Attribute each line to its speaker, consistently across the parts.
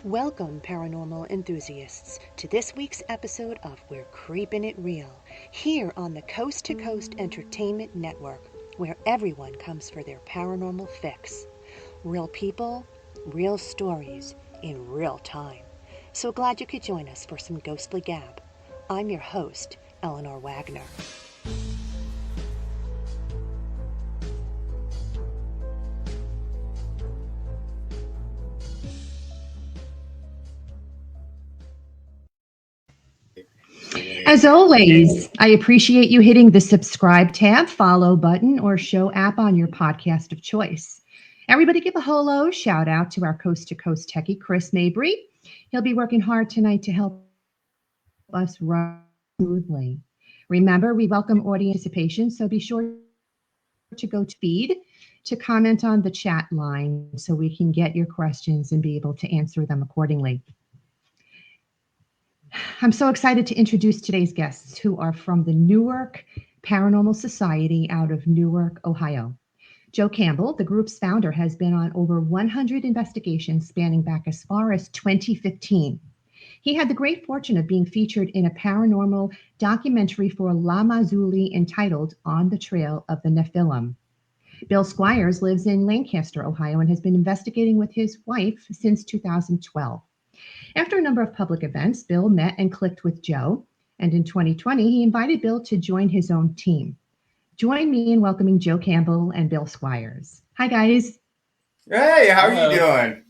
Speaker 1: Welcome, paranormal enthusiasts, to this week's episode of We're Creepin' It Real, here on the Coast to Coast Entertainment Network, where everyone comes for their paranormal fix. Real people, real stories, in real time. So glad you could join us for some ghostly gab. I'm your host, Eleanor Wagner.
Speaker 2: As always, I appreciate you hitting the subscribe tab, follow button, or show app on your podcast of choice. Everybody give a hello shout out to our coast to coast techie, Chris Mabry. He'll be working hard tonight to help us run smoothly. Remember, we welcome audience participation, so be sure to go to feed to comment on the chat line so we can get your questions and be able to answer them accordingly. I'm so excited to introduce today's guests, who are from the Newark Paranormal Society out of Newark, Ohio. Joe Campbell, the group's founder, has been on over 100 investigations spanning back as far as 2015. He had the great fortune of being featured in a paranormal documentary for La Mazzulli entitled On the Trail of the Nephilim. Bill Squires lives in Lancaster, Ohio, and has been investigating with his wife since 2012. After a number of public events, Bill met and clicked with Joe, and in 2020, he invited Bill to join his own team. Join me in welcoming Joe Campbell and Bill Squires. Hi, guys.
Speaker 3: Hey, how are you doing?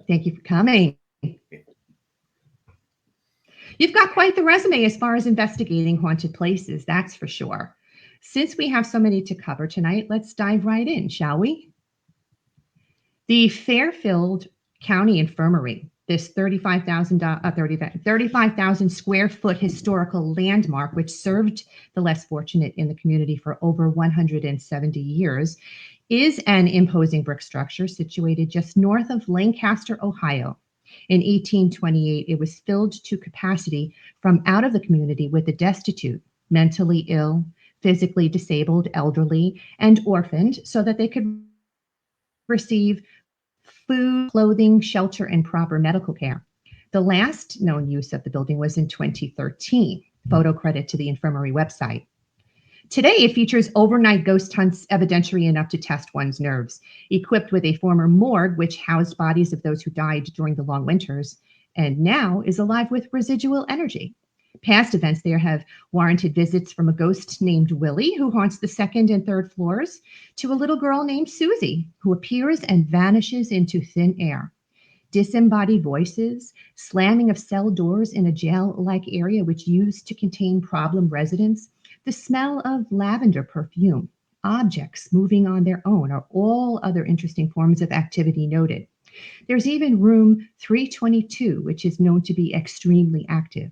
Speaker 2: Thank you for coming. You've got quite the resume as far as investigating haunted places, that's for sure. Since we have so many to cover tonight, let's dive right in, shall we? The Fairfield County Infirmary, this 35,000 square foot historical landmark, which served the less fortunate in the community for over 170 years, is an imposing brick structure situated just north of Lancaster, Ohio. In 1828, it was filled to capacity from out of the community with the destitute, mentally ill, physically disabled, elderly, and orphaned so that they could receive food, clothing, shelter, and proper medical care. The last known use of the building was in 2013. Photo credit to the infirmary website. Today, it features overnight ghost hunts evidentiary enough to test one's nerves, equipped with a former morgue which housed bodies of those who died during the long winters, and now is alive with residual energy. Past events there have warranted visits from a ghost named Willie, who haunts the second and third floors, to a little girl named Susie, who appears and vanishes into thin air. Disembodied voices, slamming of cell doors in a jail-like area which used to contain problem residents, the smell of lavender perfume, objects moving on their own, or all other interesting forms of activity noted. There's even room 322, which is known to be extremely active.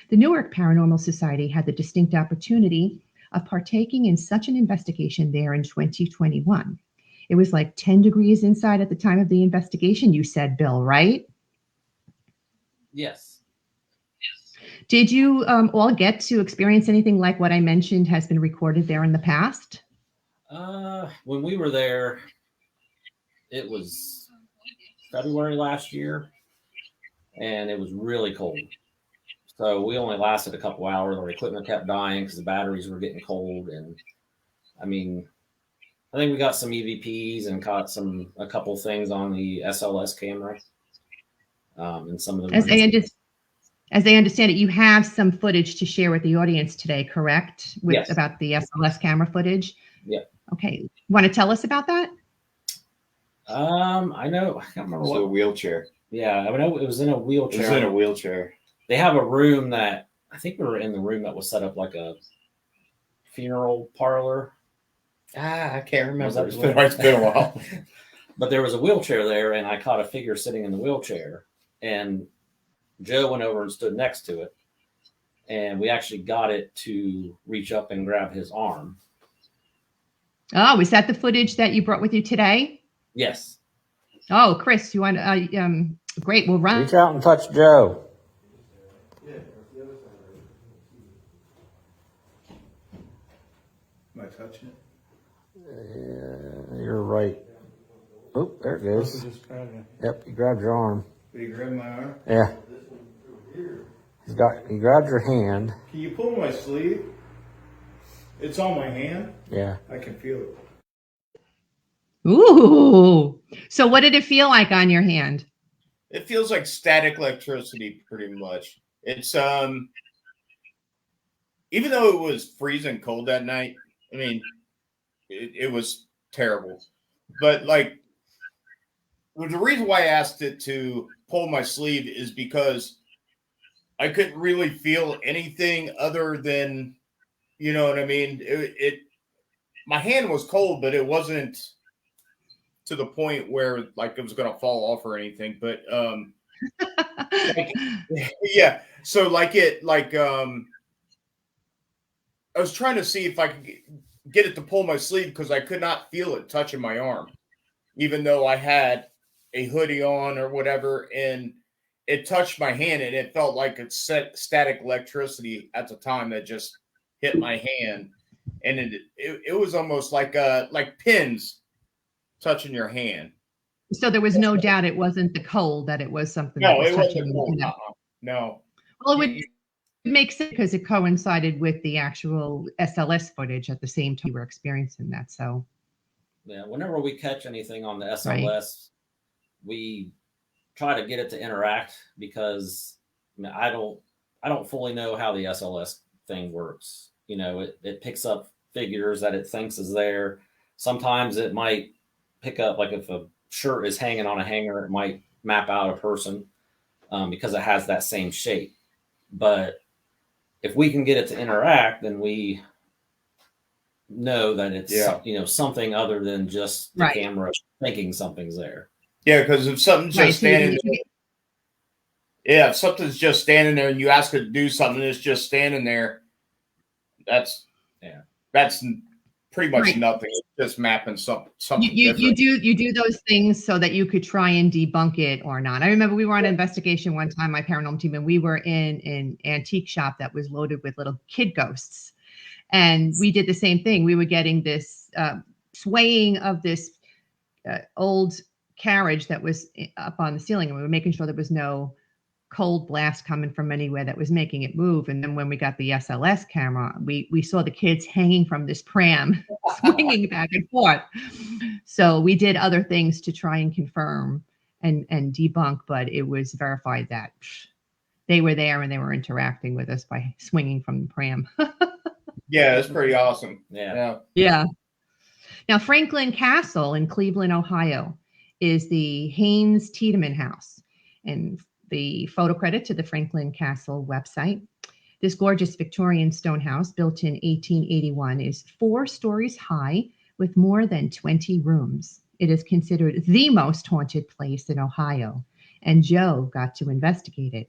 Speaker 2: The Newark Paranormal Society had the distinct opportunity of partaking in such an investigation there in 2021. It was like 10 degrees inside at the time of the investigation, you said, Bill, right?
Speaker 4: Yes.
Speaker 2: Did you all get to experience anything like what I mentioned has been recorded there in the past?
Speaker 4: When we were there, it was February last year, and it was really cold. So we only lasted a couple hours. Our equipment kept dying because the batteries were getting cold. And I mean, I think we got some EVPs and caught a couple things on the SLS camera. And some of the
Speaker 2: as they understand it, you have some footage to share with the audience today, correct?
Speaker 4: Yes.
Speaker 2: About the SLS camera footage.
Speaker 4: Yeah.
Speaker 2: Okay. Want to tell us about that?
Speaker 4: I know. I can't remember
Speaker 3: what. A wheelchair.
Speaker 4: Yeah, I know it was in a wheelchair.
Speaker 3: It was in a wheelchair.
Speaker 4: They have a room that I think we were in the room that was set up like a funeral parlor.
Speaker 3: I can't remember. It's been a while.
Speaker 4: But there was a wheelchair there, and I caught a figure sitting in the wheelchair. And Joe went over and stood next to it. And we actually got it to reach up and grab his arm.
Speaker 2: Oh, is that the footage that you brought with you today?
Speaker 4: Yes.
Speaker 2: Oh, Chris, you want great. We'll run.
Speaker 5: Reach out and touch Joe.
Speaker 3: Am I touching it?
Speaker 5: Yeah, you're right.
Speaker 3: Oh, there it goes. Yep, he grabbed your arm.
Speaker 5: Did you grab my arm?
Speaker 3: Yeah. He grabbed your hand.
Speaker 5: Can you pull my sleeve? It's on my hand.
Speaker 3: Yeah.
Speaker 5: I can feel it.
Speaker 2: Ooh. So what did it feel like on your hand?
Speaker 6: It feels like static electricity, pretty much. It's even though it was freezing cold that night, I mean, it was terrible. But like, the reason why I asked it to pull my sleeve is because I couldn't really feel anything other than, you know what I mean? My hand was cold, but it wasn't to the point where like it was going to fall off or anything. But like, yeah. So like I was trying to see if I could get it to pull my sleeve because I could not feel it touching my arm, even though I had a hoodie on or whatever, and it touched my hand and it felt like it's static electricity at the time that just hit my hand, and it was almost like pins touching your hand.
Speaker 2: So there was no doubt it wasn't the cold, that it was something.
Speaker 6: No,
Speaker 2: that was
Speaker 6: it wasn't
Speaker 2: touching
Speaker 6: cold.
Speaker 2: you.
Speaker 6: No.
Speaker 2: Well, it would make sense because it coincided with the actual SLS footage at the same time you were experiencing that. So
Speaker 4: yeah, whenever we catch anything on the SLS, we try to get it to interact because I mean, I don't fully know how the SLS thing works. You know, it picks up figures that it thinks is there. Sometimes it might pick up, like if a shirt is hanging on a hanger, it might map out a person because it has that same shape. But if we can get it to interact, then we know that it's something other than just the camera thinking something's there.
Speaker 6: Yeah, because if something's just standing there, if something's just standing there and you ask it to do something, it's just standing there. That's pretty much nothing. It's just mapping something.
Speaker 2: You do those things so that you could try and debunk it or not. I remember we were on an investigation one time, my paranormal team, and we were in an antique shop that was loaded with little kid ghosts, and we did the same thing. We were getting this swaying of this old carriage that was up on the ceiling, and we were making sure there was no cold blast coming from anywhere that was making it move. And then when we got the SLS camera, we saw the kids hanging from this pram, swinging back and forth. So we did other things to try and confirm and debunk, but it was verified that they were there and they were interacting with us by swinging from the pram.
Speaker 6: Yeah, it's pretty awesome.
Speaker 2: Yeah. Now, Franklin Castle in Cleveland, Ohio, is the Haynes Tiedemann House, and the photo credit to the Franklin Castle website. This gorgeous Victorian stone house, built in 1881, is 4 stories high with more than 20 rooms. It is considered the most haunted place in Ohio, and Joe got to investigate it.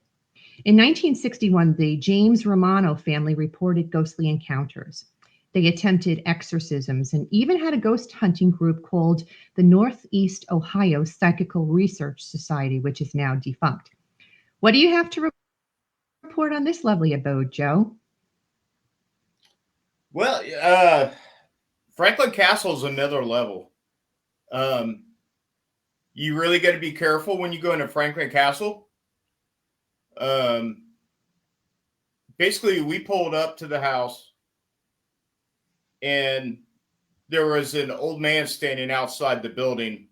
Speaker 2: In 1961, the James Romano family reported ghostly encounters. They attempted exorcisms and even had a ghost hunting group called the Northeast Ohio Psychical Research Society, which is now defunct. What do you have to report on this lovely abode, Joe?
Speaker 6: Well, Franklin Castle is another level. You really got to be careful when you go into Franklin Castle. Basically, we pulled up to the house, and there was an old man standing outside the building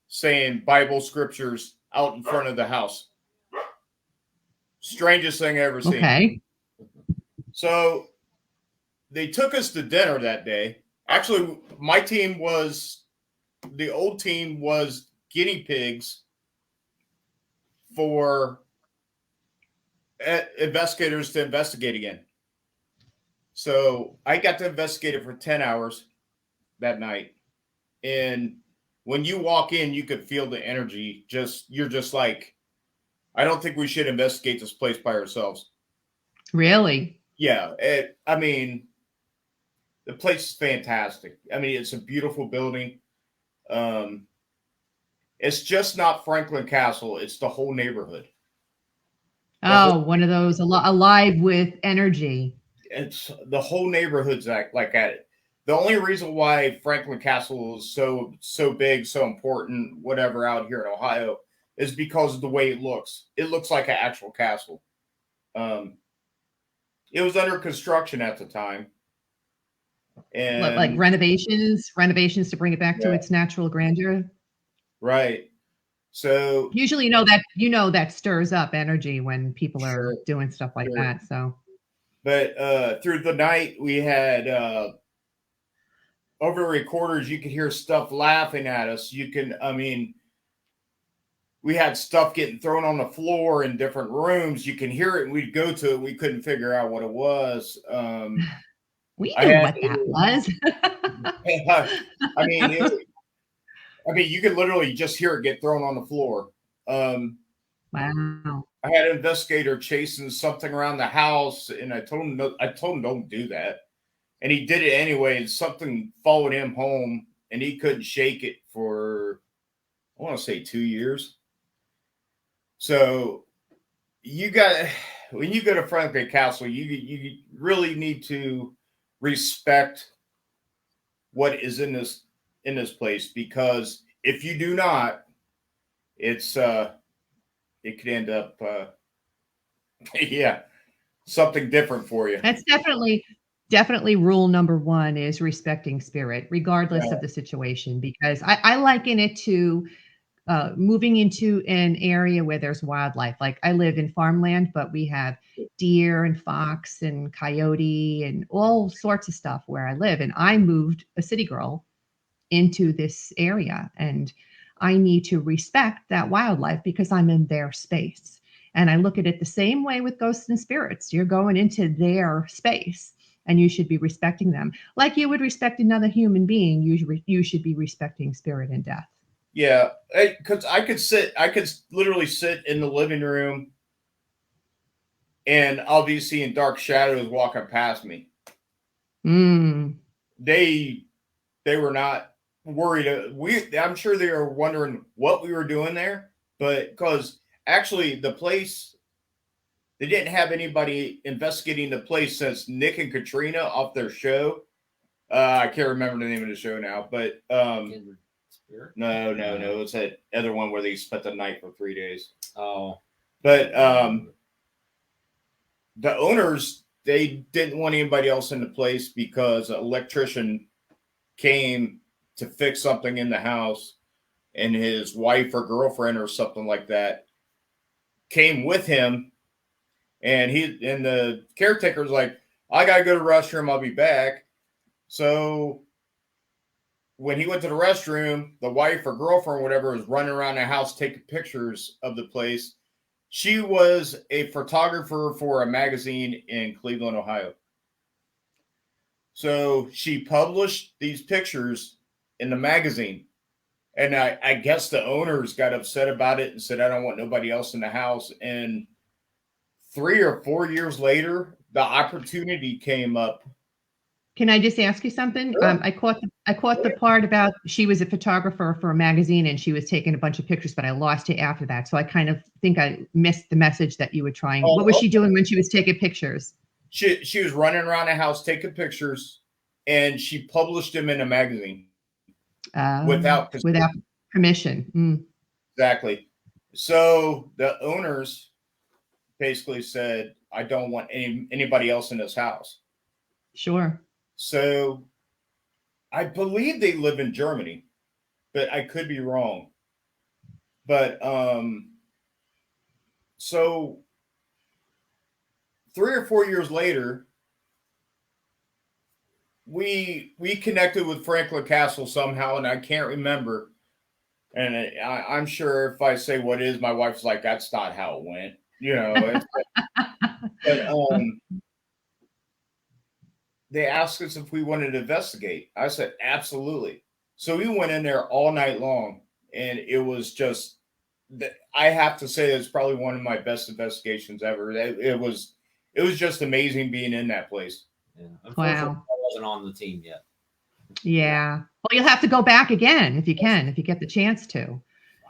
Speaker 6: saying Bible scriptures out in front of the house. Strangest thing I ever seen.
Speaker 2: Okay.
Speaker 6: So they took us to dinner that day. Actually, the old team was guinea pigs for investigators to investigate again. So I got to investigate it for 10 hours that night. And when you walk in, you could feel the energy. You're just like, I don't think we should investigate this place by ourselves.
Speaker 2: Really?
Speaker 6: Yeah. I mean, the place is fantastic. I mean, it's a beautiful building. It's just not Franklin Castle. It's the whole neighborhood.
Speaker 2: One of those alive with energy.
Speaker 6: It's the whole neighborhood's like at it. the only reason why Franklin Castle is so big, so important, whatever, out here in Ohio, is because of the way it looks. It looks like an actual castle. It was under construction at the time, and
Speaker 2: Like renovations to bring it back to its natural grandeur.
Speaker 6: Right. So
Speaker 2: Usually, that stirs up energy when people are doing stuff like that. So,
Speaker 6: but through the night we had over recorders, you could hear stuff laughing at us. We had stuff getting thrown on the floor in different rooms. You can hear it, and we'd go to it. We couldn't figure out what it was.
Speaker 2: we knew what that was.
Speaker 6: You could literally just hear it get thrown on the floor.
Speaker 2: Wow.
Speaker 6: I had an investigator chasing something around the house, and I told him don't do that. And he did it anyway, and something followed him home, and he couldn't shake it for, I want to say, 2 years. So when you go to Franklin Castle, you really need to respect what is in this place, because if you do not, it could end up something different for you.
Speaker 2: That's definitely rule number one, is respecting spirit, regardless of the situation, because I liken it to moving into an area where there's wildlife. Like, I live in farmland, but we have deer and fox and coyote and all sorts of stuff where I live. And I moved, a city girl, into this area, and I need to respect that wildlife because I'm in their space. And I look at it the same way with ghosts and spirits. You're going into their space, and you should be respecting them like you would respect another human being. You should be respecting spirit and death.
Speaker 6: Yeah, because I could literally sit in the living room, and I'll be seeing dark shadows walking past me. They were not worried. I'm sure they were wondering what we were doing there, but because actually the place, they didn't have anybody investigating the place since Nick and Katrina off their show. I can't remember the name of the show now, but no. It's that other one where they spent the night for 3 days.
Speaker 4: Oh,
Speaker 6: but the owners, they didn't want anybody else in the place because an electrician came to fix something in the house, and his wife or girlfriend or something like that came with him, and the caretaker's like, I gotta go to the restroom, I'll be back. So when he went to the restroom, the wife or girlfriend or whatever was running around the house taking pictures of the place. She was a photographer for a magazine in Cleveland, Ohio. So she published these pictures in the magazine. And I guess the owners got upset about it and said, I don't want nobody else in the house. And 3 or 4 years later, the opportunity came up.
Speaker 2: Can I just ask you something?
Speaker 6: Sure.
Speaker 2: I caught the part about she was a photographer for a magazine and she was taking a bunch of pictures, but I lost it after that. So I kind of think I missed the message that you were trying. What was she doing when she was taking pictures?
Speaker 6: She was running around the house taking pictures, and she published them in a magazine without
Speaker 2: permission.
Speaker 6: Exactly. So the owners basically said, I don't want anybody else in this house.
Speaker 2: Sure.
Speaker 6: So I believe they live in Germany, but I could be wrong. But so 3 or 4 years later, we connected with Franklin Castle somehow, and I can't remember. And I'm sure if I say what it is, my wife's like, that's not how it went. You know, but they asked us if we wanted to investigate. I said, absolutely. So we went in there all night long, and it was just, I have to say, it's probably one of my best investigations ever. It was just amazing being in that place.
Speaker 4: Yeah. Unfortunately, I wasn't on the team yet.
Speaker 2: Yeah. Well, you'll have to go back again if you get the chance to.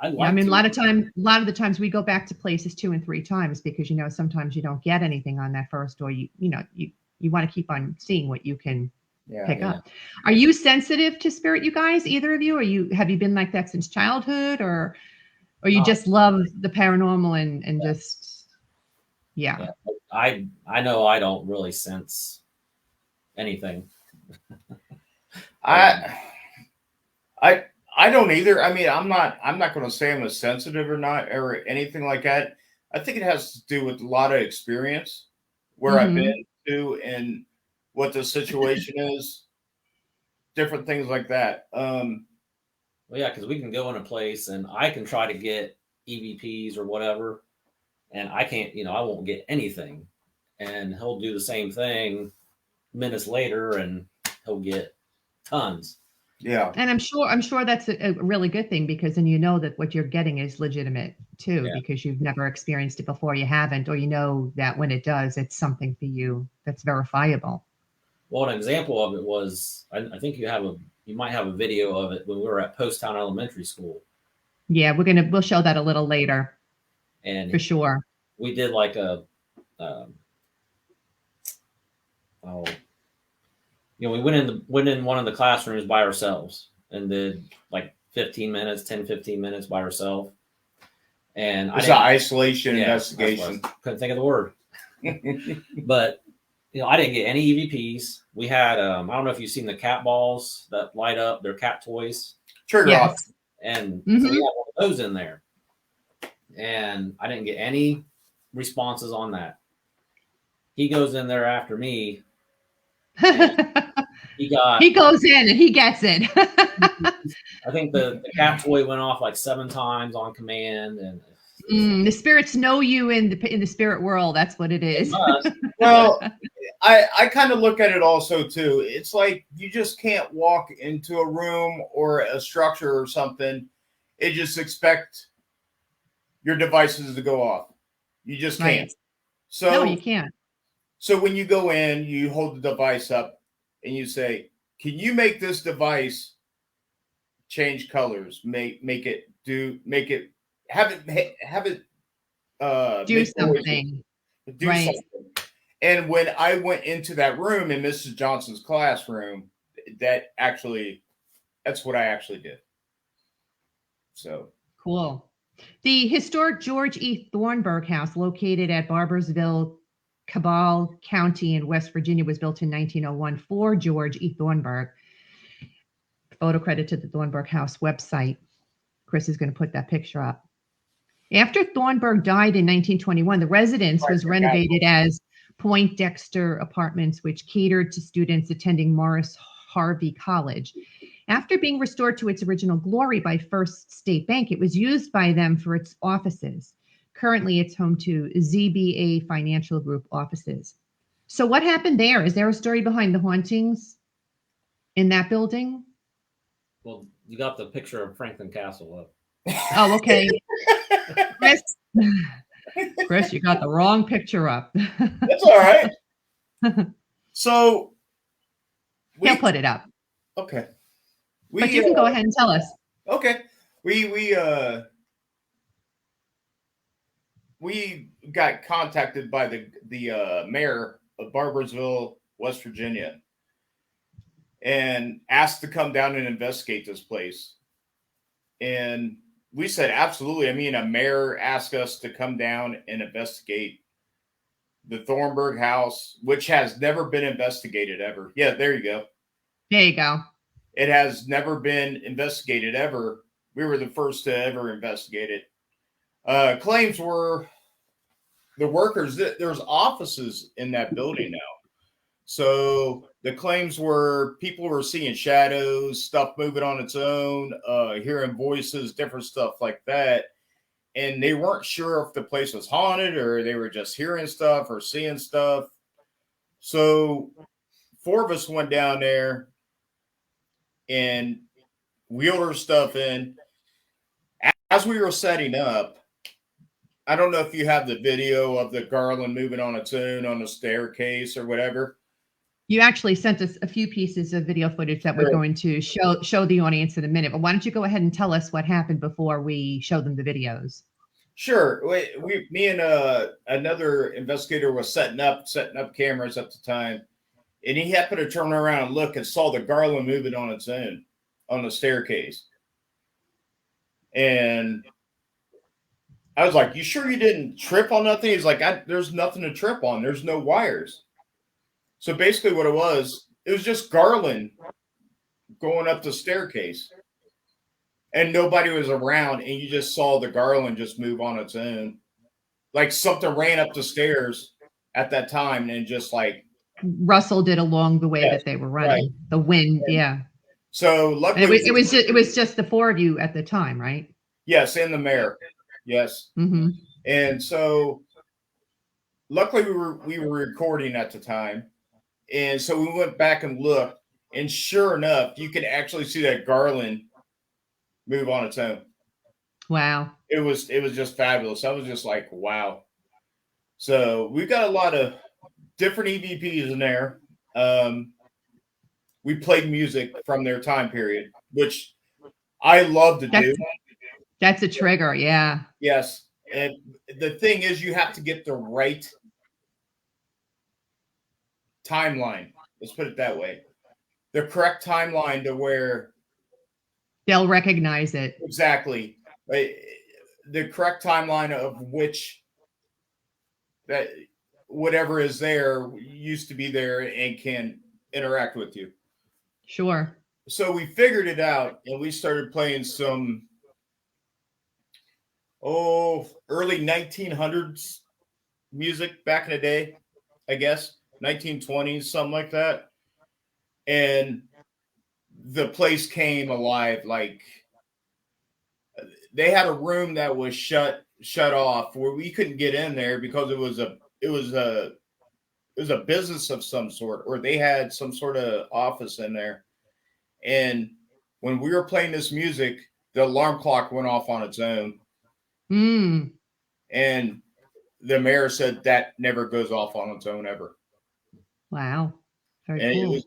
Speaker 2: A lot of the times we go back to places 2 and 3 times because, sometimes you don't get anything on that first, or you want to keep on seeing what you can pick up. Are you sensitive to spirit, you guys? Either of you? Have you been like that since childhood, or you just love the paranormal and just
Speaker 4: I know I don't really sense anything.
Speaker 6: I don't either. I mean, I'm not going to say I'm a sensitive or not or anything like that. I think it has to do with a lot of experience where I've been to and what the situation is, different things like that.
Speaker 4: Well, yeah, because we can go in a place and I can try to get EVPs or whatever, and I can't, I won't get anything. And he'll do the same thing minutes later and he'll get tons.
Speaker 6: Yeah.
Speaker 2: And I'm sure that's a really good thing, because then you know that what you're getting is legitimate too, because you've never experienced it before, you haven't, or you know that when it does, it's something for you that's verifiable.
Speaker 4: Well, an example of it was, I think you might have a video of it when we were at Post Town Elementary School.
Speaker 2: Yeah, we'll show that a little later.
Speaker 4: And
Speaker 2: for sure.
Speaker 4: We did like we went in one of the classrooms by ourselves and did like 15 minutes by ourselves. And
Speaker 6: it's an isolation investigation.
Speaker 4: Couldn't think of the word. But I didn't get any EVPs. We had I don't know if you've seen the cat balls that light up. They're cat toys.
Speaker 6: Trigger off.
Speaker 4: And so we had one of those in there. And I didn't get any responses on that. He goes in there after me. He
Speaker 2: goes in and he gets it.
Speaker 4: I think the cat toy went off like 7 times on command, and
Speaker 2: the spirits know you in the spirit world. That's what it is.
Speaker 6: Well, I kind of look at it also too. It's like you just can't walk into a room or a structure or something and just expect your devices to go off. You just can't.
Speaker 2: Right.
Speaker 6: So
Speaker 2: no, you can't.
Speaker 6: So when you go in, you hold the device up and you say, "Can you make this device change colors? Have it
Speaker 2: do something.
Speaker 6: Something." And when I went into that room in Mrs. Johnson's classroom, that's what I actually did. So
Speaker 2: cool. The historic George E. Thornburg House, located at Barbersville, Cabal County in West Virginia, was built in 1901 for George E. Thornburg. Photo credit to the Thornburg House website. Chris is going to put that picture up. After Thornburg died in 1921, the residence was renovated as Poindexter Apartments, which catered to students attending Morris Harvey College. After being restored to its original glory by First State Bank, it was used by them for its offices. Currently, it's home to ZBA Financial Group offices. So what happened there? Is there a story behind the hauntings in that building?
Speaker 4: Well, you got the picture of Franklin Castle up.
Speaker 2: Oh, okay. Chris, you got the wrong picture up.
Speaker 6: That's all right. So
Speaker 2: he'll put it up.
Speaker 6: Okay.
Speaker 2: But you can go ahead and tell us.
Speaker 6: Okay. We got contacted by the mayor of Barbersville, West Virginia, and asked to come down and investigate this place. And we said, absolutely. I mean, a mayor asked us to come down and investigate the Thornburg house, which has never been investigated ever. Yeah, there you go.
Speaker 2: There you go.
Speaker 6: It has never been investigated ever. We were the first to ever investigate it. Claims were the workers, there's offices in that building now. So the claims were people were seeing shadows, stuff moving on its own, hearing voices, different stuff like that. And they weren't sure if the place was haunted or they were just hearing stuff or seeing stuff. So 4 of us went down there and wheeled our stuff in. As we were setting up, I don't know if you have the video of the garland moving on its own on the staircase or whatever.
Speaker 2: You actually sent us a few pieces of video footage that we're going to show the audience in a minute. But why don't you go ahead and tell us what happened before we show them the videos?
Speaker 6: Sure. Me and another investigator was setting up cameras at the time. And he happened to turn around and look and saw the garland moving on its own on the staircase. And I was like, "You sure you didn't trip on nothing?" He's like, "There's nothing to trip on. There's no wires." So basically what it was just garland going up the staircase. And nobody was around, and you just saw the garland just move on its own. Like something ran up the stairs at that time and just like
Speaker 2: rustled it along the way that they were running.
Speaker 6: Right.
Speaker 2: The wind,
Speaker 6: And
Speaker 2: yeah.
Speaker 6: So luckily
Speaker 2: it was just the four of you at the time, right?
Speaker 6: Yes, and the mayor. Yes.
Speaker 2: Mm-hmm.
Speaker 6: And so luckily we were recording at the time. And so we went back and looked, and sure enough, you could actually see that garland move on its own.
Speaker 2: Wow.
Speaker 6: It was just fabulous. I was just like, wow. So we got a lot of different EVPs in there. We played music from their time period, which I love to do.
Speaker 2: That's a trigger, yeah.
Speaker 6: Yes. And the thing is, you have to get the right timeline. Let's put it that way. The correct timeline to where
Speaker 2: they'll recognize it.
Speaker 6: Exactly. The correct timeline of which that whatever is there used to be there and can interact with you.
Speaker 2: Sure.
Speaker 6: So we figured it out, and we started playing some early 1900s music back in the day, I guess 1920s, something like that. And the place came alive. Like they had a room that was shut off where we couldn't get in there because it was a business of some sort, or they had some sort of office in there. And when we were playing this music, the alarm clock went off on its own.
Speaker 2: Mm.
Speaker 6: And the mayor said that never goes off on its own ever.
Speaker 2: Wow. Very cool.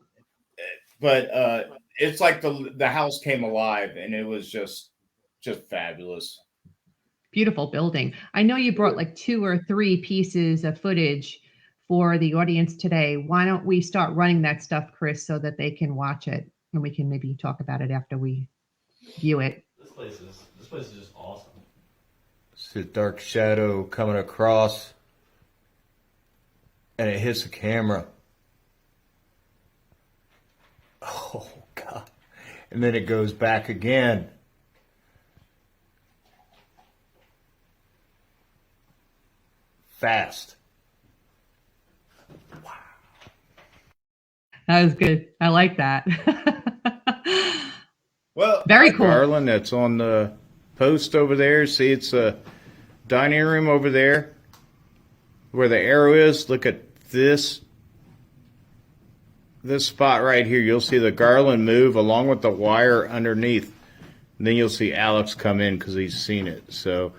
Speaker 6: It's like the house came alive, and it was just fabulous.
Speaker 2: Beautiful building. I know you brought like 2 or 3 pieces of footage for the audience today. Why don't we start running that stuff, Chris, so that they can watch it, and we can maybe talk about it after we view it.
Speaker 7: This place is just awesome.
Speaker 8: It's a dark shadow coming across, and it hits the camera. Oh, God. And then it goes back again. Fast.
Speaker 2: Wow. That was good. I like that.
Speaker 6: Well,
Speaker 2: very cool.
Speaker 8: Garland, that's on the post over there. See, it's a dining room over there where the arrow is. Look at this spot right here. You'll see the garland move along with the wire underneath. And then you'll see Alex come in because he's seen it. So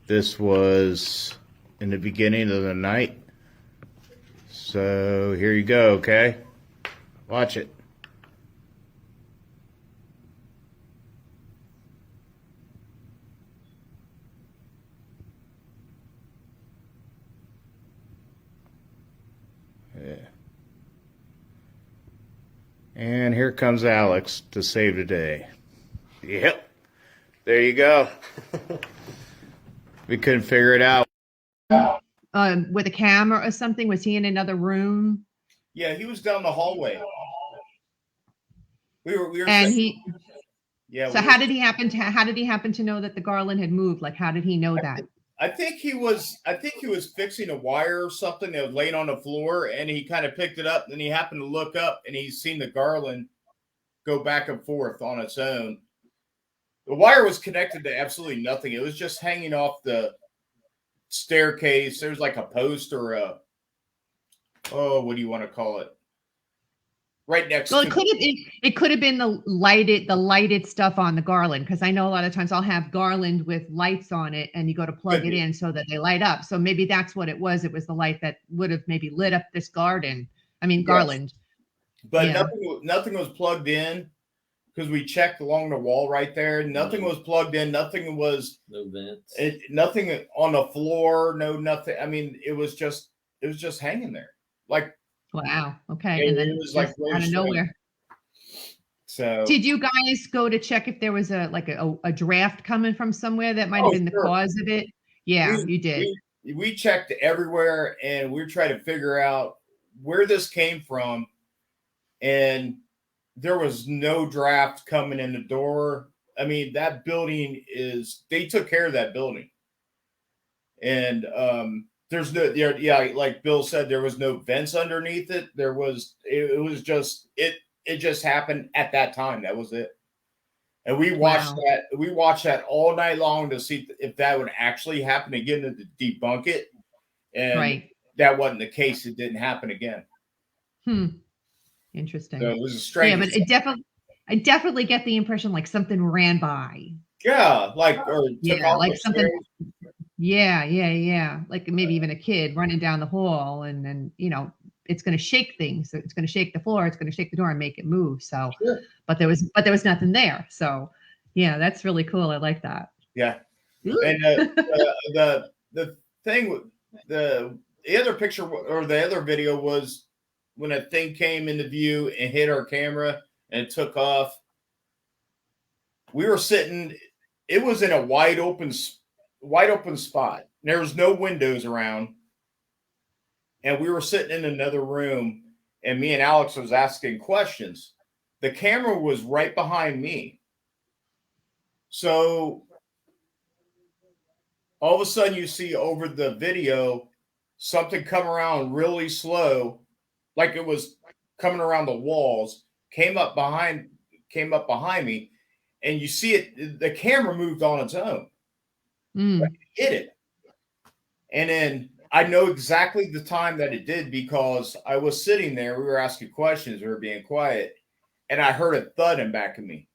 Speaker 8: this was in the beginning of the night. So here you go, okay? Watch it. Yeah. And here comes Alex to save the day. Yep. There you go. We couldn't figure it out.
Speaker 2: With a camera or something? Was he in another room?
Speaker 6: Yeah, he was down the hallway. We were
Speaker 2: and
Speaker 6: saying,
Speaker 2: he
Speaker 6: yeah.
Speaker 2: So how did he happen to know that the garland had moved? Like, how did he know that?
Speaker 6: I think he was fixing a wire or something that was laying on the floor, and he kind of picked it up, and he happened to look up, and he's seen the garland go back and forth on its own. The wire was connected to absolutely nothing. It was just hanging off the staircase. There's like a post or what do you want to call it? Right next
Speaker 2: Well,
Speaker 6: to
Speaker 2: it could have been the lighted stuff on the garland, because I know a lot of times I'll have garland with lights on it, and you go to plug it in so that they light up. So maybe that's what it was. It was the light that would have maybe lit up this garland. Garland.
Speaker 6: But
Speaker 2: yeah.
Speaker 6: nothing was plugged in, because we checked along the wall right there. Nothing was plugged in. Nothing was
Speaker 4: No vents.
Speaker 6: Nothing on the floor. No nothing. I mean, it was just hanging there. Like
Speaker 2: Wow. Okay.
Speaker 6: And
Speaker 2: And
Speaker 6: it
Speaker 2: then
Speaker 6: was like
Speaker 2: just
Speaker 6: really
Speaker 2: out of
Speaker 6: strange.
Speaker 2: nowhere.
Speaker 6: So
Speaker 2: Did you guys go to check if there was a draft coming from somewhere that might have been the
Speaker 6: sure.
Speaker 2: cause of it? Yeah,
Speaker 6: we,
Speaker 2: you did.
Speaker 6: we checked everywhere, and we're trying to figure out where this came from. And there was no draft coming in the door. I mean, that building they took care of that building. And there's no, yeah, like Bill said, there was no vents underneath it. It was just, it just happened at that time. That was it. And we watched
Speaker 2: Wow.
Speaker 6: that all night long to see if that would actually happen again, to debunk it. And
Speaker 2: Right.
Speaker 6: that wasn't the case. It didn't happen again.
Speaker 2: Interesting.
Speaker 6: So it was a strange.
Speaker 2: Yeah, but I definitely get the impression like something ran by.
Speaker 6: Yeah, like or took
Speaker 2: Yeah,
Speaker 6: off
Speaker 2: like
Speaker 6: the
Speaker 2: something.
Speaker 6: stairs.
Speaker 2: Yeah. Like maybe even a kid running down the hall, and then it's going to shake things. It's going to shake the floor. It's going to shake the door and make it move. So,
Speaker 6: Sure.
Speaker 2: but there was nothing there. So, yeah, that's really cool. I like that.
Speaker 6: Yeah,
Speaker 2: Ooh.
Speaker 6: and the thing with the other picture or the other video was when a thing came into view and hit our camera and it took off. We were sitting. It was in a wide open spot. There was no windows around, and we were sitting in another room. And me and Alex was asking questions. The camera was right behind me, so all of a sudden you see over the video something come around really slow, like it was coming around the walls, came up behind me, and you see it, the camera moved on its own. It hit it. And then I know exactly the time that it did because I was sitting there, we were asking questions, we were being quiet, and I heard a thud in back of me.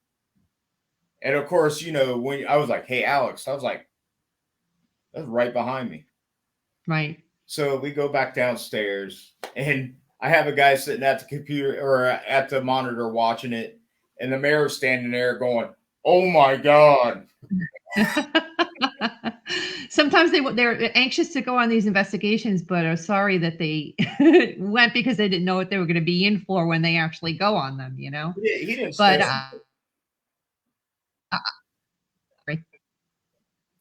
Speaker 6: And of course, when I was like, "Hey, Alex," I was like, "That's right behind me."
Speaker 2: Right.
Speaker 6: So we go back downstairs, and I have a guy sitting at the computer or at the monitor watching it, and the mayor's standing there going, "Oh my God."
Speaker 2: Sometimes they're anxious to go on these investigations, but are sorry that they went because they didn't know what they were going to be in for when they actually go on them.
Speaker 6: He didn't
Speaker 2: But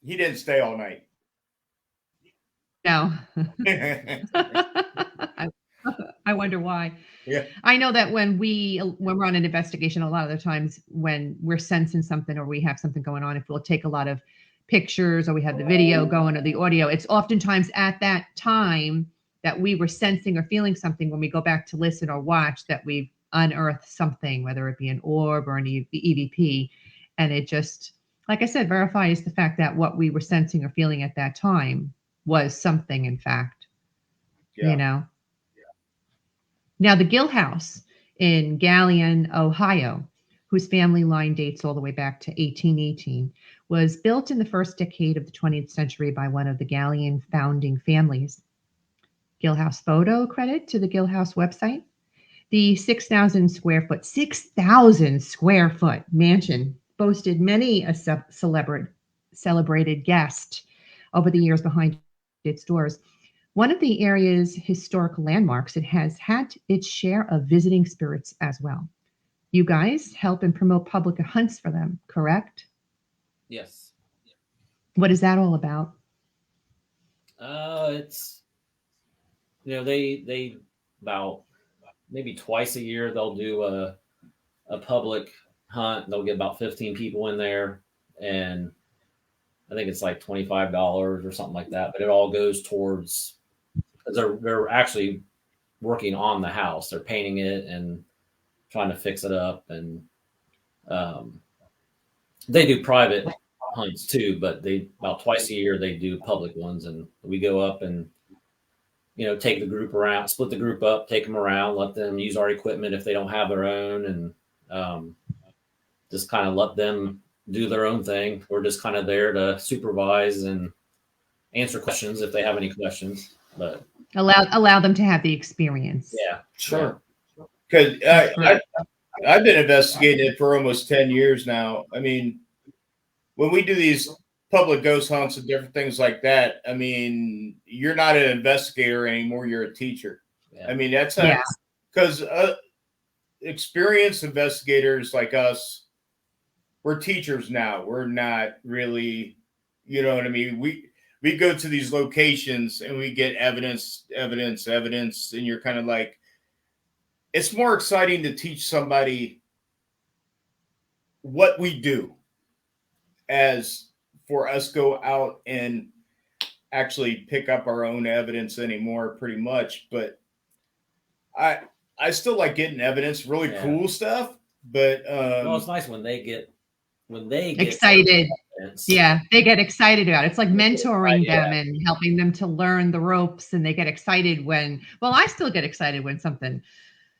Speaker 6: he didn't stay all night.
Speaker 2: no. I wonder why.
Speaker 6: Yeah.
Speaker 2: I know that when we're on an investigation, a lot of the times when we're sensing something or we have something going on, if we'll take a lot of pictures or we have the video going or the audio, it's oftentimes at that time that we were sensing or feeling something when we go back to listen or watch that we've unearthed something, whether it be an orb or an EVP. And it just, like I said, verifies the fact that what we were sensing or feeling at that time was something, in fact.
Speaker 6: Yeah.
Speaker 2: Now, the Gill House in Galion, Ohio, whose family line dates all the way back to 1818, was built in the first decade of the 20th century by one of the Galion founding families. Gill House photo credit to the Gill House website. The 6,000 square foot mansion boasted many a celebrated guest over the years behind its doors. One of the area's historical landmarks, it has had its share of visiting spirits as well. You guys help and promote public hunts for them, correct?
Speaker 4: Yes.
Speaker 2: What is that all about?
Speaker 4: It's they about maybe twice a year they'll do a public hunt. They'll get about 15 people in there, and I think it's like $25 or something like that. But it all goes towards, because they're actually working on the house. They're painting it and trying to fix it up, and they do private hunts too. But they about twice a year they do public ones, and we go up and take the group around, split the group up, take them around, let them use our equipment if they don't have their own, and just kind of let them do their own thing. We're just kind of there to supervise and answer questions if they have any questions. But
Speaker 2: allow them to have the experience.
Speaker 4: Yeah,
Speaker 6: sure. Because I've been investigating it for almost 10 years now. I mean, when we do these public ghost hunts and different things like that, I mean, you're not an investigator anymore. You're a teacher.
Speaker 4: Yeah.
Speaker 6: I mean, that's
Speaker 2: Yeah.
Speaker 6: because experienced investigators like us, we're teachers now. We're not really, you know what I mean? We go to these locations and we get evidence, and you're kind of like, it's more exciting to teach somebody what we do as for us go out and actually pick up our own evidence anymore, pretty much. But I still like getting evidence, really cool stuff. But
Speaker 4: well, it's nice when they get
Speaker 2: excited.
Speaker 4: evidence.
Speaker 2: Yeah, they get excited about it. It's like mentoring
Speaker 4: Yeah.
Speaker 2: them and helping them to learn the ropes, and they get excited when. Well, I still get excited when something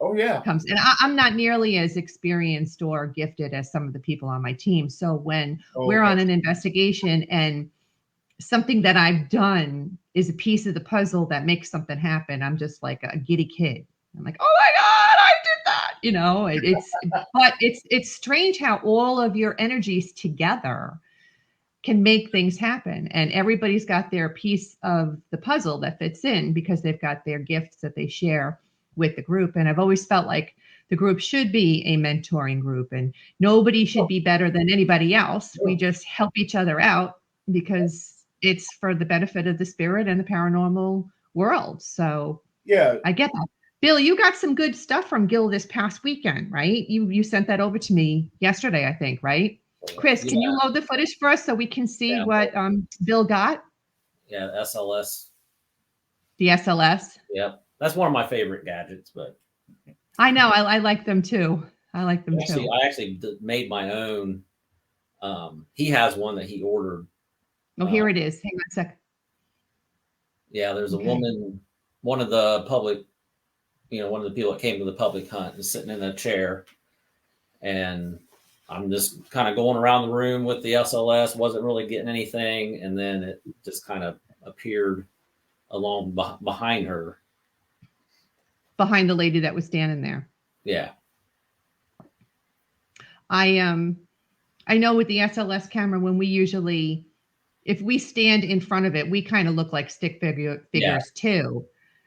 Speaker 6: oh yeah
Speaker 2: comes, and I'm not nearly as experienced or gifted as some of the people on my team. So when we're on an investigation and something that I've done is a piece of the puzzle that makes something happen, I'm just like a giddy kid. I'm like, oh my God, I did that. You know, but it's strange how all of your energies together can make things happen. And everybody's got their piece of the puzzle that fits in because they've got their gifts that they share with the group. And I've always felt like the group should be a mentoring group and nobody should be better than anybody else. We just help each other out because it's for the benefit of the spirit and the paranormal world. So
Speaker 6: yeah,
Speaker 2: I get that. Bill, you got some good stuff from Gil this past weekend, right? You sent that over to me yesterday, I think, right? Chris, can you load the footage for us so we can see what Bill got?
Speaker 4: Yeah, SLS.
Speaker 2: The SLS.
Speaker 4: Yep, that's one of my favorite gadgets. But
Speaker 2: I know I like them too. I like them too.
Speaker 4: I actually made my own. He has one that he ordered.
Speaker 2: Oh, here it is. Hang on a sec.
Speaker 4: Yeah, there's a woman, one of the public, one of the people that came to the public hunt is sitting in a chair, and I'm just kind of going around the room with the SLS, wasn't really getting anything, and then it just kind of appeared along behind her.
Speaker 2: Behind the lady that was standing there.
Speaker 4: Yeah.
Speaker 2: I know with the SLS camera, when we usually, if we stand in front of it, we kind of look like stick figures too.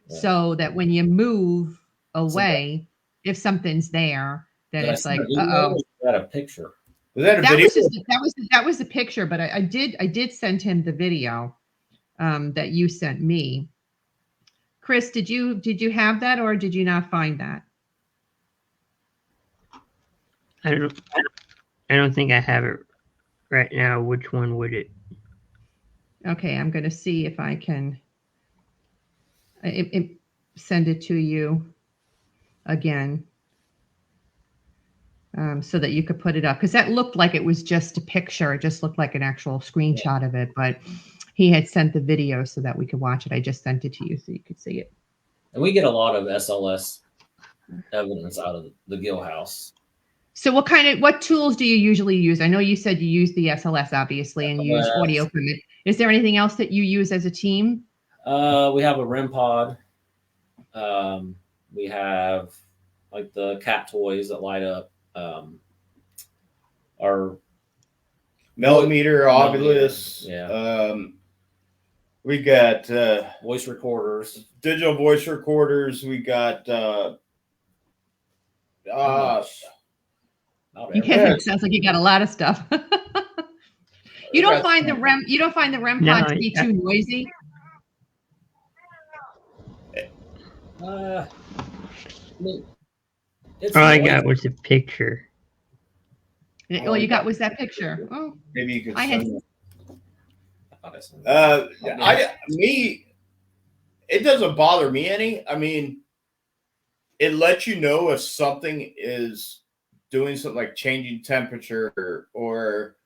Speaker 2: Yeah. So that when you move away, if something's there, then it's like, uh-oh.
Speaker 4: Was that a picture?
Speaker 6: Was that a video?
Speaker 2: That was the picture, but I did send him the video that you sent me. Chris, did you have that or did you not find that?
Speaker 9: I don't think I have it right now. Which one would it?
Speaker 2: Okay, I'm going to see if I can send it to you again so that you could put it up. Because that looked like it was just a picture. It just looked like an actual screenshot of it. But he had sent the video so that we could watch it. I just sent it to you so you could see it.
Speaker 4: And we get a lot of SLS evidence out of the Gill house.
Speaker 2: So what tools do you usually use? I know you said you use the SLS, obviously, and you use audio equipment. Is there anything else that you use as a team?
Speaker 4: We have a REM pod. We have like the cat toys that light up. Our
Speaker 6: millimeter, Ovilus.
Speaker 4: Yeah.
Speaker 6: We got
Speaker 4: voice recorders,
Speaker 6: digital voice recorders. We got
Speaker 2: it sounds like you got a lot of stuff. You don't find the REM pod to be too noisy?
Speaker 9: All I got was a picture.
Speaker 2: All you got was that picture. Oh,
Speaker 6: maybe you could. It doesn't bother me any. I mean, it lets you know if something is doing something like changing temperature or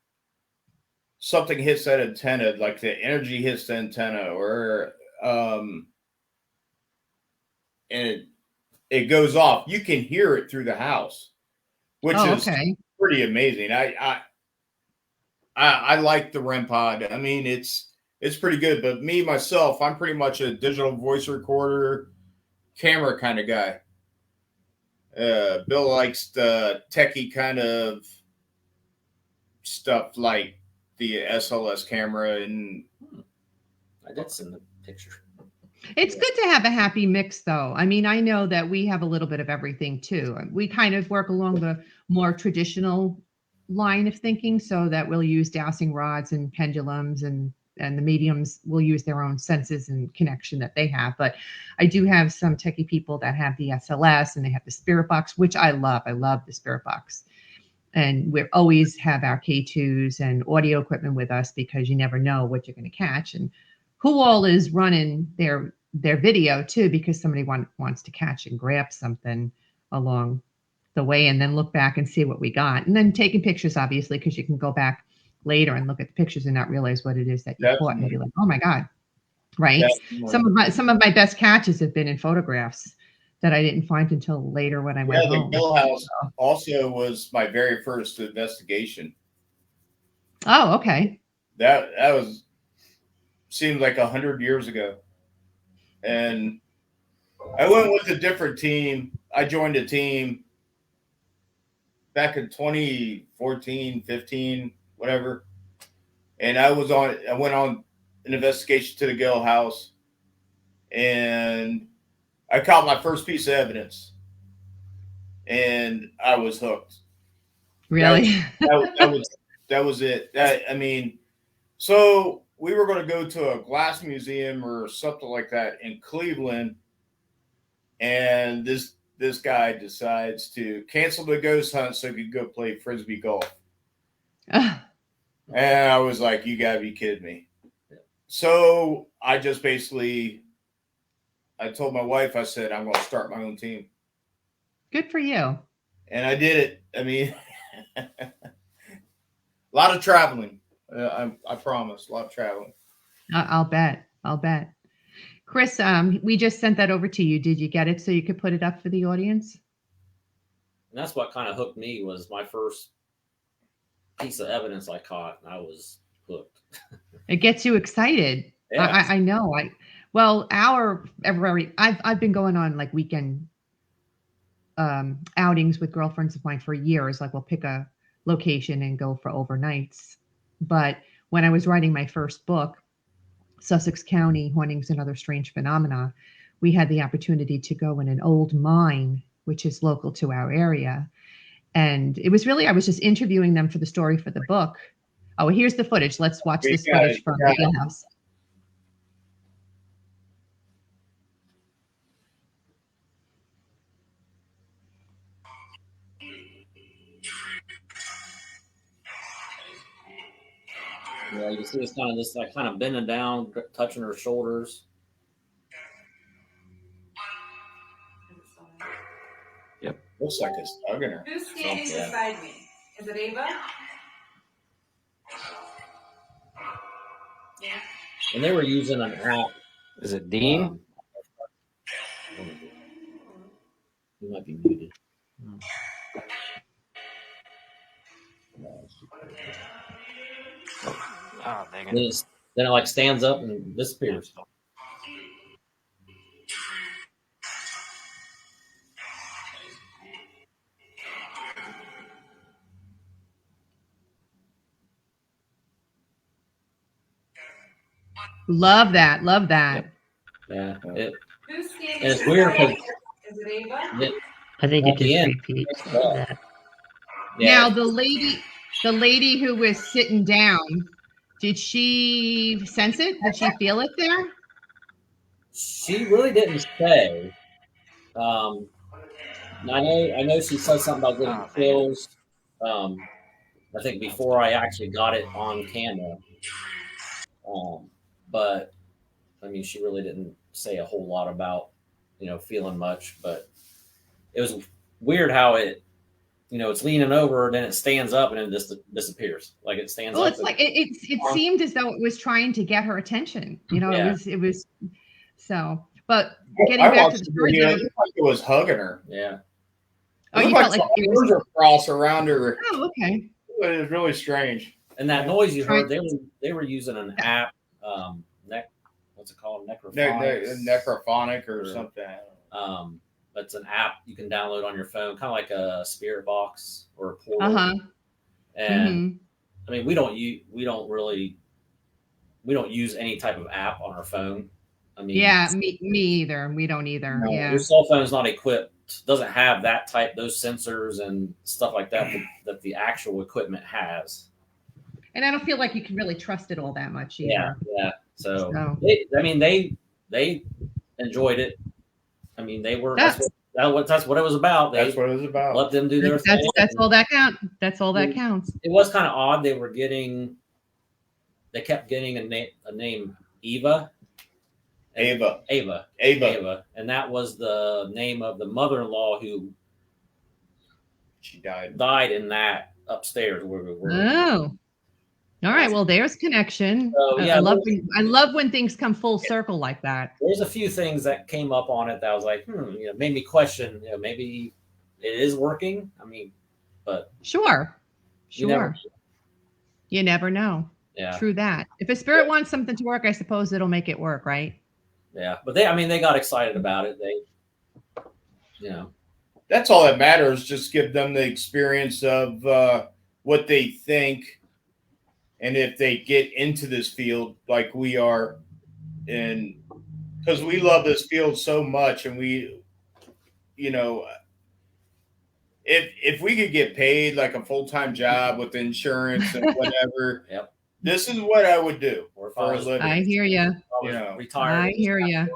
Speaker 6: something hits that antenna, like the energy hits the antenna, or and it goes off. You can hear it through the house, which is pretty amazing. I like the REM pod. I mean, it's pretty good. But me myself, I'm pretty much a digital voice recorder, camera kind of guy. Bill likes the techie kind of stuff like the SLS camera, and
Speaker 4: I did send the picture.
Speaker 2: It's good to have a happy mix, though. I mean, I know that we have a little bit of everything too. We kind of work along the more traditional line of thinking, so that we'll use dowsing rods and pendulums, and the mediums will use their own senses and connection that they have. But I do have some techie people that have the SLS and they have the spirit box, which I love. I love the spirit box. And we always have our K2s and audio equipment with us because you never know what you're going to catch and who all is running their video too, because somebody wants to catch and grab something along the way and then look back and see what we got. And then taking pictures, obviously, because you can go back later and look at the pictures and not realize what it is that you caught and be like, oh my God. Right.
Speaker 6: Definitely.
Speaker 2: Some of my best catches have been in photographs that I didn't find until later when I went home.
Speaker 6: The Gill House also was my very first investigation.
Speaker 2: Oh, okay.
Speaker 6: That was seemed like 100 years ago. And I went with a different team. I joined a team back in 2014, 15, whatever. And I went on an investigation to the Gill House, and I caught my first piece of evidence, and I was hooked.
Speaker 2: Really?
Speaker 6: That was it. I mean, so we were going to go to a glass museum or something like that in Cleveland, and this guy decides to cancel the ghost hunt so he could go play frisbee golf. And I was like, you got to be kidding me. So I just basically, I told my wife, I said, I'm going to start my own team.
Speaker 2: Good for you. And
Speaker 6: I did it. I mean, a lot of traveling. I promise, a lot of traveling.
Speaker 2: I'll bet. Chris, we just sent that over to you. Did you get it so you could put it up for the audience?
Speaker 4: And that's what kind of hooked me, was my first piece of evidence I caught, and I was hooked.
Speaker 2: It gets you excited. Yeah. I know. I've been going on like weekend outings with girlfriends of mine for years. Like we'll pick a location and go for overnights. But when I was writing my first book, Sussex County Hauntings and Other Strange Phenomena, we had the opportunity to go in an old mine, which is local to our area. And it was really, I was just interviewing them for the story for the book. Oh, here's the footage. Let's watch this footage from the Gill House.
Speaker 4: Yeah, you can see it's kind of this, like, kind of bending down, touching her shoulders.
Speaker 6: Yep. Looks like it's tugging her.
Speaker 10: Who's standing beside me? Is it Ava? Yeah.
Speaker 4: And they were using an app.
Speaker 3: Is it Dean?
Speaker 4: He might be muted.
Speaker 3: Oh, dang it.
Speaker 4: Then it like stands up and disappears.
Speaker 2: Love that. Love that.
Speaker 4: Yeah.
Speaker 10: Who's standing
Speaker 4: And it's weird because
Speaker 10: is it Ava?
Speaker 9: I think it just repeats that.
Speaker 2: Now the lady who was sitting down, did she sense it? Did she feel it there?
Speaker 4: She really didn't say. I know she said something about getting chills. I think before I actually got it on camera. But I mean, she really didn't say a whole lot about, feeling much, but it was weird how it, it's leaning over, then it stands up and then just disappears. Like it stands up.
Speaker 2: Well, it's like it seemed as though it was trying to get her attention. It was so. But getting back to the story,
Speaker 6: it looked like it was hugging her.
Speaker 4: Yeah.
Speaker 2: Oh, you felt like
Speaker 6: it was cross around her.
Speaker 2: Oh, okay.
Speaker 6: It was really strange.
Speaker 4: And that noise you heard, they were using an app, what's it called?
Speaker 6: Necrophonic or something.
Speaker 4: That's an app you can download on your phone, kind of like a spirit box or a portal. And I mean, we don't use any type of app on our phone. I mean,
Speaker 2: Yeah, me either. We don't either.
Speaker 4: no,
Speaker 2: Yeah.
Speaker 4: your cell phone is not equipped, doesn't have that type, those sensors and stuff like that that the actual equipment has.
Speaker 2: And I don't feel like you can really trust it all that much either.
Speaker 4: Yeah. So,
Speaker 2: So.
Speaker 4: they enjoyed it. I mean, they were that's what it was about.
Speaker 6: That's what it was about.
Speaker 4: Let them do their thing.
Speaker 2: That's all that counts. That's all that counts.
Speaker 4: It was kind of odd. They kept getting a name, Ava, and that was the name of the mother-in-law who
Speaker 6: she died
Speaker 4: in that upstairs where we were.
Speaker 2: Oh. All right. Well, there's connection.
Speaker 4: Yeah,
Speaker 2: I love when things come full circle like that.
Speaker 4: There's a few things that came up on it that I was like, made me question, maybe it is working. I mean, but
Speaker 2: sure. You never know.
Speaker 4: Yeah.
Speaker 2: True that. If a spirit wants something to work, I suppose it'll make it work, right?
Speaker 4: Yeah. But they got excited about it.
Speaker 6: That's all that matters. Just give them the experience of what they think. And if they get into this field like we are, and because we love this field so much, and we, if we could get paid like a full-time job with insurance and whatever,
Speaker 4: yep.
Speaker 6: This is what I would do for a living.
Speaker 2: I hear you.
Speaker 4: Retired.
Speaker 2: I hear you.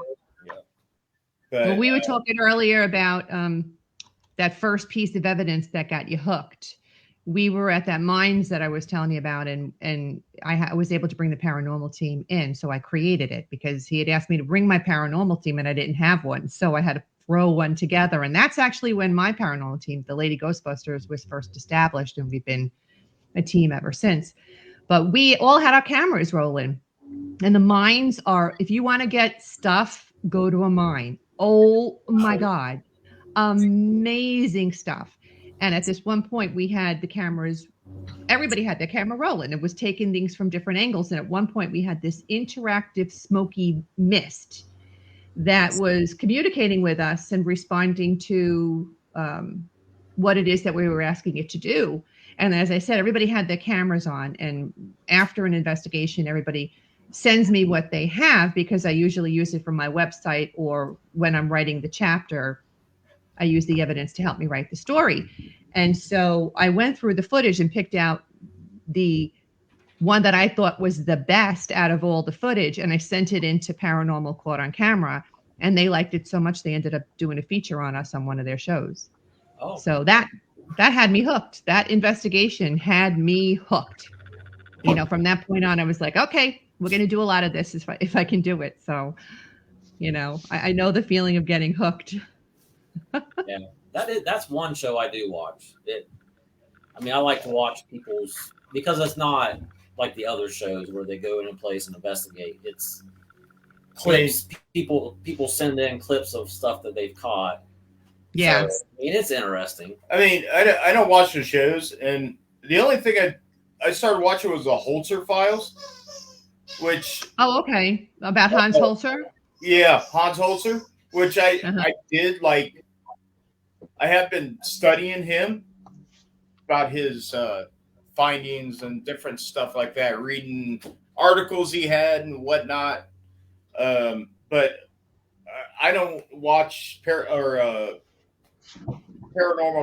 Speaker 6: But,
Speaker 2: well, we were talking earlier about that first piece of evidence that got you hooked. We were at that mines that I was telling you about, and I was able to bring the paranormal team in. So I created it because he had asked me to bring my paranormal team and I didn't have one. So I had to throw one together. And that's actually when my paranormal team, the Lady Ghostbusters, was first established. And we've been a team ever since. But we all had our cameras rolling. And the mines are, if you want to get stuff, go to a mine. Oh my God. Amazing stuff. And at this one point, we had the cameras, everybody had their camera rolling. It was taking things from different angles. And at one point, we had this interactive smoky mist that was communicating with us and responding to what it is that we were asking it to do. And as I said, everybody had their cameras on. And after an investigation, everybody sends me what they have because I usually use it from my website, or when I'm writing the chapter, I use the evidence to help me write the story. And so I went through the footage and picked out the one that I thought was the best out of all the footage. And I sent it into Paranormal Caught on Camera, and they liked it so much, they ended up doing a feature on us on one of their shows.
Speaker 4: Oh.
Speaker 2: So that had me hooked. That investigation had me hooked. From that point on, I was like, okay, we're going to do a lot of this if I can do it. So, I know the feeling of getting hooked.
Speaker 4: Yeah, that's one show I do watch. I like to watch people's, because it's not like the other shows where they go in a place and investigate. It's clips. People send in clips of stuff that they've caught.
Speaker 2: Yeah,
Speaker 4: so, it's interesting.
Speaker 6: I don't watch the shows, and the only thing I started watching was the Holzer Files, which
Speaker 2: okay, about Hans Holzer.
Speaker 6: Yeah, Hans Holzer, which I did like. I have been studying him about his findings and different stuff like that, reading articles he had and whatnot. But I don't watch Paranormal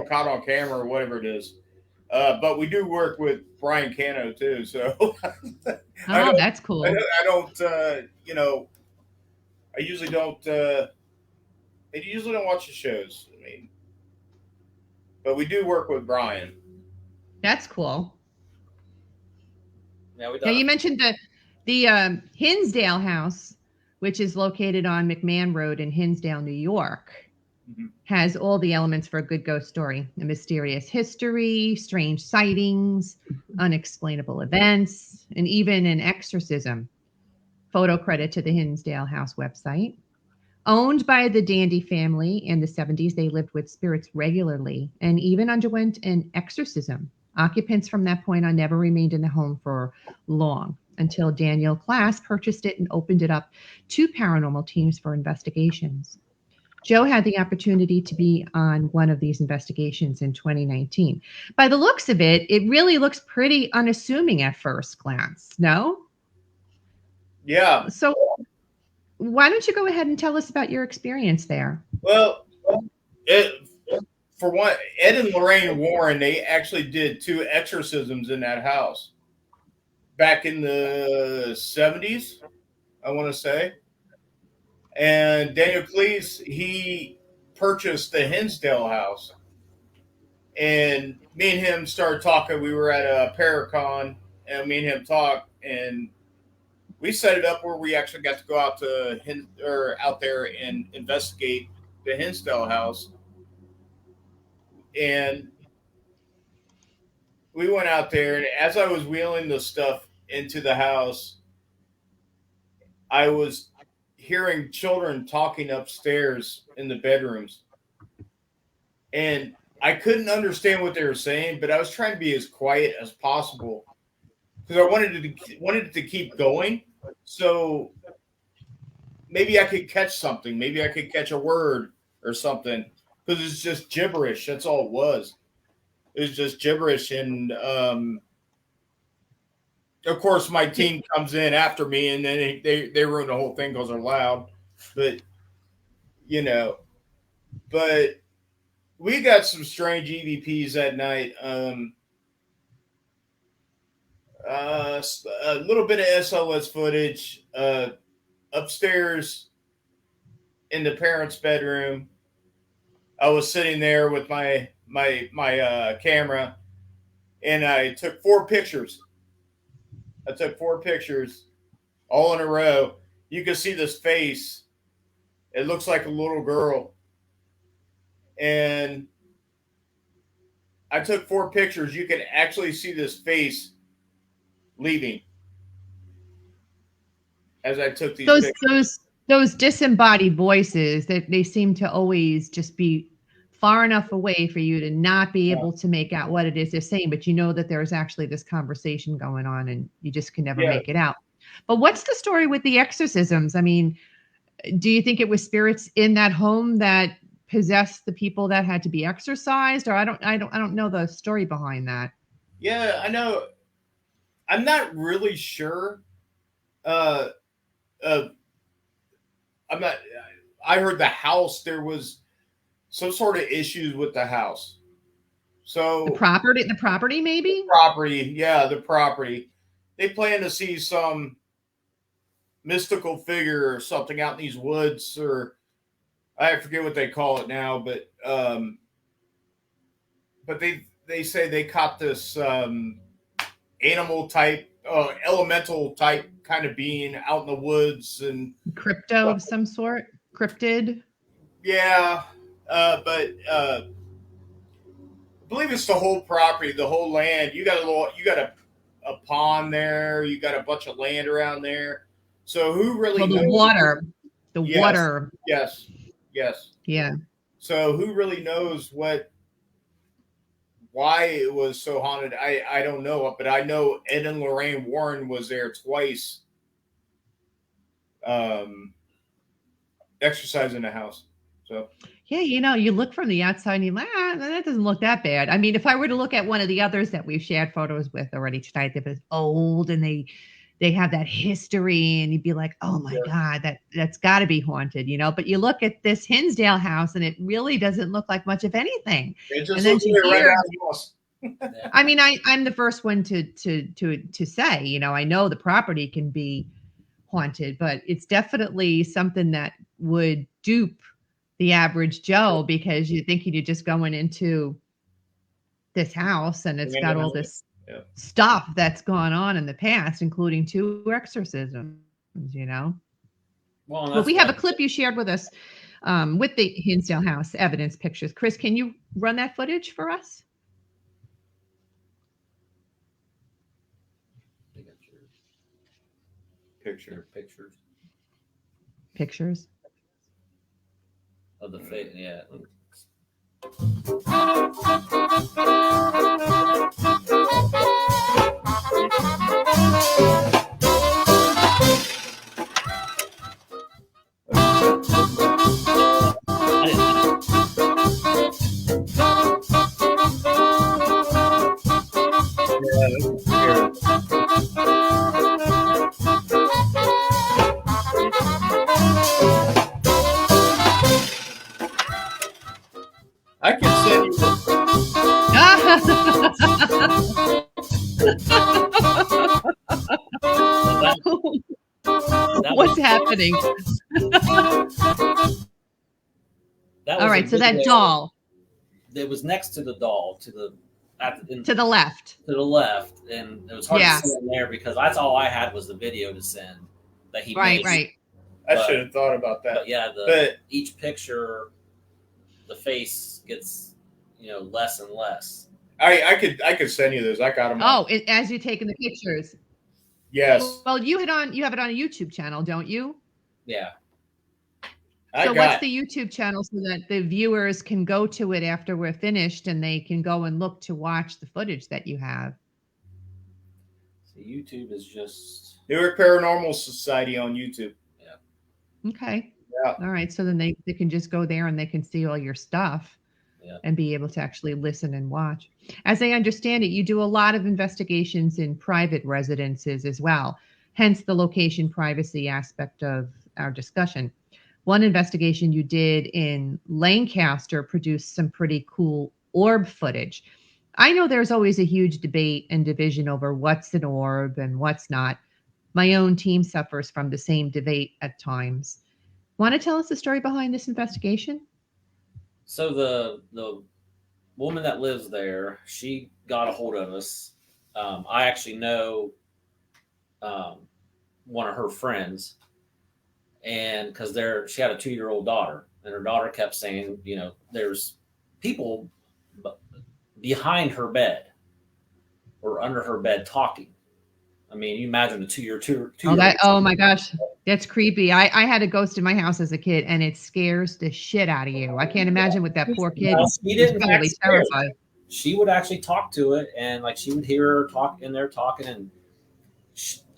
Speaker 6: Caught on Camera or whatever it is. But we do work with Brian Cano too. So
Speaker 2: that's cool.
Speaker 6: I don't I usually don't watch the shows. But we do work with Brian.
Speaker 2: That's cool.
Speaker 4: Yeah,
Speaker 2: now you mentioned the Hinsdale house, which is located on McMahon Road in Hinsdale, New York, has all the elements for a good ghost story: a mysterious history, strange sightings, unexplainable events, and even an exorcism. Photo credit to the Hinsdale House website. Owned by the Dandy family in the 70s, they lived with spirits regularly and even underwent an exorcism. Occupants from that point on never remained in the home for long until Daniel Class purchased it and opened it up to paranormal teams for investigations. Joe had the opportunity to be on one of these investigations in 2019. By the looks of it, it really looks pretty unassuming at first glance, no?
Speaker 6: Yeah.
Speaker 2: So why don't you go ahead and tell us about your experience there?
Speaker 6: Well, for one, Ed and Lorraine Warren, they actually did 2 exorcisms in that house back in the 70s, I want to say. And Daniel Cleese, he purchased the Hinsdale house. And me and him started talking. We were at a Paracon, and me and him talked, and we set it up where we actually got to go out to out there and investigate the Hinsdale house. And we went out there, and as I was wheeling the stuff into the house, I was hearing children talking upstairs in the bedrooms. And I couldn't understand what they were saying, but I was trying to be as quiet as possible because I wanted it to keep going. So maybe I could catch something. Maybe I could catch a word or something, because it's just gibberish. That's all it was. It was just gibberish. And of course, my team comes in after me, and then they ruin the whole thing because they're loud. But, but we got some strange EVPs that night. A little bit of SLS footage upstairs in the parents' bedroom. I was sitting there with my camera, and I took 4 pictures. I took 4 pictures all in a row. You can see this face. It looks like a little girl. And I took 4 pictures. You can actually see this face leaving as I took these pictures.
Speaker 2: Those disembodied voices, that they seem to always just be far enough away for you to not be able to make out what it is they're saying, but you know that there's actually this conversation going on, and you just can never make it out. But what's the story with the exorcisms? I mean, do you think it was spirits in that home that possessed the people that had to be exorcised, or I don't know the story behind that?
Speaker 6: Yeah, I know. I'm not really sure. I'm not. I heard the house, there was some sort of issues with the house. So
Speaker 2: the property maybe?
Speaker 6: The property. They plan to see some mystical figure or something out in these woods, or I forget what they call it now, but they say they caught this animal type, elemental type kind of being out in the woods, and
Speaker 2: crypto of some sort, cryptid.
Speaker 6: Yeah, but I believe it's the whole property, the whole land. You got a pond there. You got a bunch of land around there. So who really knows?
Speaker 2: Water.
Speaker 6: Yes.
Speaker 2: Yeah.
Speaker 6: So who really knows why it was so haunted? I don't know, but I know Ed and Lorraine Warren was there twice, exercising the house. So
Speaker 2: yeah, you look from the outside and you're like, that doesn't look that bad. I mean, if I were to look at one of the others that we've shared photos with already tonight, that was old and they have that history, and you'd be like, oh my God, that's got to be haunted, But you look at this Hinsdale house, and it really doesn't look like much of anything.
Speaker 6: It just looks right out of the house.
Speaker 2: I mean, I'm the first one to say, I know the property can be haunted, but it's definitely something that would dupe the average Joe, because you think you're just going into this house and it's got all this stuff that's gone on in the past, including 2 exorcisms, Well, but we have a clip you shared with us with the Hinsdale house evidence pictures. Chris, can you run that footage for us? Pictures
Speaker 4: of the face. Yeah.
Speaker 2: funny.
Speaker 4: That
Speaker 2: All
Speaker 4: was
Speaker 2: right,
Speaker 4: a
Speaker 2: so that
Speaker 4: video
Speaker 2: doll
Speaker 4: that was next to the doll to the
Speaker 2: to the left.
Speaker 4: to the left, and it was hard
Speaker 2: Yeah.
Speaker 4: to see in there because that's all I had was the video to send that he
Speaker 2: Right,
Speaker 4: made.
Speaker 2: right.
Speaker 6: I
Speaker 4: But-
Speaker 6: should have thought about that.
Speaker 4: But yeah,
Speaker 6: But
Speaker 4: each picture, the face gets less and less.
Speaker 6: I could send you those. I got them.
Speaker 2: Oh, as you're taking the pictures.
Speaker 6: Yes.
Speaker 2: Well, you have it on a YouTube channel, don't you?
Speaker 4: Yeah.
Speaker 2: So what's the YouTube channel so that the viewers can go to it after we're finished and they can go and look to watch the footage that you have?
Speaker 4: So YouTube is just
Speaker 6: Newark Paranormal Society on YouTube.
Speaker 2: Okay.
Speaker 6: Yeah.
Speaker 2: All right. So then they can just go there and they can see all your stuff and be able to actually listen and watch. As I understand it, you do a lot of investigations in private residences as well, hence the location privacy aspect of our discussion. One investigation you did in Lancaster produced some pretty cool orb footage. I know there's always a huge debate and division over what's an orb and what's not. My own team suffers from the same debate at times. Want to tell us the story behind this investigation?
Speaker 4: so the woman that lives there, she got a hold of us. I actually know one of her friends, and because she had a 2-year-old daughter, and her daughter kept saying, there's people behind her bed or under her bed talking. I mean, you imagine a 2-year-old.
Speaker 2: Oh my gosh, that's creepy. I had a ghost in my house as a kid, and it scares the shit out of you. I can't imagine what that poor kid was probably terrified.
Speaker 4: She would actually talk to it, and like she would hear her talking, and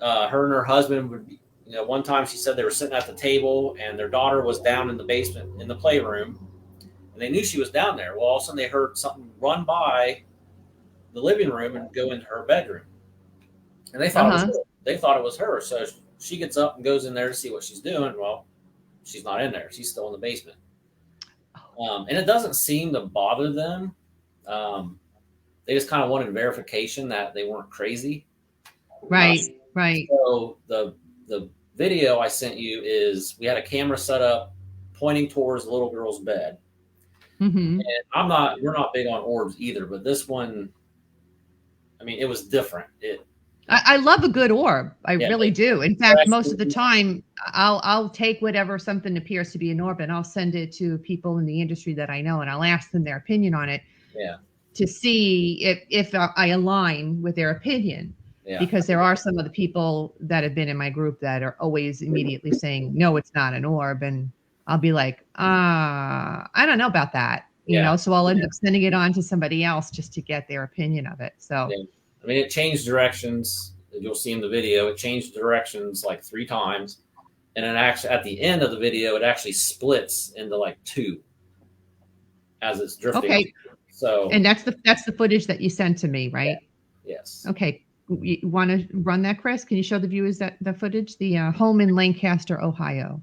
Speaker 4: her and her husband would be. One time she said they were sitting at the table, and their daughter was down in the basement in the playroom, and they knew she was down there. Well, all of a sudden they heard something run by the living room and go into her bedroom. And they thought it was her. So she gets up and goes in there to see what she's doing. Well, she's not in there. She's still in the basement. And it doesn't seem to bother them. They just kind of wanted verification that they weren't crazy.
Speaker 2: Right.
Speaker 4: So the video I sent you is we had a camera set up pointing towards the little girl's bed.
Speaker 2: Mm-hmm.
Speaker 4: And we're not big on orbs either, but this one, I mean, it was different.
Speaker 2: I love a good orb. I really do. In fact, most of the time, I'll take whatever something appears to be an orb and I'll send it to people in the industry that I know, and I'll ask them their opinion on it.
Speaker 4: Yeah.
Speaker 2: To see if I align with their opinion. Yeah. Because there are some of the people that have been in my group that are always immediately saying, no, it's not an orb. And I'll be like, I don't know about that. You know, so I'll end up sending it on to somebody else just to get their opinion of it. So.
Speaker 4: Yeah. I mean, it changed directions. You'll see in the video, it changed directions like 3 times. And then actually at the end of the video, it actually splits into like 2 as it's drifting.
Speaker 2: Okay.
Speaker 4: So,
Speaker 2: and that's the footage that you sent to me, right?
Speaker 4: Yeah. Yes.
Speaker 2: Okay. You want to run that, Chris? Can you show the viewers the footage? The home in Lancaster, Ohio.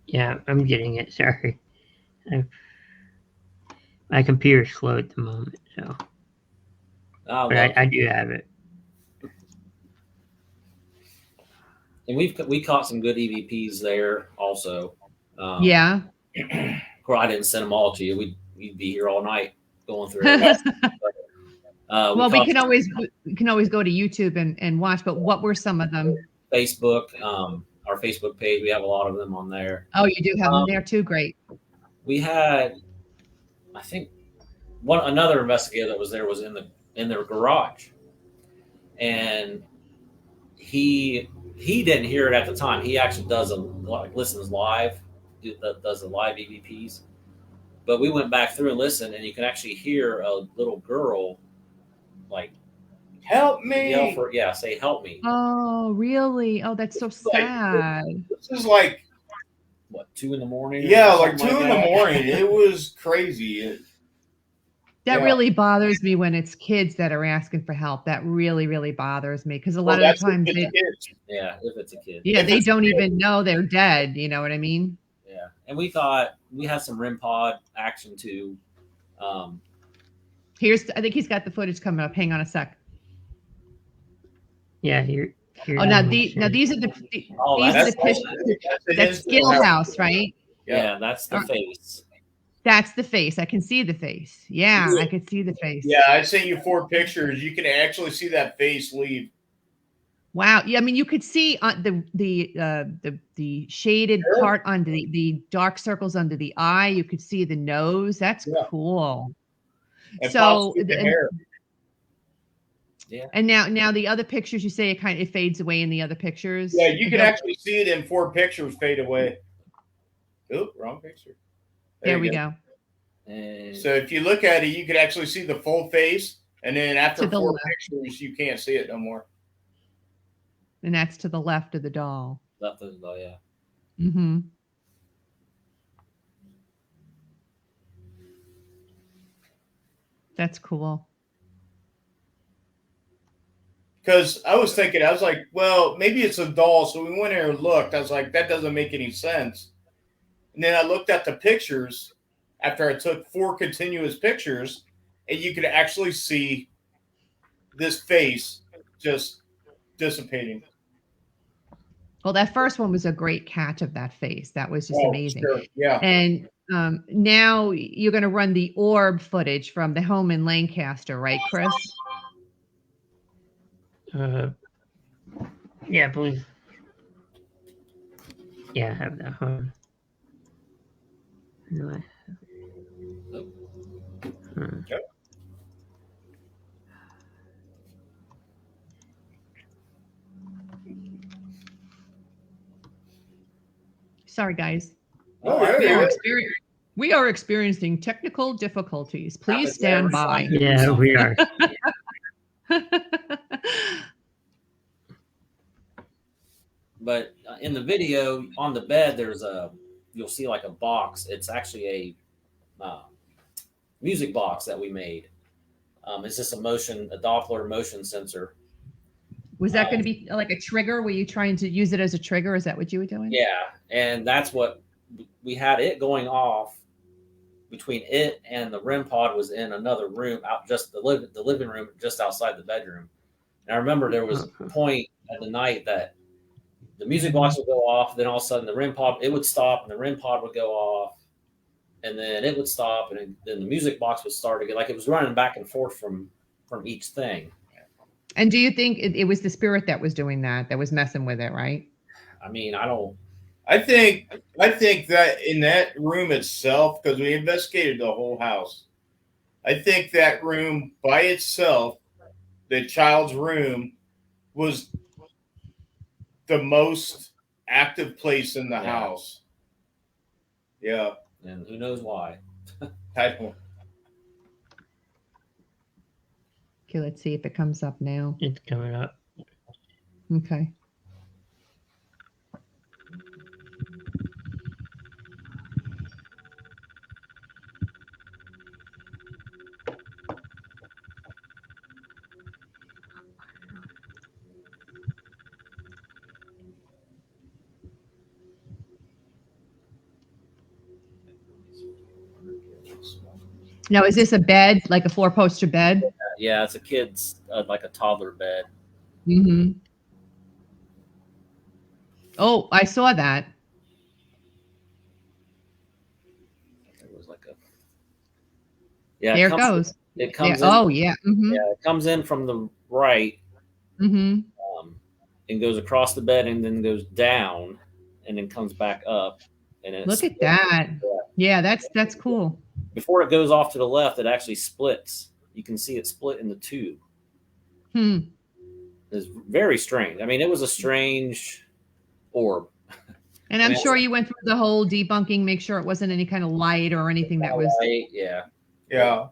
Speaker 9: Yeah, I'm getting it. Sorry. My computer's slow at the moment, so. But I do have it.
Speaker 4: And we caught some good EVPs there also.
Speaker 2: Yeah.
Speaker 4: Of course, I didn't send them all to you. We'd be here all night going through it.
Speaker 2: Well, we can always go to YouTube and watch. But what were some of them?
Speaker 4: Facebook, our Facebook page. We have a lot of them on there.
Speaker 2: Oh, you do have them there too. Great.
Speaker 4: We had, I think, another investigator that was there was in their garage, and he didn't hear it at the time. He actually listens live, does the live EVPs. But we went back through and listened, and you can actually hear a little girl like,
Speaker 6: "Help me!"
Speaker 4: say "help me."
Speaker 2: Oh, really? Oh, that's so sad.
Speaker 6: This is like
Speaker 4: what, 2 in the morning?
Speaker 6: Yeah, like 2 in the morning. It was crazy.
Speaker 2: That really bothers me when it's kids that are asking for help. That really, really bothers me because a lot of the times
Speaker 4: if it's a kid.
Speaker 2: Yeah, they don't even know they're dead. You know what I mean?
Speaker 4: Yeah, and we thought we had some REM pod action too.
Speaker 2: I think he's got the footage coming up. Hang on a sec.
Speaker 9: Yeah, here.
Speaker 2: Oh, now these are the
Speaker 4: Oh,
Speaker 2: these are
Speaker 4: that's
Speaker 2: the pictures.
Speaker 6: It
Speaker 2: That's
Speaker 6: is
Speaker 2: Skill House, right?
Speaker 4: yeah, that's the face.
Speaker 2: That's the face. I can see the face. Yeah, I could see the face.
Speaker 6: Yeah, I sent you 4 pictures. You can actually see that face leave.
Speaker 2: Wow. Yeah, I mean, you could see the shaded part under the dark circles under the eye. You could see the nose. That's cool.
Speaker 6: And
Speaker 2: So
Speaker 6: possibly the hair.
Speaker 4: Yeah.
Speaker 2: And now the other pictures, you say it fades away in the other pictures.
Speaker 6: Yeah, you can actually see it in 4 pictures fade away. Oop, wrong picture.
Speaker 2: There we go.
Speaker 6: So if you look at it, you could actually see the full face, and then after 4
Speaker 2: left.
Speaker 6: pictures, you can't see it no more.
Speaker 2: And that's to the left of the doll.
Speaker 4: Left of the doll, yeah.
Speaker 2: Mm-hmm. That's cool.
Speaker 6: Because I was like, well, maybe it's a doll. So we went there and looked. I was like, that doesn't make any sense. And then I looked at the pictures after I took 4 continuous pictures, and you could actually see this face just dissipating.
Speaker 2: Well, that first one was a great catch of that face. That was just amazing.
Speaker 6: Sure. Yeah.
Speaker 2: And now you're going to run the orb footage from the home in Lancaster, right, Chris?
Speaker 9: Yeah, I believe. Yeah, I have that home. No, I have it.
Speaker 6: Yep.
Speaker 2: Sorry, guys.
Speaker 6: Oh,
Speaker 2: We are experiencing technical difficulties. Please stand by.
Speaker 9: Yeah, we are.
Speaker 4: But in the video on the bed, you'll see like a box. It's actually a music box that we made. It's just a Doppler motion sensor.
Speaker 2: Was that going to be like a trigger? Were you trying to use it as a trigger? Is that what you were doing?
Speaker 4: Yeah, and that's what we had it going off. Between it and the REM pod was in another room, out just the living room, just outside the bedroom. And I remember there was a point at the night that the music box would go off, then all of a sudden the REM pod would stop, and the REM pod would go off, and then it would stop, and then the music box would start again. Like it was running back and forth from each thing.
Speaker 2: And do you think it was the spirit that was doing that was messing with it, right?
Speaker 4: I mean, I don't.
Speaker 6: I think that in that room itself, because we investigated the whole house, I think that room by itself, the child's room, was the most active place in the house. Yeah.
Speaker 4: And who knows why.
Speaker 6: I don't.
Speaker 2: Okay, let's see if it comes up now.
Speaker 9: It's coming up.
Speaker 2: Okay. Now, is this a bed, like a 4-poster bed?
Speaker 4: Yeah, it's a kid's, like a toddler bed.
Speaker 2: Mm-hmm. Oh, I saw that.
Speaker 4: It was like a. Yeah,
Speaker 2: there it goes.
Speaker 4: It comes.
Speaker 2: Yeah. Oh, yeah. Mm-hmm.
Speaker 4: Yeah, it comes in from the right.
Speaker 2: Mm-hmm.
Speaker 4: And goes across the bed, and then goes down, and then comes back up. And
Speaker 2: look at that. Yeah, that's cool.
Speaker 4: Before it goes off to the left, it actually splits. You can see it split into 2. It's very strange. I mean, it was a strange orb.
Speaker 2: And I'm sure you went through the whole debunking, make sure it wasn't any kind of light or anything that was.
Speaker 4: Yeah.
Speaker 6: Yeah.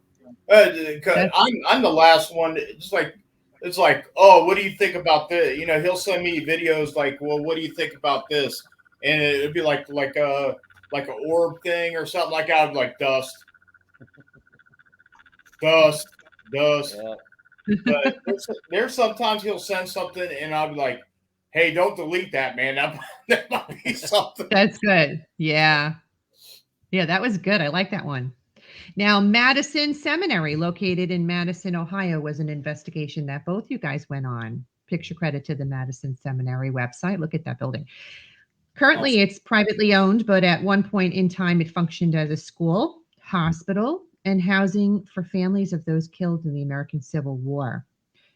Speaker 6: I'm the last one. It's like, oh, what do you think about this? You know, he'll send me videos like, well, what do you think about this? And it'd be like an orb thing or something like that. I'd be like dust. Yeah. But there's sometimes he'll send something and I'll be like, hey, don't delete that, man. That might be something.
Speaker 2: That's good. Yeah. Yeah, that was good. I like that one. Now, Madison Seminary, located in Madison, Ohio, was an investigation that both you guys went on. Picture credit to the Madison Seminary website. Look at that building. Currently, it's privately owned, but at one point in time, it functioned as a school, hospital, and housing for families of those killed in the American Civil War.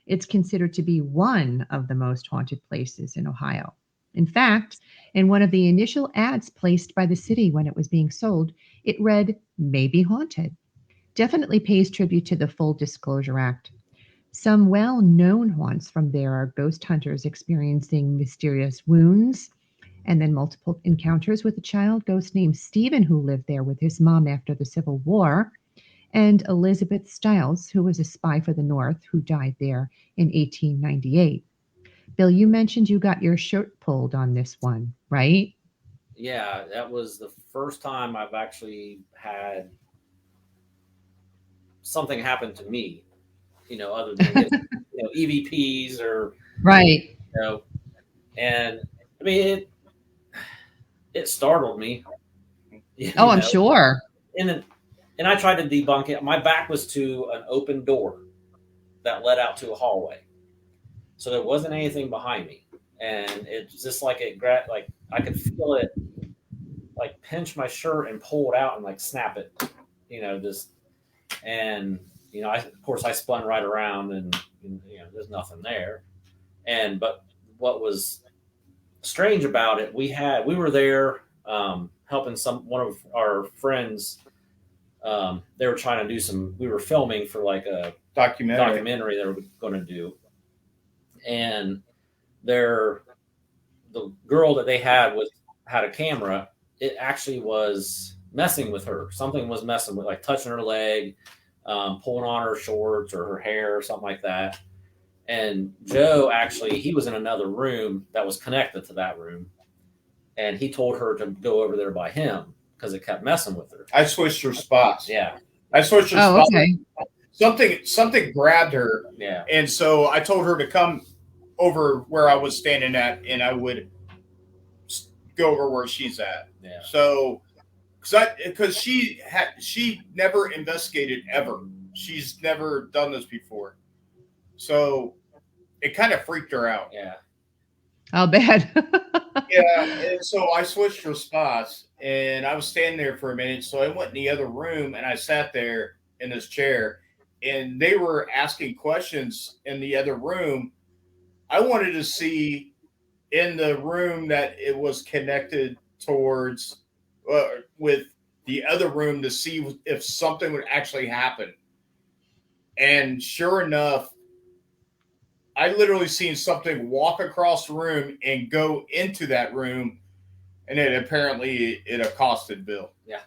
Speaker 2: It's considered to be one of the most haunted places in Ohio. In fact, in one of the initial ads placed by the city when it was being sold, it read, "May be haunted." Definitely pays tribute to the Full Disclosure Act. Some well-known haunts from there are ghost hunters experiencing mysterious wounds, and then multiple encounters with a child ghost named Stephen who lived there with his mom after the Civil War, and Elizabeth Stiles, who was a spy for the North, who died there in 1898. Bill, you mentioned you got your shirt pulled on this one, right?
Speaker 4: Yeah, that was the first time I've actually had something happen to me, other than just, EVPs or
Speaker 2: right.
Speaker 4: And I mean it startled me.
Speaker 2: I'm sure.
Speaker 4: And I tried to debunk it. My back was to an open door that led out to a hallway, so there wasn't anything behind me, and it's just like it grabbed, like I could feel it, like pinch my shirt and pull it out and like snap it, of course I spun right around and there's nothing there. But what was strange about it, we were there helping one of our friends. They were trying to do we were filming for like a documentary they were going to do. And the girl that they had a camera. It actually was messing with her. Something was messing with, like touching her leg, pulling on her shorts or her hair or something like that. And Joe, actually, he was in another room that was connected to that room. And he told her to go over there by him because it kept messing with her.
Speaker 6: I switched her spots.
Speaker 4: Yeah.
Speaker 6: I switched her spots.
Speaker 2: Okay.
Speaker 6: Something grabbed her.
Speaker 4: Yeah.
Speaker 6: And so I told her to come over where I was standing at, and I would go over where she's at.
Speaker 4: Yeah.
Speaker 6: So, because she never investigated ever. She's never done this before. So it kind of freaked her out.
Speaker 4: Yeah.
Speaker 2: Oh, bad.
Speaker 6: Yeah. And so I switched her spots, and I was standing there for a minute. So I went in the other room, and I sat there in this chair, and they were asking questions in the other room. I wanted to see in the room that it was connected towards with the other room to see if something would actually happen. And sure enough, I literally seen something walk across the room and go into that room, and it accosted Bill.
Speaker 4: Yeah.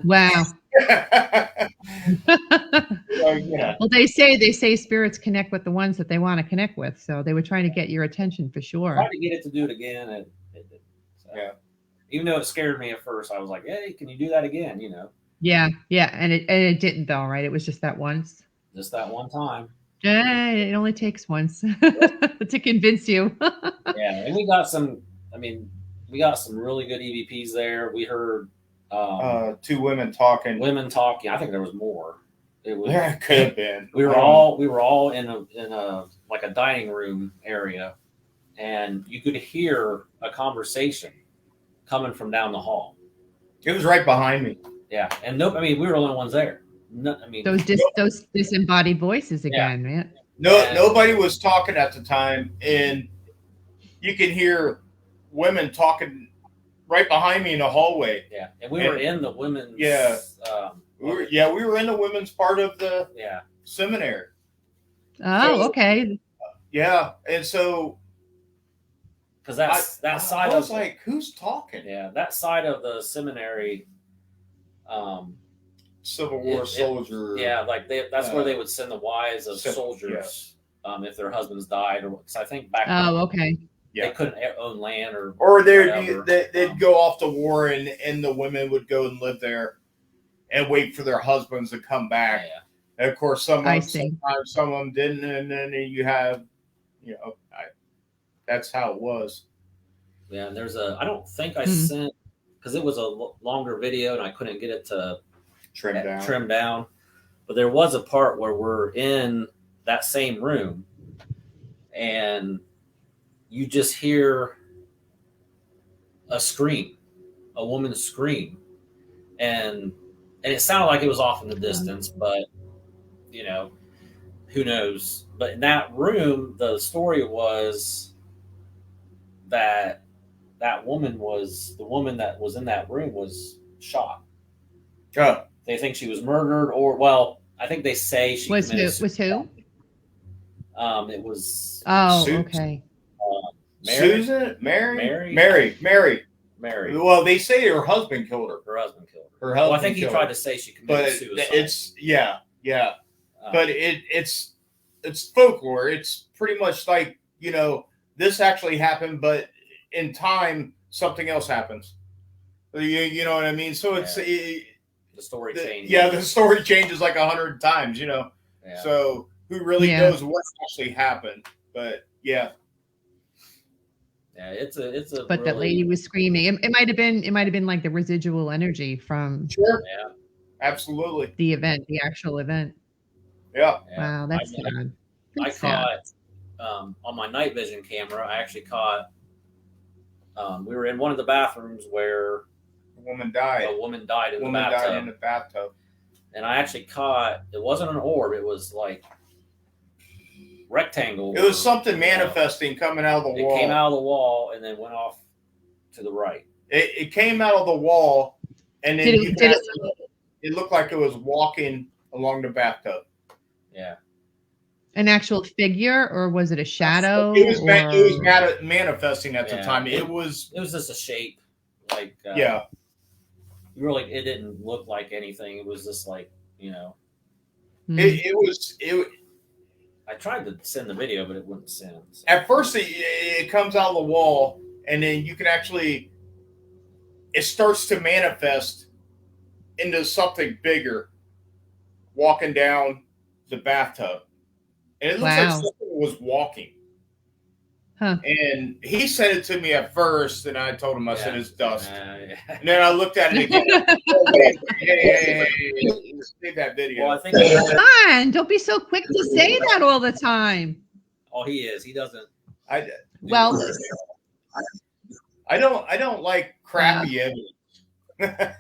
Speaker 2: Wow.
Speaker 6: Yeah.
Speaker 2: Well, they say spirits connect with the ones that they want to connect with, so they were trying to get your attention for sure.
Speaker 4: Tried to get it to do it again, and it didn't. So,
Speaker 6: yeah.
Speaker 4: Even though it scared me at first, I was like, "Hey, can you do that again?"
Speaker 2: Yeah, and it didn't though, right? It was just that once.
Speaker 4: Just that one time.
Speaker 2: It only takes once to convince you.
Speaker 4: Yeah, and we got some really good EVPs there. We heard
Speaker 6: two women talking.
Speaker 4: I think there was more.
Speaker 6: It could have been.
Speaker 4: We were all in a like a dining room area, and you could hear a conversation coming from down the hall.
Speaker 6: It was right behind me.
Speaker 4: Yeah, and we were the only ones there.
Speaker 2: Those disembodied voices again, man.
Speaker 6: Nobody was talking at the time, and you can hear women talking right behind me in the hallway.
Speaker 4: Yeah, and we were in the women's.
Speaker 6: Yeah, we were in the women's part of the seminary.
Speaker 2: Oh, okay.
Speaker 6: Yeah, and so
Speaker 4: because that side
Speaker 6: I was like, who's talking?
Speaker 4: Yeah, that side of the seminary.
Speaker 6: Civil War soldier.
Speaker 4: That's where they would send the wives of soldiers if their husbands died, or because I think back.
Speaker 2: Okay.
Speaker 4: They couldn't own land
Speaker 6: or they'd go off to war, and the women would go and live there and wait for their husbands to come back.
Speaker 4: Yeah.
Speaker 6: And of course, sometimes some of them didn't, and then you have, that's how it was.
Speaker 4: Yeah, and I don't think I sent, because it was a longer video and I couldn't get it to trim down. But there was a part where we're in that same room, and you just hear a scream, a woman's scream, and it sounded like it was off in the distance, but you know, who knows? But in that room, the story was that the woman that was in that room was shot.
Speaker 6: Oh.
Speaker 4: They think she was murdered, or well, I think they say she
Speaker 2: Was
Speaker 4: committed
Speaker 2: who? Was who?
Speaker 4: It was
Speaker 2: Oh,
Speaker 6: Susan.
Speaker 2: okay.
Speaker 6: Susan,
Speaker 4: Mary.
Speaker 6: Mary. Well, they say her husband killed her.
Speaker 4: Her husband killed her.
Speaker 6: Her husband.
Speaker 4: Well, I think he
Speaker 6: killed
Speaker 4: tried
Speaker 6: her.
Speaker 4: to say she committed
Speaker 6: But
Speaker 4: suicide.
Speaker 6: it's yeah. But it's folklore. It's pretty much like, you know, this actually happened, but in time something else happens. You know what I mean? So it's
Speaker 4: the story changes.
Speaker 6: Yeah, the story changes like 100 times. You know.
Speaker 4: Yeah.
Speaker 6: So who really knows what actually happened? But yeah.
Speaker 4: Yeah, it's a.
Speaker 2: But that lady was screaming. It might have been like the residual energy from
Speaker 6: Yeah, absolutely.
Speaker 2: the event, the actual event.
Speaker 6: Yeah.
Speaker 2: Wow, that's sad.
Speaker 4: I caught on my night vision camera. I actually caught. We were in one of the bathrooms where
Speaker 6: a woman died.
Speaker 4: A woman died in the
Speaker 6: bathtub.
Speaker 4: bathtub.
Speaker 6: Died in the bathtub.
Speaker 4: And I actually caught. It wasn't an orb. It was like rectangle.
Speaker 6: It was something manifesting coming out of the wall.
Speaker 4: It came out of the wall and then went off to the right.
Speaker 6: It came out of the wall, and then it looked like it was walking along the bathtub.
Speaker 4: Yeah.
Speaker 2: An actual figure, or was it a shadow?
Speaker 6: It was manifesting at the time. It was
Speaker 4: just a shape, like
Speaker 6: yeah.
Speaker 4: Really, it didn't look like anything. It was just like, you know.
Speaker 6: It was.
Speaker 4: I tried to send the video, but it wouldn't send. So.
Speaker 6: At first, it comes out of the wall, and then you can actually. It starts to manifest into something bigger, walking down the bathtub. And it looks like something was walking.
Speaker 2: Huh.
Speaker 6: And he sent it to me at first, and I told him, I said, it's dust. And then I looked at it again. Hey, save that video.
Speaker 4: Well, I think
Speaker 2: come on, don't be so quick to say that all the time.
Speaker 4: Oh, he is. He doesn't.
Speaker 6: I don't like crappy evidence.
Speaker 4: Yeah.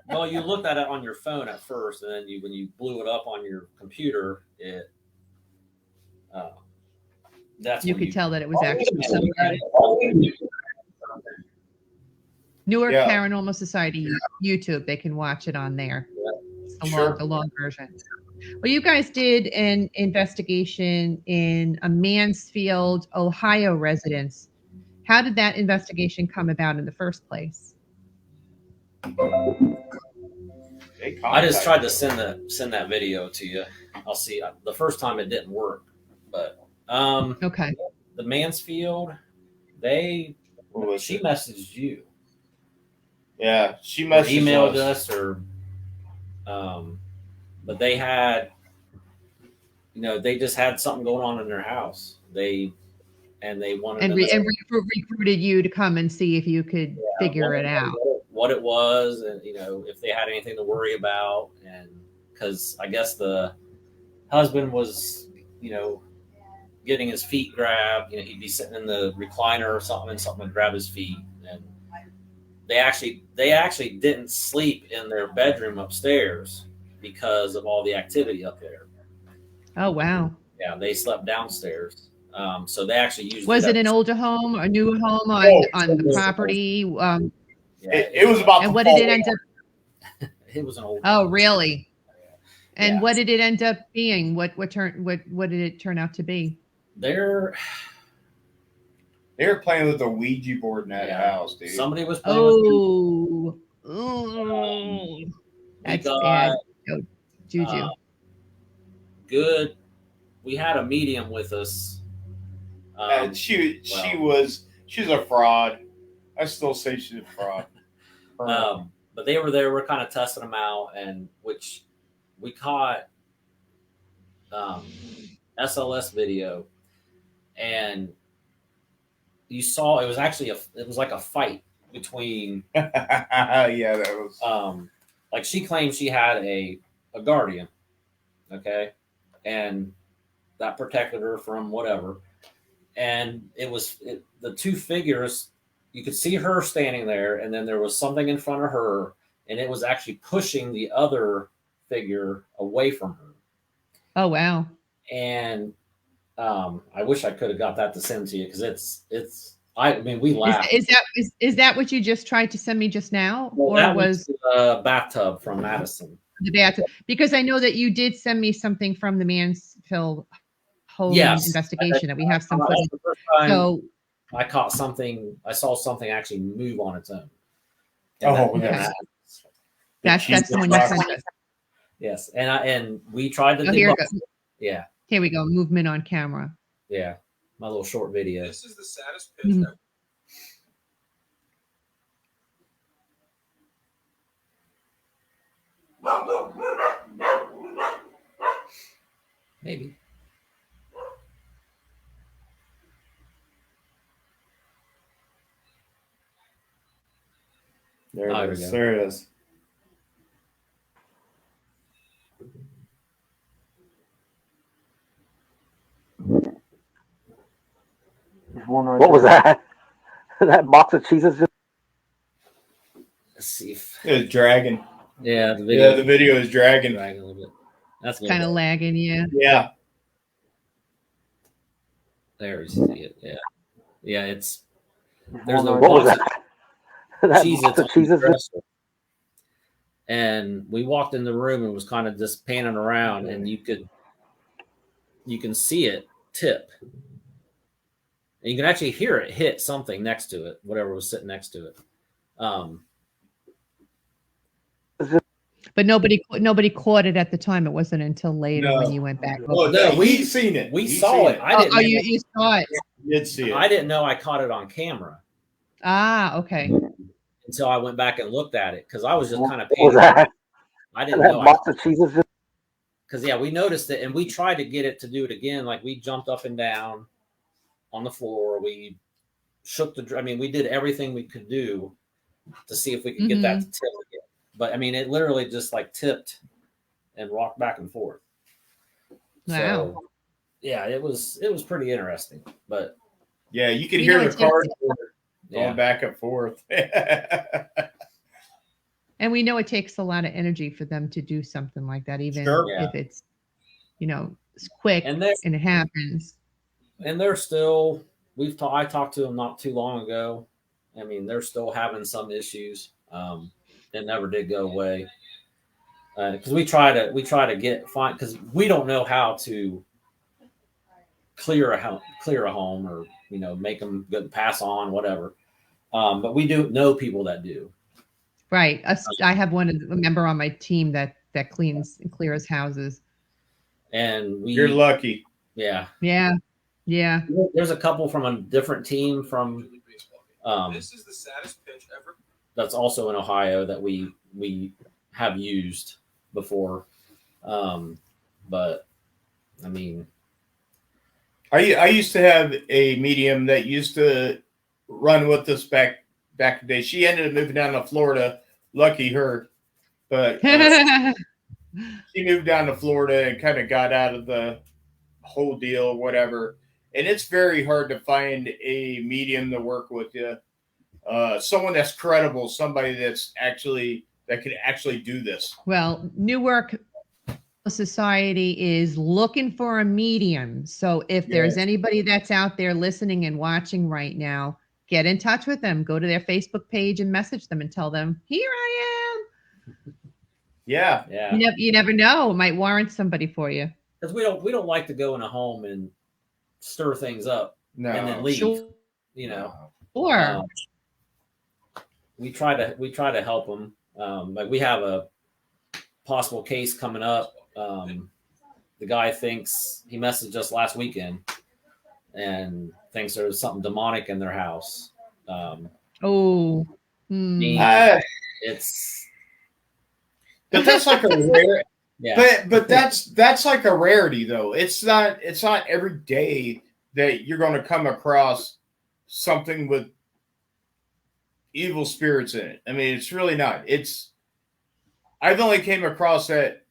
Speaker 4: Well, you looked at it on your phone at first, and then when you blew it up on your computer, it. That's
Speaker 2: you could tell that it was actually somebody. Newark Paranormal Society YouTube. They can watch it on there. It's the long version. Well, you guys did an investigation in a Mansfield, Ohio residence. How did that investigation come about in the first place?
Speaker 4: I just tried to send that video to you. I'll see. The first time it didn't work, but
Speaker 2: okay.
Speaker 4: The Mansfield, she messaged you.
Speaker 6: Yeah, she messaged
Speaker 4: emailed us, or but they had, they just had something going on in their house. They wanted
Speaker 2: and recruited you to come and see if you could figure it out.
Speaker 4: What it was, and if they had anything to worry about, and because I guess the husband was, getting his feet grabbed. He'd be sitting in the recliner or something, and something would grab his feet. And they actually didn't sleep in their bedroom upstairs because of all the activity up there.
Speaker 2: Oh wow!
Speaker 4: Yeah, they slept downstairs. So they actually used.
Speaker 2: Was it an older home, a newer home on the property?
Speaker 6: It was about.
Speaker 2: And what did it end up?
Speaker 4: It was an old.
Speaker 2: Oh, really? And what did it end up being? What did it turn out to be?
Speaker 6: They were playing with a Ouija board in that house, dude.
Speaker 4: Somebody was playing
Speaker 2: with that's bad. Juju.
Speaker 4: Good. We had a medium with us.
Speaker 6: She's a fraud. I still say she's a fraud.
Speaker 4: But they were there. We're kind of testing them out, and which we caught SLS video, and you saw it was actually it was like a fight between.
Speaker 6: Yeah, that was.
Speaker 4: Like she claimed she had a guardian, okay, and that protected her from whatever. and the two figures. You could see her standing there, and then there was something in front of her, and it was actually pushing the other figure away from her.
Speaker 2: Oh wow!
Speaker 4: And I wish I could have got that to send to you because it's. I mean, we laughed.
Speaker 2: Is that what you just tried to send me just now,
Speaker 4: Well,
Speaker 2: or
Speaker 4: that
Speaker 2: was
Speaker 4: the bathtub from Madison?
Speaker 2: the bathtub? Because I know that you did send me something from the Mansfield home investigation that we have some footage.
Speaker 4: The first time
Speaker 2: So
Speaker 4: I caught something. I saw something actually move on its own.
Speaker 2: That's the one you sent us.
Speaker 4: Yes, and we tried to.
Speaker 2: Oh, here it goes.
Speaker 4: Yeah.
Speaker 2: Here we go. Movement on camera.
Speaker 4: Yeah, my little short video.
Speaker 7: This is the saddest pitch ever.
Speaker 4: Maybe.
Speaker 3: There
Speaker 4: Oh,
Speaker 3: it
Speaker 4: here we
Speaker 3: is.
Speaker 4: go.
Speaker 3: There it is.
Speaker 11: What was that? That box of cheeses just.
Speaker 4: Let's see if
Speaker 6: It was dragging.
Speaker 4: yeah the video.
Speaker 6: Yeah, the video is dragging.
Speaker 4: Dragging a little bit. That's
Speaker 2: Kind of lagging, yeah.
Speaker 6: Yeah.
Speaker 4: There you see it. Yeah, yeah. It's there's a
Speaker 11: What was
Speaker 4: box
Speaker 11: that?
Speaker 4: of
Speaker 11: That
Speaker 4: cheese
Speaker 11: box
Speaker 4: that's
Speaker 11: of cheeses
Speaker 4: on the
Speaker 11: just.
Speaker 4: dresser. And we walked in the room and was kind of just panning around, and you can see it tip. And you can actually hear it hit something next to it, whatever was sitting next to it.
Speaker 2: But nobody caught it at the time. It wasn't until later when you went back.
Speaker 6: Well,
Speaker 4: No,
Speaker 6: we seen it.
Speaker 4: We
Speaker 6: He
Speaker 4: saw
Speaker 6: seen
Speaker 4: it. I didn't.
Speaker 2: you saw it.
Speaker 6: Did see it.
Speaker 4: I didn't know I caught it on camera
Speaker 2: Ah, okay.
Speaker 4: until I went back and looked at it because I was just kind of
Speaker 11: What was that?
Speaker 4: I didn't
Speaker 11: That
Speaker 4: know
Speaker 11: box of cheeses just.
Speaker 4: because we noticed it and we tried to get it to do it again. Like we jumped up and down on the floor. We shook we did everything we could do to see if we could get that to tip again. But I mean, it literally just like tipped and rocked back and forth.
Speaker 2: Wow.
Speaker 4: So, yeah, it was pretty interesting. But
Speaker 6: Yeah, you could
Speaker 2: You
Speaker 6: hear
Speaker 2: know,
Speaker 6: the
Speaker 2: it's
Speaker 6: cars
Speaker 4: yeah,
Speaker 6: going back and forth.
Speaker 2: And we know it takes a lot of energy for them to do something like that, even
Speaker 6: Sure.
Speaker 2: if it's, it's quick
Speaker 4: and
Speaker 2: and it happens.
Speaker 4: they're still. I talked to them not too long ago. I mean, they're still having some issues. It never did go away because we try to find because we don't know how to clear a home or make them good pass on whatever. But we do know people that do.
Speaker 2: Right. I have a member on my team that cleans and clears houses.
Speaker 4: And
Speaker 6: You're lucky.
Speaker 4: Yeah.
Speaker 2: Yeah. Yeah.
Speaker 4: There's a couple from a different team from
Speaker 7: This is the saddest pitch ever.
Speaker 4: that's also in Ohio that we have used before. But I mean,
Speaker 6: I used to have a medium that used to run with us back in the day. She ended up moving down to Florida. Lucky her. But she moved down to Florida and kind of got out of the whole deal, whatever. And it's very hard to find a medium to work with you. Someone that's credible, somebody that could actually do this.
Speaker 2: Well, Newark Society is looking for a medium. So if there's anybody that's out there listening and watching right now, get in touch with them. Go to their Facebook page and message them and tell them, here I am.
Speaker 6: Yeah.
Speaker 4: Yeah.
Speaker 2: You never know. It might warrant somebody for you.
Speaker 4: Because we don't like to go in a home and stir things up
Speaker 6: No.
Speaker 4: and then leave.
Speaker 2: Sure. Or
Speaker 4: we try to help them. Like we have a possible case coming up. The guy thinks he messaged us last weekend and thinks there's something demonic in their house. It's
Speaker 6: but that's like a rare.
Speaker 4: Yeah.
Speaker 6: But that's like a rarity though. It's not every day that you're going to come across something with evil spirits in it. I mean, it's really not. I've only came across that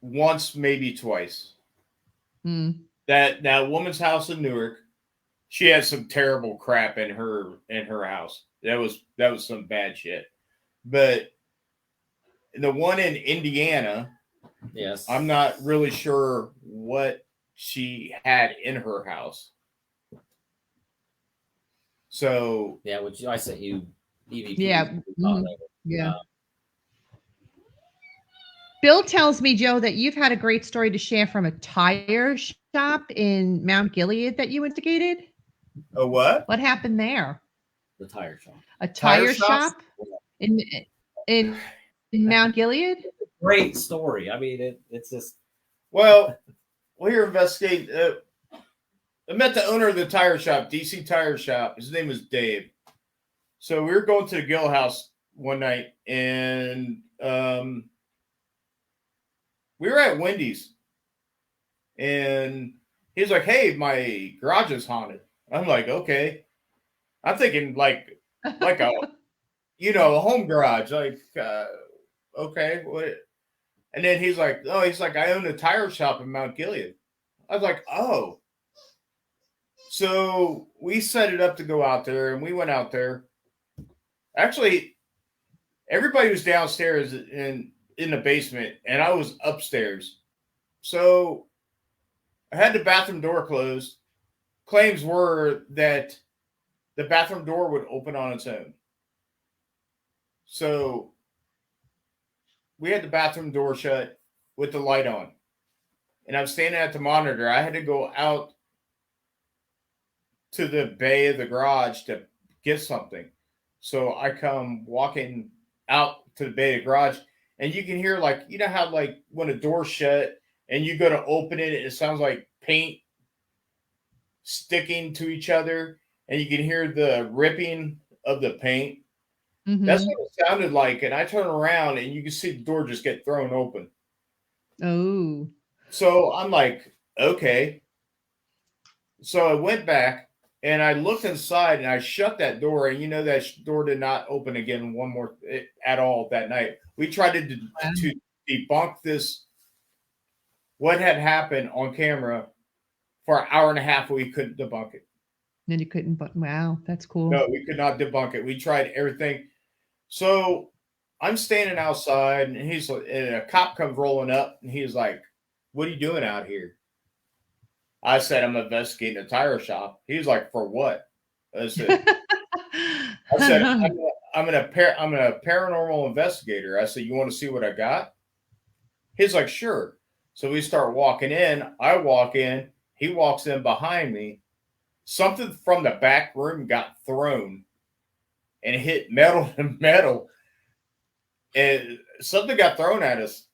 Speaker 6: once, maybe twice. that woman's house in Newark, she had some terrible crap in her house. That was some bad shit. But the one in Indiana,
Speaker 4: Yes,
Speaker 6: I'm not really sure what she had in her house. So
Speaker 4: yeah, which I sent you EVP.
Speaker 2: Yeah. Mhm. Yeah.
Speaker 4: Uh,
Speaker 2: Bill tells me, Joe, that you've had a great story to share from a tire shop in Mount Gilead that you investigated.
Speaker 6: a what?
Speaker 2: What happened there?
Speaker 4: the tire shop.
Speaker 2: A tire
Speaker 6: shops?
Speaker 2: shop in in Mount Gilead?
Speaker 4: Great story. I mean, it's just
Speaker 6: Well, we're investigating. I met the owner of the tire shop, DC Tire Shop. His name was Dave. So we were going to the Gill House one night, and we were at Wendy's, and he was like, "Hey, my garage is haunted." I'm like, "Okay." I'm thinking like a a home garage, like okay, what? And then he's like, I own a tire shop in Mount Gilead. I was like, oh. So we set it up to go out there, and we went out there. Actually, everybody was downstairs in the basement, and I was upstairs. So I had the bathroom door closed. Claims were that the bathroom door would open on its own. So we had the bathroom door shut with the light on. And I was standing at the monitor. I had to go out to the bay of the garage to get something. So I come walking out to the bay of the garage, and you can hear, like, you know how, like, when a door's shut and you go to open it, it sounds like paint sticking to each other, and you can hear the ripping of the paint.
Speaker 2: Mhm.
Speaker 6: That's what it sounded like. And I turn around, and you can see the door just get thrown open.
Speaker 2: Oh.
Speaker 6: So I'm like, okay. So I went back, and I looked inside, and I shut that door, and that door did not open again at all that night. We tried to debunk this, what had happened on camera, for an hour and a half. We couldn't debunk it.
Speaker 2: Then you couldn't, but wow, that's cool.
Speaker 6: No, we could not debunk it. We tried everything. So I'm standing outside, and and a cop comes rolling up, and he's like, "What are you doing out here?" I said, "I'm investigating a tire shop." He's like, "For what?" I said, I'm a paranormal investigator. I said, "You want to see what I got?" He's like, "Sure." So we start walking in. I walk in. He walks in behind me. Something from the back room got thrown and hit metal to metal. And something got thrown at us.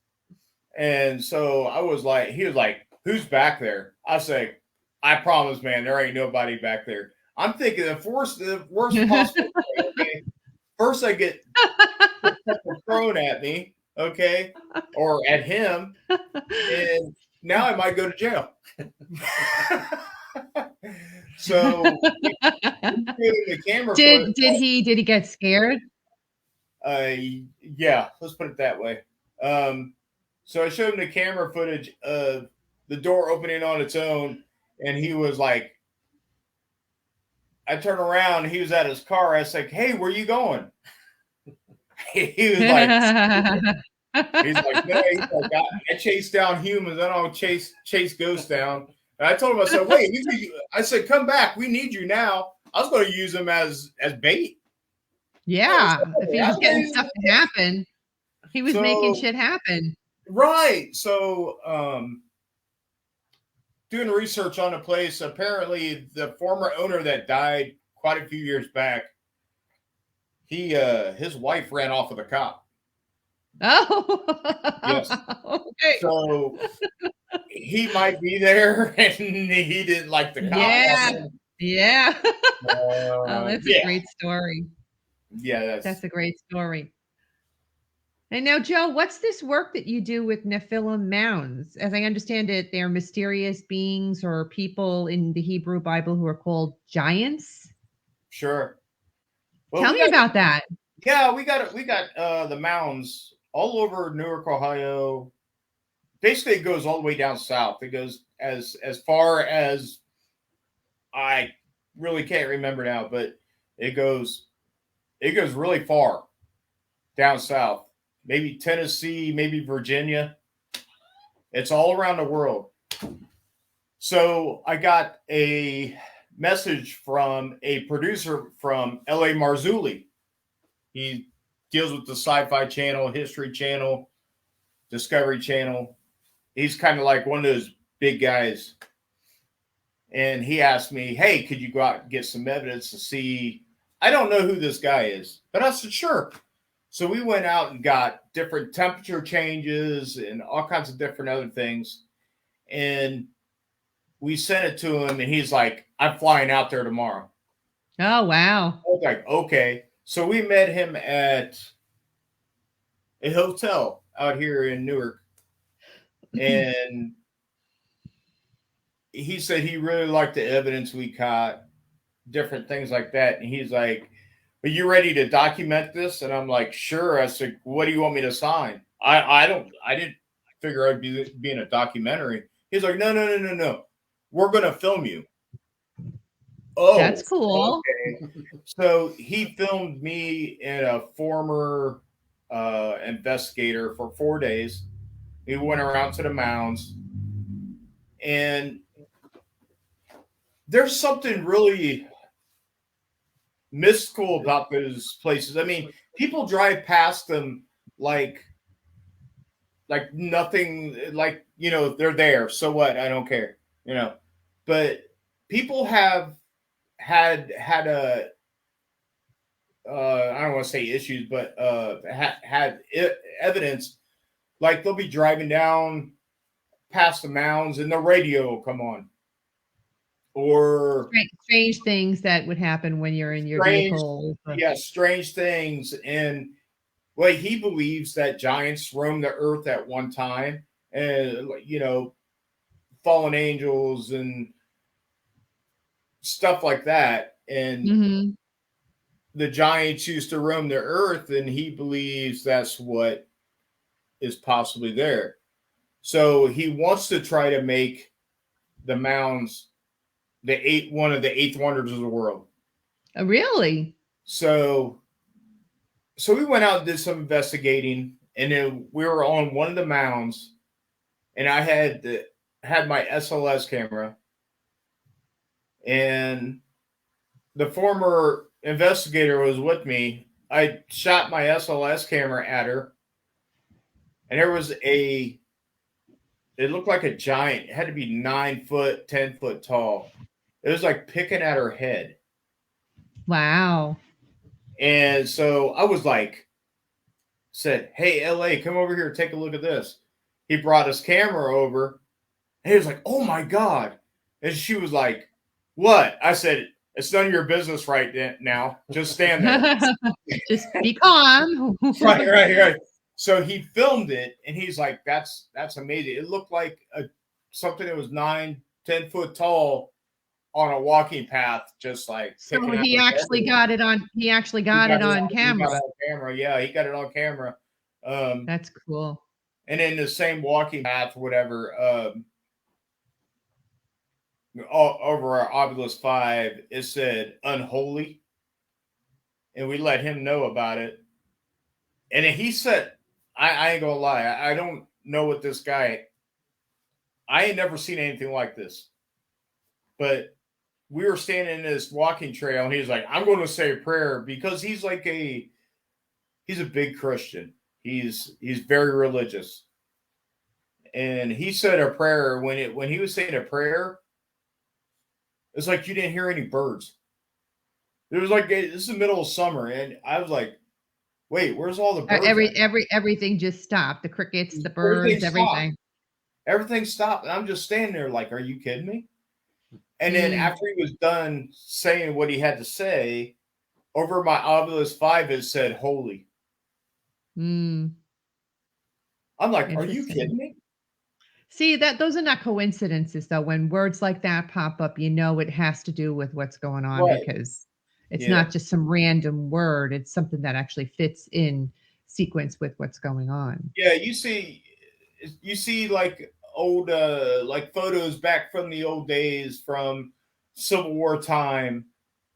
Speaker 6: And so he was like, "Who's back there?" I say, "I promise, man, there ain't nobody back there." I'm thinking the worst possible way, okay? First I get thrown at me, okay, or at him, and now I might go to jail. So the camera
Speaker 2: did he get scared?
Speaker 6: Yeah, let's put it that way. So I showed him the camera footage of the door opening on its own, and he was like, I turned around, he was at his car. I was like, "Hey, where you going?" He was like, "No." He's like, I chase down humans. I don't chase ghosts down. And I told him, I said, "Wait, I said, come back. We need you now." I was going to use him as bait.
Speaker 2: Yeah, if he was getting stuff to happen, he was making shit happen.
Speaker 6: Right. So, doing research on the place, apparently the former owner that died quite a few years back, his wife ran off with a cop.
Speaker 2: Oh,
Speaker 6: yes.
Speaker 2: Okay.
Speaker 6: So he might be there, and he didn't like the cop.
Speaker 2: Yeah. Oh, that's a great story.
Speaker 6: Yeah,
Speaker 2: that's a great story. And now, Joe, what's this work that you do with Nephilim mounds? As I understand it, they're mysterious beings or people in the Hebrew Bible who are called giants.
Speaker 6: Sure. Well,
Speaker 2: Tell me about that.
Speaker 6: Yeah, we got the mounds all over Newark, Ohio. Basically, it goes all the way down south. It goes as far as I really can't remember now, but it goes really far down south. Maybe Tennessee, maybe Virginia. It's all around the world. So I got a message from a producer from LA Marzulli. He deals with the Sci-Fi Channel, History Channel, Discovery Channel. He's kind of like one of those big guys. And he asked me, hey, could you go out and get some evidence to see? I don't know who this guy is. But I said, sure. So we went out and got different temperature changes and all kinds of different other things. And we sent it to him, and he's like, I'm flying out there tomorrow.
Speaker 2: Oh, wow.
Speaker 6: I was like, okay. So we met him at a hotel out here in Newark. And he said he really liked the evidence we caught, different things like that. And he's like, are you ready to document this? And I'm like, sure. I said, what do you want me to sign? I didn't figure I'd be in a documentary. He's like, no. We're going to film you. Oh,
Speaker 2: that's cool.
Speaker 6: Okay. So he filmed me and a former investigator for 4 days. We went around to the mounds, and there's something really mystical about those places. I mean, people drive past them like nothing, like, you know, they're there. So what? I don't care, you know. But people have had a I don't want to say issues, but had evidence. Like they'll be driving down past the mounds and the radio will come on. Or
Speaker 2: strange things that would happen when you're in your vehicle.
Speaker 6: Yeah, strange things. And well, he believes that giants roamed the earth at one time, and you know, fallen angels and stuff like that. And the giants used to roam the earth, and he believes that's what is possibly there. So he wants to try to make the mounds one of the eighth wonders of the world.
Speaker 2: Oh, really?
Speaker 6: So we went out and did some investigating, and then we were on one of the mounds, and I had my SLS camera, and the former investigator was with me. I shot my SLS camera at her, and there was it looked like a giant. It had to be 9 foot, 10 foot tall. It was like picking at her head.
Speaker 2: Wow.
Speaker 6: And so I was like, said, hey, LA, come over here, take a look at this. He brought his camera over, and he was like, oh my God. And she was like, what? I said, it's none of your business right now. Just stand there.
Speaker 2: Just be calm.
Speaker 6: Right. So he filmed it, and he's like, that's amazing. It looked like something that was 9, 10 foot tall on a walking path, just like.
Speaker 2: So he actually got it on. He actually got it on camera.
Speaker 6: Yeah, he got it on camera.
Speaker 2: That's cool.
Speaker 6: And in the same walking path, whatever, over our Obelisk 5, it said unholy, and we let him know about it. And then he said, I ain't gonna lie, I don't know what this guy. I ain't never seen anything like this, but we were standing in this walking trail, and he was like, I'm going to say a prayer, because he's like he's a big Christian. He's very religious. And he said a prayer. When he was saying a prayer, it's like you didn't hear any birds. There was like, this is the middle of summer, and I was like, wait, where's all the birds?
Speaker 2: Everything just stopped. The crickets, the birds, everything.
Speaker 6: Everything stopped. And I'm just standing there like, are you kidding me? And then after he was done saying what he had to say, over my Obelisk 5, it said holy. I'm like, are you kidding me?
Speaker 2: See, those are not coincidences, though. When words like that pop up, you know it has to do with what's going on, right? Because it's not just some random word. It's something that actually fits in sequence with what's going on.
Speaker 6: Yeah, you see like old like photos back from the old days from Civil War time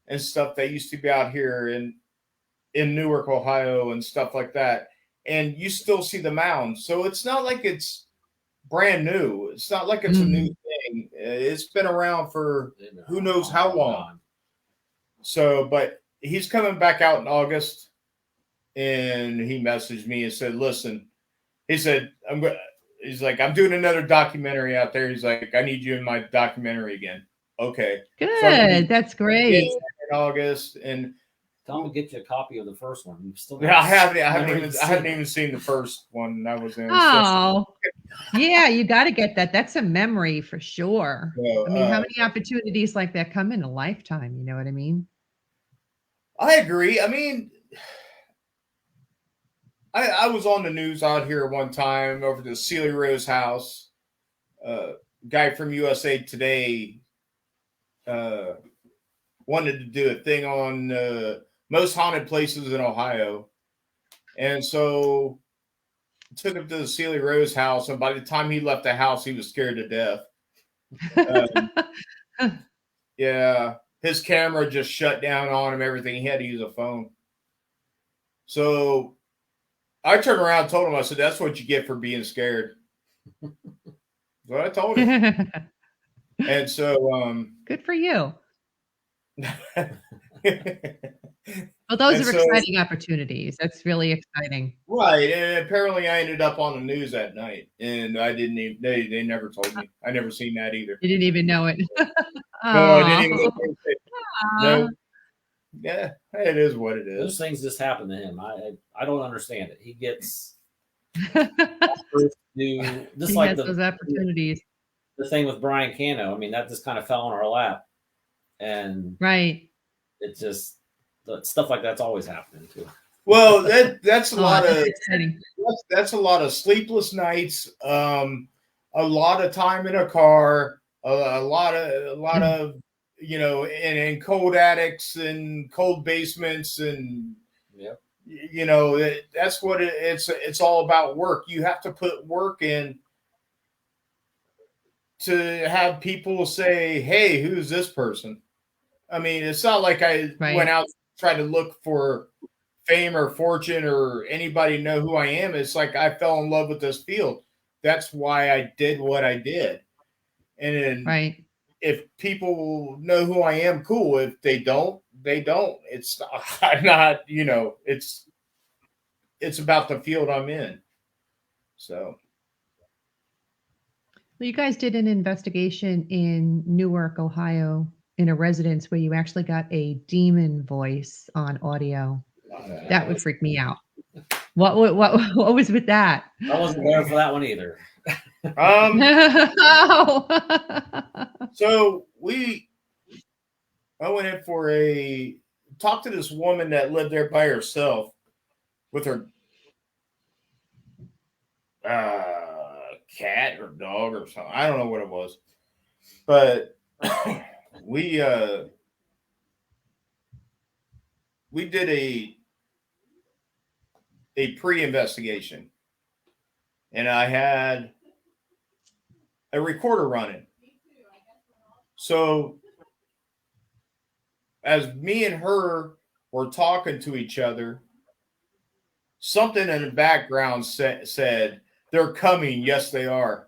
Speaker 6: and stuff that used to be out here in Newark, Ohio, and stuff like that. And you still see the mound. So it's not like it's brand new. It's not like it's a new thing. It's been around for who knows how long. So, but he's coming back out in August, and he messaged me and said, listen, he said, he's like, I'm doing another documentary out there. He's like, I need you in my documentary again. Okay.
Speaker 2: Good. That's great.
Speaker 6: In August, and
Speaker 4: tell him to get you a copy of the first one. You've still
Speaker 6: I haven't even seen the first one I was in.
Speaker 2: Oh, yeah, you got to get that. That's a memory for sure.
Speaker 6: So,
Speaker 2: I mean, how many opportunities like that come in a lifetime? You know what I mean?
Speaker 6: I agree. I mean, I was on the news out here one time over to Celia Rose house. Guy from USA Today wanted to do a thing on most haunted places in Ohio. And so took him to the Celia Rose house. And by the time he left the house, he was scared to death. Yeah. His camera just shut down on him, everything. He had to use a phone. So I turned around and told him, I said, that's what you get for being scared. So I told him. And so
Speaker 2: good for you. Well, those are exciting opportunities. That's really exciting.
Speaker 6: Right. And apparently I ended up on the news that night, and I didn't even, they never told me. I never seen that either.
Speaker 2: You didn't even know it.
Speaker 6: No, I didn't even know it. No. Yeah, it is what it is.
Speaker 4: Those things just happen to him. I don't understand it. He gets just like
Speaker 2: those opportunities.
Speaker 4: The thing with Brian Cano. I mean, that just kind of fell in our lap, and
Speaker 2: right.
Speaker 4: It just stuff like that's always happening too.
Speaker 6: Well, that's a lot of
Speaker 2: exciting.
Speaker 6: That's a lot of sleepless nights. A lot of time in a car. A lot of in cold attics and cold basements, and that's what it's all about. Work. You have to put work in to have people say, hey, who's this person? I mean, it's not like I went out trying to look for fame or fortune or anybody know who I am. It's like I fell in love with this field. That's why I did what I did. And then if people know who I am, cool. If they don't, they don't. It's not, it's about the field I'm in. So.
Speaker 2: Well, you guys did an investigation in Newark, Ohio, in a residence where you actually got a demon voice on audio. That would freak me out. What was with that?
Speaker 4: I wasn't there for that one either.
Speaker 6: So I went in for talk to this woman that lived there by herself with her cat or dog or something. I don't know what it was, but we did a pre-investigation, and I had a recorder running. So as me and her were talking to each other, something in the background said, they're coming. Yes, they are.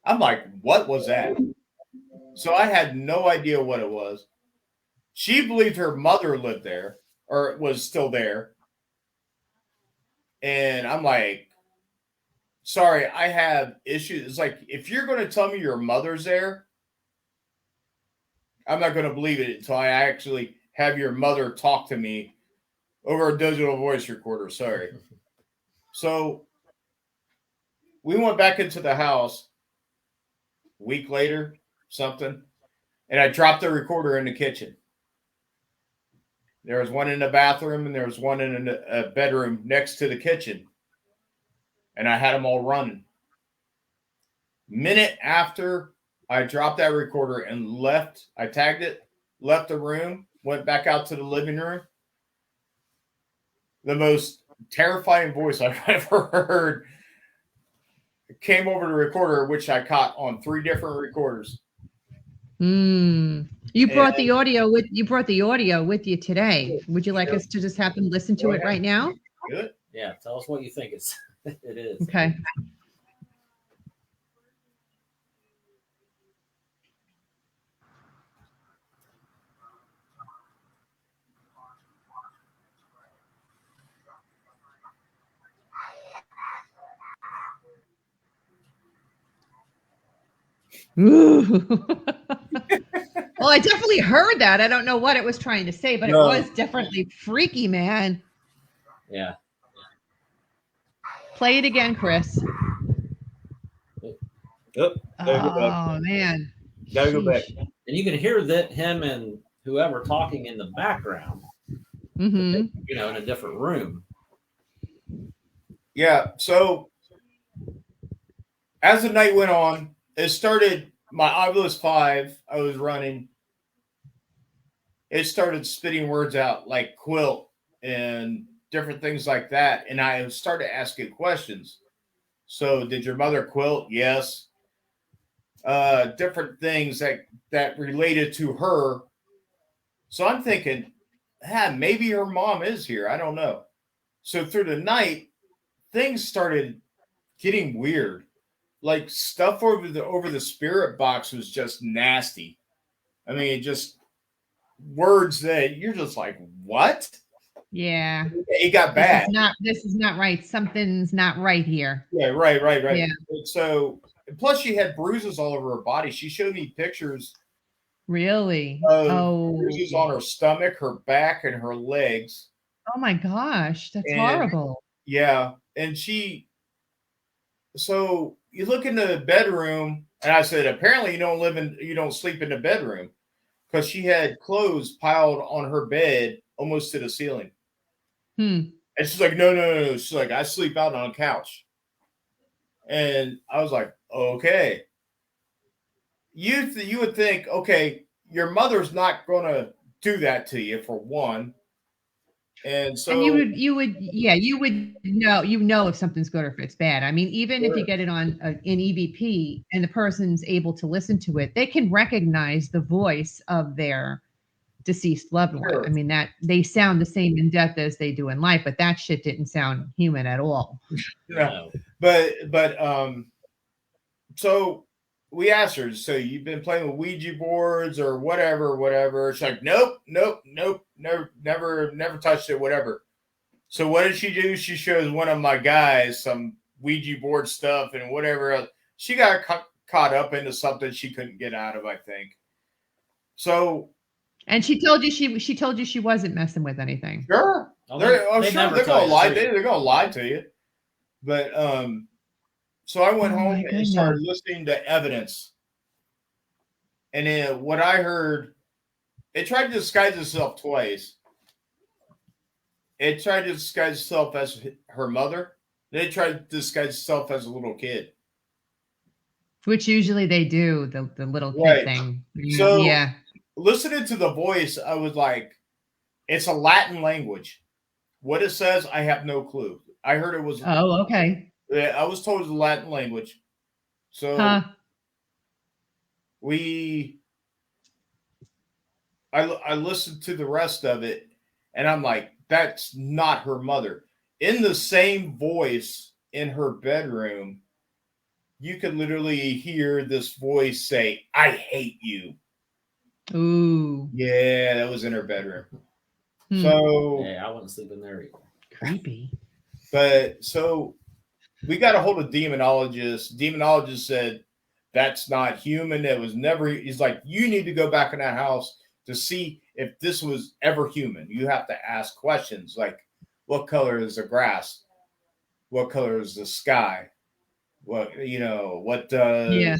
Speaker 6: I'm like, what was that? So I had no idea what it was. She believed her mother lived there or was still there. And I'm like, sorry, I have issues. It's like, if you're going to tell me your mother's there, I'm not going to believe it until I actually have your mother talk to me over a digital voice recorder. Sorry. So we went back into the house a week later, something, and I dropped the recorder in the kitchen. There was one in the bathroom, and there was one in a bedroom next to the kitchen. And I had them all running. Minute after I dropped that recorder and left, I tagged it, left the room, went back out to the living room. The most terrifying voice I've ever heard came over the recorder, which I caught on 3 different recorders.
Speaker 2: You brought the audio with you today. Would you like us to just have them listen to it right now?
Speaker 6: Good.
Speaker 4: Yeah, tell us what you think it is.
Speaker 2: Okay. Ooh. Well, I definitely heard that. I don't know what it was trying to say, but it was definitely freaky, man.
Speaker 4: Yeah.
Speaker 2: Play it again, Chris.
Speaker 6: Yep.
Speaker 2: Oh, man.
Speaker 6: Gotta go back.
Speaker 4: And you can hear that him and whoever talking in the background,
Speaker 2: Mm-hmm.
Speaker 4: in a different room.
Speaker 6: Yeah. So as the night went on, it started. I was 5. I was running. It started spitting words out like quilt and different things like that. And I started asking questions. So, did your mother quilt? Yes. Different things that related to her. So I'm thinking, maybe her mom is here. I don't know. So through the night, things started getting weird. Like stuff over the spirit box was just nasty. I mean, just words that you're just like, what?
Speaker 2: Yeah.
Speaker 6: It got bad.
Speaker 2: This is not right. Something's not right here.
Speaker 6: Yeah, right.
Speaker 2: Yeah.
Speaker 6: So plus she had bruises all over her body. She showed me pictures.
Speaker 2: Really?
Speaker 6: Bruises on her stomach, her back, and her legs.
Speaker 2: Oh my gosh, that's horrible.
Speaker 6: Yeah. And so you look in the bedroom, and I said, apparently you don't sleep in the bedroom, because she had clothes piled on her bed almost to the ceiling. And she's like, no. She's like, I sleep out on a couch. And I was like, okay. You would think, okay, your mother's not going to do that to you, for one. And so
Speaker 2: you would know if something's good or if it's bad. I mean, even if you get it on an EVP and the person's able to listen to it, they can recognize the voice of their deceased loved one. I mean, that they sound the same in death as they do in life, but that shit didn't sound human at all.
Speaker 6: No. But so we asked her, so you've been playing with Ouija boards or whatever. She's like, nope, never touched it, whatever. So what did she do? She shows one of my guys some Ouija board stuff and whatever else. She got caught up into something she couldn't get out of, I think. So.
Speaker 2: And she told you she wasn't messing with anything.
Speaker 6: Sure. They're gonna lie. They're gonna lie to you. But so I went home and started listening to evidence. And then what I heard, it tried to disguise itself twice. It tried to disguise itself as her mother. Then it tried to disguise itself as a little kid.
Speaker 2: Which usually they do, the little kid thing.
Speaker 6: So
Speaker 2: yeah.
Speaker 6: Listening to the voice, I was like, it's a Latin language. What it says, I have no clue. I heard it was.
Speaker 2: Oh, okay.
Speaker 6: I was told it's a Latin language. So I listened to the rest of it, and I'm like, that's not her mother. In the same voice in her bedroom, you could literally hear this voice say, I hate you.
Speaker 2: Ooh.
Speaker 6: Yeah, that was in her bedroom. So
Speaker 4: yeah, I wouldn't sleep in there either.
Speaker 2: Creepy.
Speaker 6: But so we got a hold of demonologist. Demonologist said that's not human. It was never. He's like, you need to go back in that house to see if this was ever human. You have to ask questions like, what color is the grass? What color is the sky? What
Speaker 2: yeah.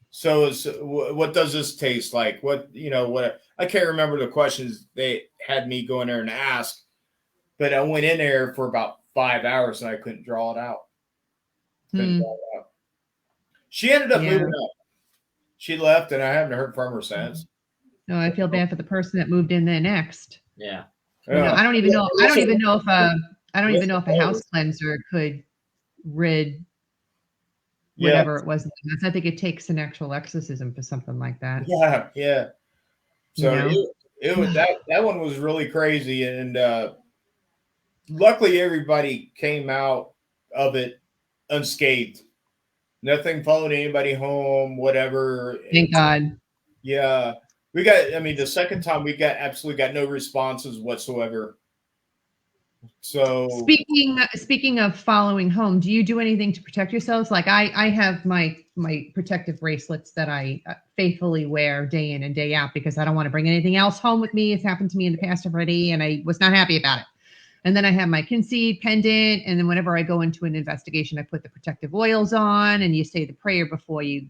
Speaker 6: So what does this taste like? What I can't remember the questions they had me go in there and ask, but I went in there for about 5 hours and I couldn't draw it out. She ended up moving up. She left, and I haven't heard from her since.
Speaker 2: No, I feel bad for the person that moved in there next.
Speaker 4: Yeah.
Speaker 2: I don't even know. I don't even know if a house cleanser could rid whatever it was. I think it takes an actual exorcism for something like that.
Speaker 6: Yeah. So
Speaker 2: You know?
Speaker 6: it was that one was really crazy, and luckily everybody came out of it unscathed. Nothing followed anybody home, whatever.
Speaker 2: Thank God.
Speaker 6: Yeah. The second time we absolutely got no responses whatsoever. So
Speaker 2: Speaking of following home, do you do anything to protect yourselves? Like I have my protective bracelets that I faithfully wear day in and day out because I don't want to bring anything else home with me. It's happened to me in the past already, and I was not happy about it. And then I have my Kinseed pendant, and then whenever I go into an investigation, I put the protective oils on, and you say the prayer before you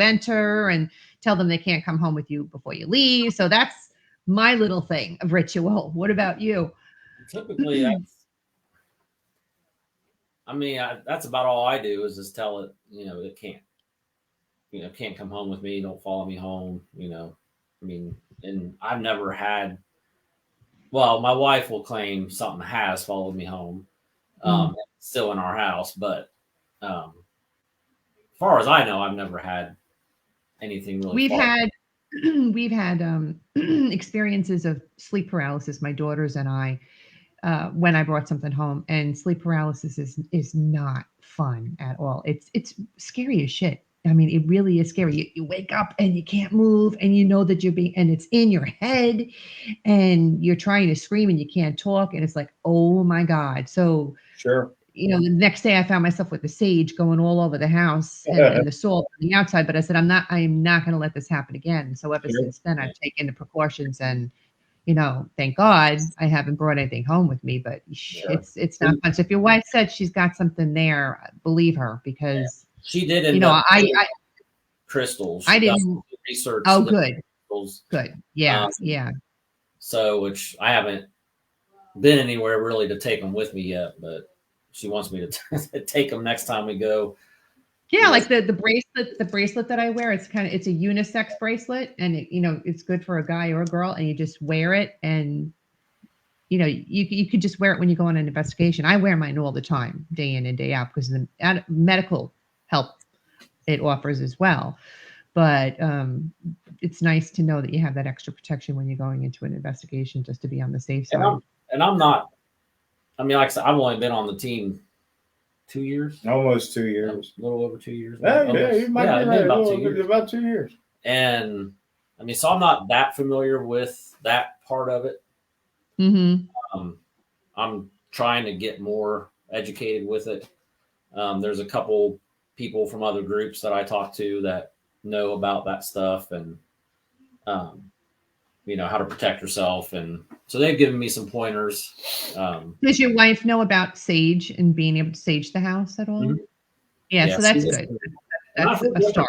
Speaker 2: enter, and tell them they can't come home with you before you leave. So that's my little thing of ritual. What about you?
Speaker 4: Typically, that's about all I do is just tell it, it can't come home with me. Don't follow me home. And I've never had. Well, my wife will claim something has followed me home, still in our house. But as far as I know, I've never had anything really.
Speaker 2: We've had experiences of sleep paralysis. My daughters and I, when I brought something home, and sleep paralysis is not fun at all. It's scary as shit. I mean, it really is scary. You wake up and you can't move, and you know that and it's in your head, and you're trying to scream and you can't talk, and it's like, oh my God. So
Speaker 6: sure.
Speaker 2: The next day I found myself with the sage going all over the house and the salt on the outside. But I said, I'm not going to let this happen again. So ever since then, I've taken the precautions, and thank God I haven't brought anything home with me. But it's not fun. So if your wife said she's got something there, believe her, because
Speaker 4: she did. Crystals.
Speaker 2: I didn't
Speaker 4: research.
Speaker 2: Oh, good.
Speaker 4: Crystals.
Speaker 2: Good. Yeah. Yeah.
Speaker 4: So, which I haven't been anywhere really to take them with me yet, but she wants me to take them next time we go.
Speaker 2: Yeah, like the bracelet that I wear, it's a unisex bracelet, and it's good for a guy or a girl, and you just wear it, and you could just wear it when you go on an investigation. I wear mine all the time, day in and day out, because of the medical help it offers as well. But it's nice to know that you have that extra protection when you're going into an investigation, just to be on the safe side.
Speaker 4: And I'm not. Like I said, I've only been on the team 2 years.
Speaker 6: Almost 2 years.
Speaker 4: A little over 2 years.
Speaker 6: You might be right. About 2 years.
Speaker 4: And so I'm not that familiar with that part of it.
Speaker 2: Mm-hmm.
Speaker 4: I'm trying to get more educated with it. There's a couple people from other groups that I talk to that know about that stuff, and how to protect yourself, and so they've given me some pointers.
Speaker 2: Does your wife know about sage and being able to sage the house at all? Mm-hmm. Yeah, so that's good. That's a start.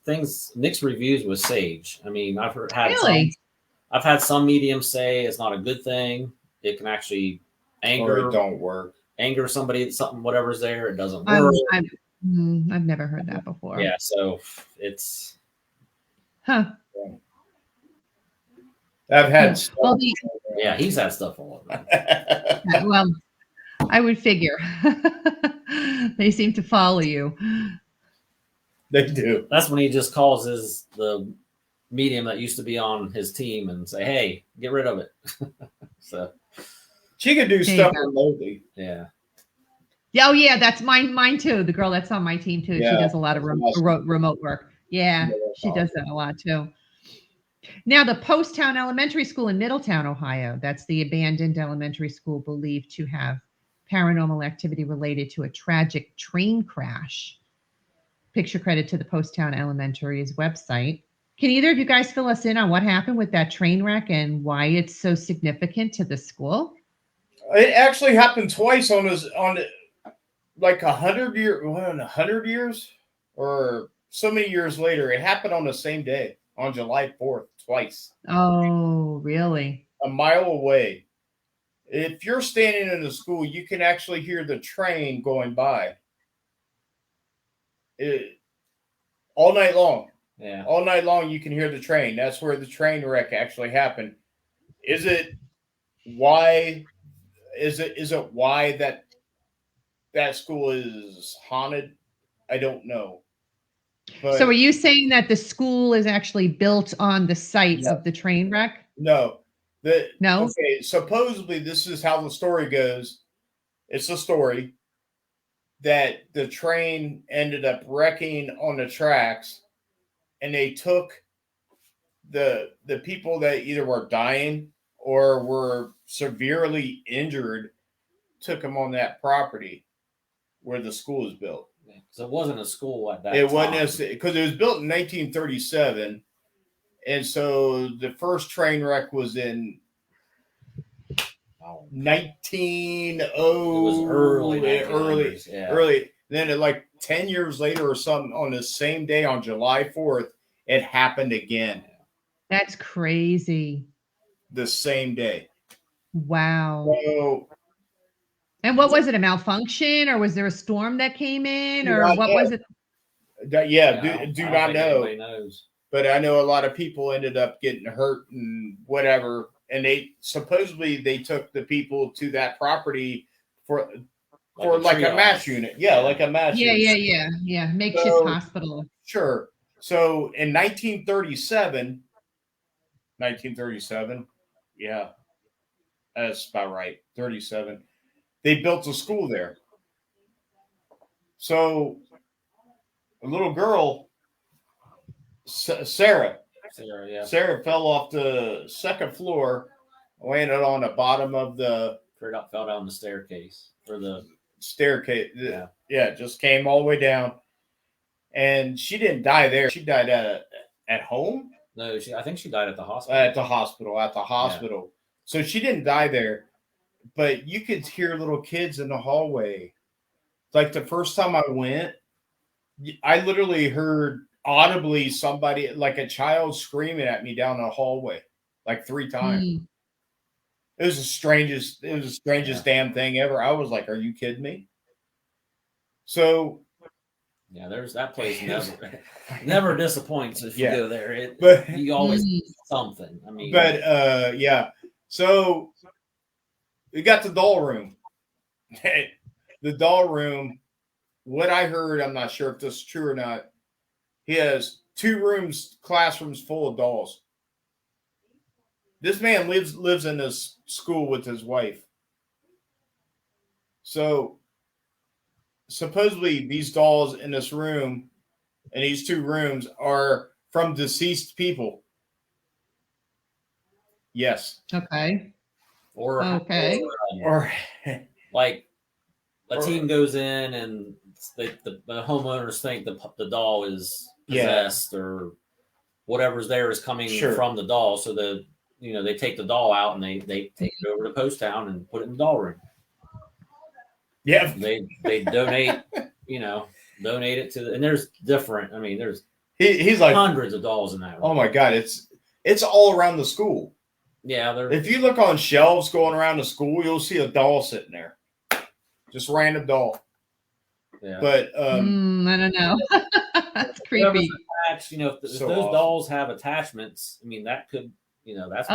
Speaker 4: Things mixed reviews with sage. I've had some mediums say it's not a good thing. It can actually anger.
Speaker 6: Or it don't work.
Speaker 4: Anger somebody. Something, whatever's there, it doesn't work.
Speaker 2: I've never heard that before.
Speaker 4: Yeah, so it's.
Speaker 2: Huh.
Speaker 6: I've had stuff.
Speaker 2: Well,
Speaker 4: he's had stuff all over.
Speaker 2: Well, I would figure. They seem to follow you.
Speaker 6: They do.
Speaker 4: That's when he just calls the medium that used to be on his team and say, "Hey, get rid of it." So
Speaker 6: she could do stuff remotely.
Speaker 4: Yeah.
Speaker 2: Oh yeah, that's mine too. The girl that's on my team too. Yeah, she does a lot of remote work. Yeah, she does that a lot too. Now, the Poasttown Elementary School in Middletown, Ohio, that's the abandoned elementary school believed to have paranormal activity related to a tragic train crash. Picture credit to the Poasttown Elementary's website. Can either of you guys fill us in on what happened with that train wreck and why it's so significant to the school?
Speaker 6: It actually happened twice on like 100 years or so many years later. It happened on the same day, on July 4th, twice.
Speaker 2: Oh, really?
Speaker 6: A mile away. If you're standing in the school, you can actually hear the train going by. All night long.
Speaker 4: Yeah.
Speaker 6: All night long, you can hear the train. That's where the train wreck actually happened. Is it why that school is haunted? I don't know. But
Speaker 2: So are you saying that the school is actually built on the site
Speaker 6: Yeah.
Speaker 2: of the train wreck?
Speaker 6: no,
Speaker 2: No?
Speaker 6: okay. Supposedly, this is how the story goes. It's a story that the train ended up wrecking on the tracks, and they took the people that either were dying or were severely injured, took them on that property where the school is built.
Speaker 4: So it wasn't a school at that
Speaker 6: It
Speaker 4: time.
Speaker 6: wasn't because it was built in 1937, and so the first train wreck was in 1900.
Speaker 4: It was early 1900s, yeah.
Speaker 6: early. Then, like 10 years later or something, on the same day, on July 4th, it happened again.
Speaker 2: That's crazy.
Speaker 6: The same day.
Speaker 2: Wow.
Speaker 6: So,
Speaker 2: And what was it, a malfunction, or was there a storm that came in,
Speaker 6: Do
Speaker 2: or
Speaker 6: not
Speaker 2: what
Speaker 6: know.
Speaker 2: was it?
Speaker 6: do
Speaker 4: I
Speaker 6: not
Speaker 4: don't think
Speaker 6: know.
Speaker 4: anybody knows.
Speaker 6: But I know a lot of people ended up getting hurt and whatever. And they supposedly they took the people to that property for like a mass unit. Yeah, like a mass unit.
Speaker 2: Yeah. Makeshift
Speaker 6: So-
Speaker 2: hospital.
Speaker 6: Sure. So in 1937, yeah, that's about right. 37. They built a school there. So a little girl, Sarah fell off the second floor, landed on the bottom of the
Speaker 4: Fell down the staircase or the
Speaker 6: staircase.
Speaker 4: Yeah.
Speaker 6: Just came all the way down. And she didn't die there. She died at home.
Speaker 4: No, I think she died at the hospital.
Speaker 6: At the hospital. So she didn't die there, but you could hear little kids in the hallway. Like the first time I went, I literally heard audibly somebody, like a child, screaming at me down the hallway, like 3 times. It was the strangest damn thing ever. I was like, "Are you kidding me?" So.
Speaker 4: Yeah, there's that place never disappoints if you go there. You always see something. I mean,
Speaker 6: but yeah. So we got the doll room. The doll room. What I heard, I'm not sure if this is true or not. He has 2 classrooms full of dolls. This man lives in this school with his wife. So supposedly these dolls in this room, in these 2 rooms, are from deceased people. Yes.
Speaker 2: Okay.
Speaker 4: Or like a team goes in and the homeowners think the doll is possessed or whatever's there is coming from the doll. So they take the doll out and they take it over to Post Town and put it in the doll room.
Speaker 6: Yeah.
Speaker 4: They donate, donate it to and there's different. I mean, there's
Speaker 6: he's like
Speaker 4: hundreds of dolls in that room.
Speaker 6: Oh my God. It's all around the school.
Speaker 4: Yeah.
Speaker 6: If you look on shelves going around the school, you'll see a doll sitting there. Just random doll.
Speaker 4: Yeah.
Speaker 6: But
Speaker 2: I don't know. That's creepy.
Speaker 4: Attached, if those dolls have attachments, I mean that could, that's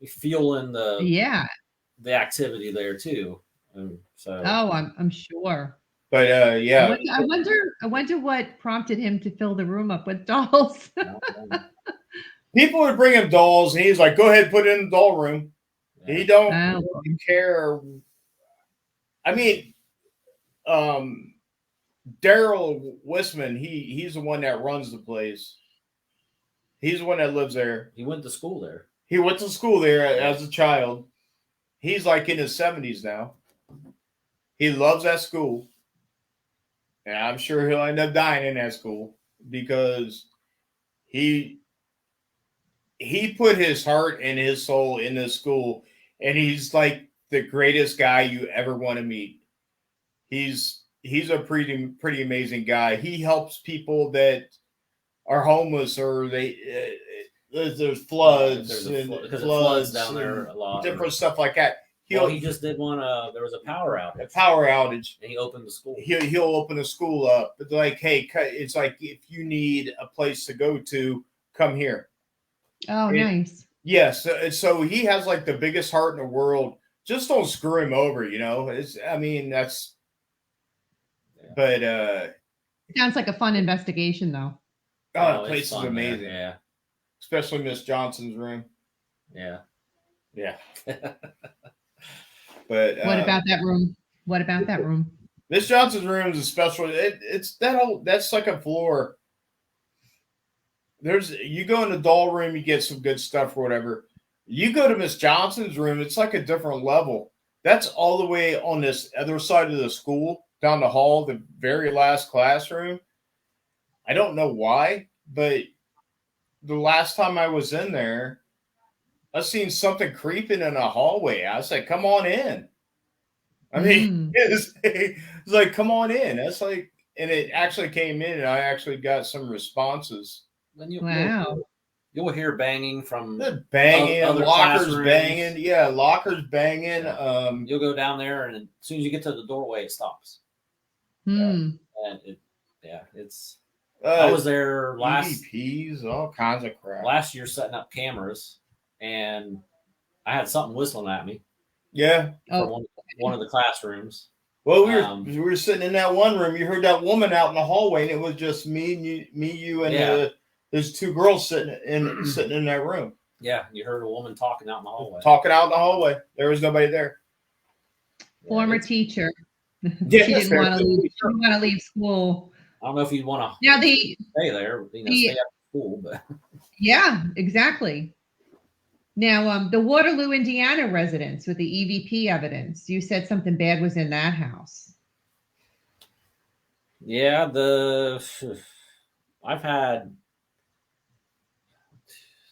Speaker 4: fueling the activity there too. So
Speaker 2: I'm sure.
Speaker 6: But yeah.
Speaker 2: I wonder what prompted him to fill the room up with dolls.
Speaker 6: People would bring him dolls, and he's like, "Go ahead, put it in the doll room." Yeah. He don't care. I mean, Daryl Wisman, he's the one that runs the place. He's the one that lives there.
Speaker 4: He went to school there.
Speaker 6: He went to school there as a child. He's like in his 70s now. He loves that school. And I'm sure he'll end up dying in that school because he put his heart and his soul in this school, and he's like the greatest guy you ever want to meet. He's a pretty amazing guy. He helps people that are homeless or there's floods
Speaker 4: because it floods down there a lot,
Speaker 6: different stuff like that.
Speaker 4: He just did one. There was a power
Speaker 6: outage.
Speaker 4: And he opened the school.
Speaker 6: He'll open the school up. But like, hey, it's like if you need a place to go to, come here.
Speaker 2: Oh, nice.
Speaker 6: Yes. So he has like the biggest heart in the world. Just don't screw him over, that's. But
Speaker 2: Sounds like a fun investigation, though.
Speaker 6: the place is
Speaker 4: fun
Speaker 6: amazing.
Speaker 4: there, yeah.
Speaker 6: Especially Miss Johnson's room.
Speaker 4: Yeah.
Speaker 6: Yeah. But
Speaker 2: What about that room? What about that room?
Speaker 6: Miss Johnson's room is a special. That's like a floor. You go in the doll room, you get some good stuff or whatever. You go to Miss Johnson's room, it's like a different level. That's all the way on this other side of the school, down the hall, the very last classroom. I don't know why, but the last time I was in there, I seen something creeping in a hallway. I said, "Come on in." I mean, it's like, "Come on in." That's like, and it actually came in, and I actually got some responses.
Speaker 2: Wow.
Speaker 4: You'll hear banging from
Speaker 6: banging,
Speaker 4: other
Speaker 6: lockers
Speaker 4: classrooms.
Speaker 6: banging. Yeah, lockers banging.
Speaker 4: Yeah. You'll go down there, and as soon as you get to the doorway, it stops.
Speaker 2: And
Speaker 4: it's. I was there
Speaker 6: EVPs, all kinds of crap.
Speaker 4: Last year, setting up cameras, and I had something whistling at me.
Speaker 6: Yeah.
Speaker 4: From one of the classrooms.
Speaker 6: Well, we were sitting in that one room. You heard that woman out in the hallway, and it was just me, you, and there's two girls sitting in that room.
Speaker 4: Yeah, you heard a woman talking out in the hallway.
Speaker 6: There was nobody there.
Speaker 2: Former teacher.
Speaker 6: Yeah,
Speaker 2: she didn't want to leave school.
Speaker 4: I don't know if you'd want to
Speaker 2: stay
Speaker 4: there, stay after school, but
Speaker 2: yeah, exactly. Now, the Waterloo, Indiana residence with the EVP evidence. You said something bad was in that house.
Speaker 4: Yeah, I've had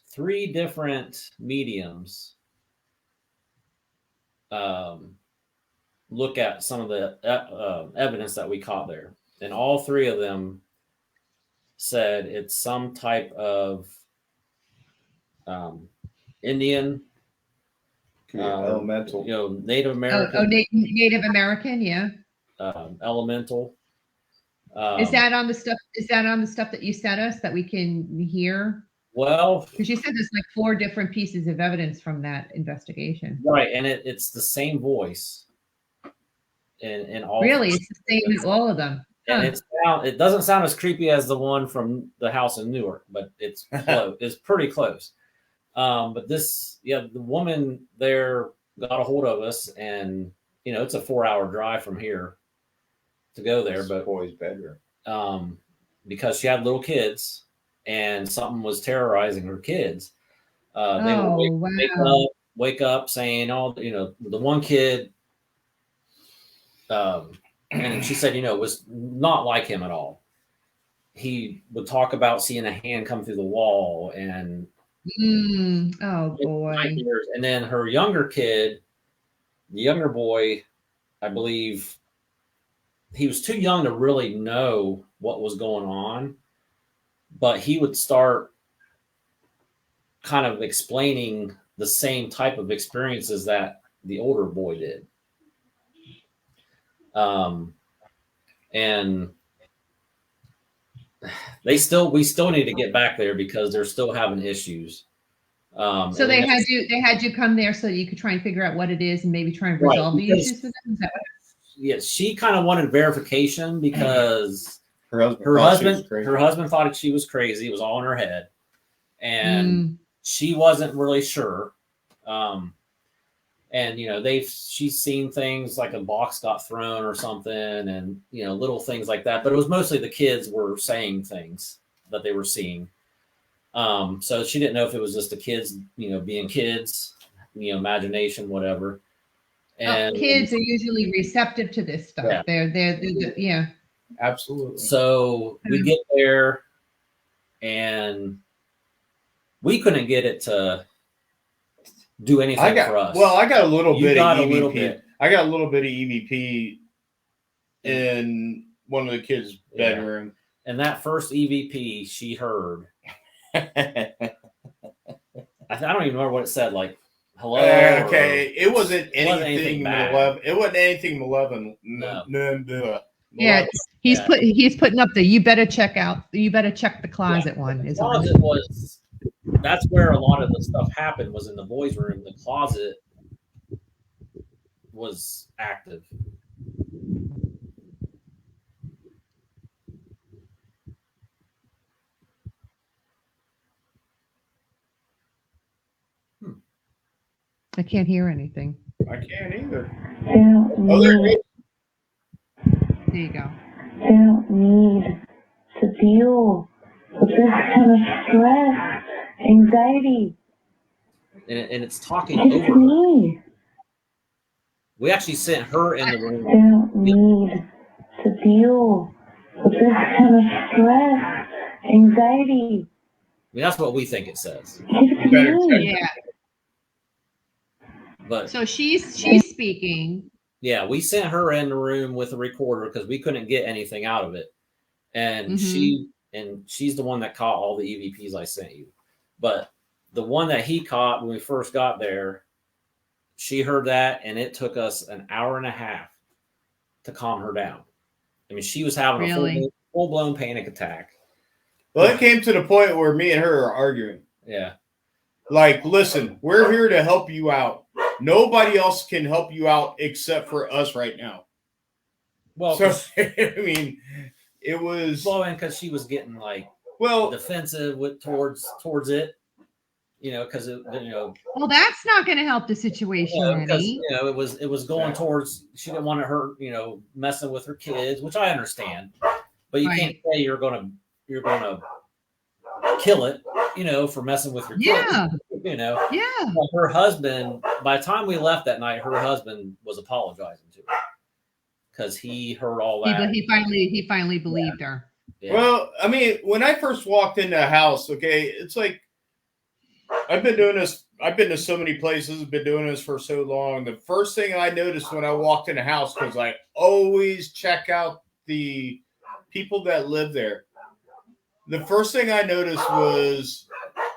Speaker 4: 3 different mediums look at some of the evidence that we caught there. And all 3 of them said it's some type of Indian,
Speaker 6: elemental,
Speaker 4: Native American.
Speaker 2: Native American, yeah.
Speaker 4: Elemental.
Speaker 2: Is that on the stuff? Is that on the stuff that you sent us that we can hear?
Speaker 4: Well,
Speaker 2: because you said there's like 4 different pieces of evidence from that investigation,
Speaker 4: right? And it's the same voice. In all.
Speaker 2: Really, it's the same in all of them.
Speaker 4: And it doesn't sound as creepy as the one from the house in Newark, but it's close. It's pretty close. But the woman there got a hold of us, and it's a 4-hour drive from here to go there. But
Speaker 6: boy's bedroom.
Speaker 4: Because she had little kids, and something was terrorizing her kids. They would wake up saying, the one kid. And she said, it was not like him at all. He would talk about seeing a hand come through the wall and
Speaker 2: oh boy.
Speaker 4: And then her younger kid, the younger boy, I believe he was too young to really know what was going on, but he would start kind of explaining the same type of experiences that the older boy did. And we still need to get back there because they're still having issues.
Speaker 2: So they had you come there so you could try and figure out what it is and maybe try and resolve the issues with them. Is that what?
Speaker 4: Yes, she kind of wanted verification because her husband thought she was crazy. It was all in her head, and she wasn't really sure. And she's seen things like a box got thrown or something, and little things like that. But it was mostly the kids were saying things that they were seeing. So she didn't know if it was just the kids, being kids, imagination, whatever. And
Speaker 2: kids are usually receptive to this stuff.
Speaker 4: Yeah.
Speaker 2: They're
Speaker 6: Absolutely.
Speaker 4: So we get there, and we couldn't get it to do anything for us.
Speaker 6: Well, I got a little bit of EVP.
Speaker 4: Bit.
Speaker 6: I got a little bit of EVP in one of the kids' bedroom.
Speaker 4: And that first EVP she heard, I don't even remember what it said. Like, hello.
Speaker 6: Okay, it wasn't anything malevolent. It wasn't anything malevolent.
Speaker 4: No.
Speaker 2: Yeah, he's putting up the you better check the closet one.
Speaker 4: The closet was. That's where a lot of the stuff happened, was in the boys' room. The closet was active.
Speaker 2: I can't hear anything.
Speaker 6: I can't either.
Speaker 11: Don't
Speaker 6: Oh, there it
Speaker 11: need,
Speaker 6: is.
Speaker 2: There you go.
Speaker 11: don't need to deal with this kind of stress, anxiety.
Speaker 4: And it's talking
Speaker 11: It's
Speaker 4: over her.
Speaker 11: me.
Speaker 4: We actually sent her in the room.
Speaker 11: Don't need to deal with this kind of stress, anxiety.
Speaker 4: I mean, that's what we think it says.
Speaker 11: It's me.
Speaker 2: Yeah.
Speaker 4: But
Speaker 2: So she's speaking.
Speaker 4: yeah, we sent her in the room with a recorder because we couldn't get anything out of it. And she's the one that caught all the EVPs I sent you. But the one that he caught when we first got there, she heard that, and it took us an hour and a half to calm her down. I mean, she was having a full-blown panic attack.
Speaker 6: Well, it came to the point where me and her are arguing.
Speaker 4: Yeah.
Speaker 6: Like, listen, we're here to help you out. Nobody else can help you out except for us right now.
Speaker 4: Well,
Speaker 6: so I mean, it was
Speaker 4: and because she was getting like defensive towards it, because
Speaker 2: Well, that's not going to help the situation
Speaker 4: because
Speaker 2: any.
Speaker 4: it was going towards, she didn't want her messing with her kids, which I understand, but you can't say you're gonna kill it, for messing with your kids.
Speaker 2: Yeah.
Speaker 4: Like her husband, by the time we left that night, her husband was apologizing to her because he heard all that.
Speaker 2: He finally believed her.
Speaker 4: Yeah.
Speaker 6: Well, I mean, when I first walked into the house, okay, it's like I've been doing this. I've been to so many places. I've been doing this for so long. The first thing I noticed when I walked in the house, because I always check out the people that live there. The first thing I noticed was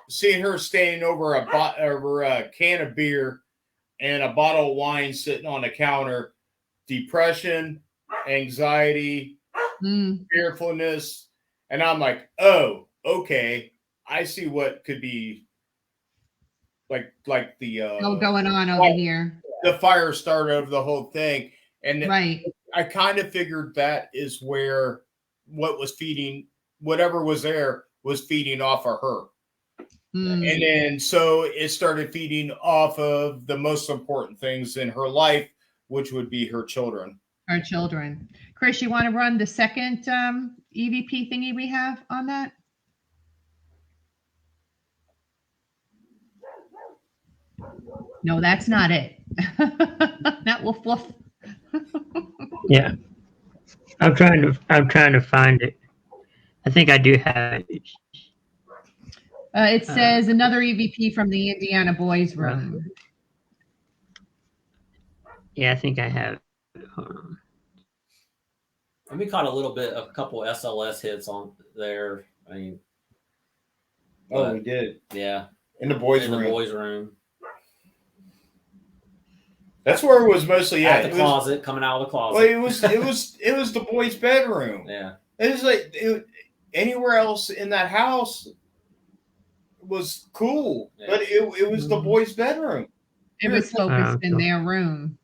Speaker 6: seeing her standing over a can of beer and a bottle of wine sitting on the counter. Depression, anxiety, fearfulness, and I'm like, oh, okay, I see what could be like the
Speaker 2: going on over here.
Speaker 6: The fire starter of the whole thing, and I kind of figured that is where what was feeding, whatever was there was feeding off of her. And then so it started feeding off of the most important things in her life, which would be her children.
Speaker 2: Her children. Chris, you want to run the second EVP thingy we have on that? No, that's not it. Not woof woof.
Speaker 9: Yeah. I'm trying to find it. I think I do have it.
Speaker 2: It says another EVP from the Indiana boys' room.
Speaker 9: Yeah, I think I have it. Hold on.
Speaker 4: And we caught a couple SLS hits on there. I mean,
Speaker 6: we did.
Speaker 4: Yeah,
Speaker 6: in the boys'
Speaker 4: room.
Speaker 6: That's where it was mostly
Speaker 4: at the closet, coming out of the closet.
Speaker 6: Well, it was the boys' bedroom.
Speaker 4: Yeah,
Speaker 6: it was like anywhere else in that house was cool, but it was the boys' bedroom.
Speaker 2: It was focused in their room.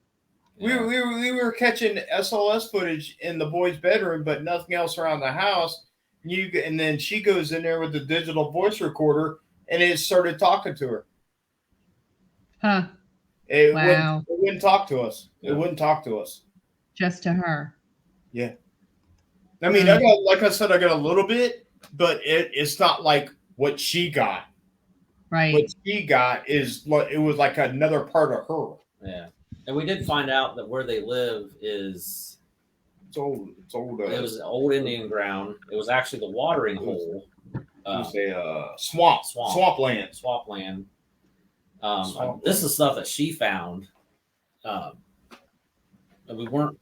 Speaker 6: We were catching SLS footage in the boys' bedroom, but nothing else around the house. And then she goes in there with the digital voice recorder, and it started talking to her.
Speaker 2: Huh.
Speaker 6: It wouldn't talk to us.
Speaker 4: Yeah.
Speaker 6: It wouldn't talk to us.
Speaker 2: Just to her.
Speaker 6: Yeah. I mean, like I said, I got a little bit, but it's not like what she got.
Speaker 2: Right.
Speaker 6: What she got it was like another part of her.
Speaker 4: Yeah. And we did find out that where they live is
Speaker 6: it's old.
Speaker 4: It was old Indian ground. It was actually the watering hole.
Speaker 6: It was a swampland.
Speaker 4: Swampland. This is stuff that she found. We weren't.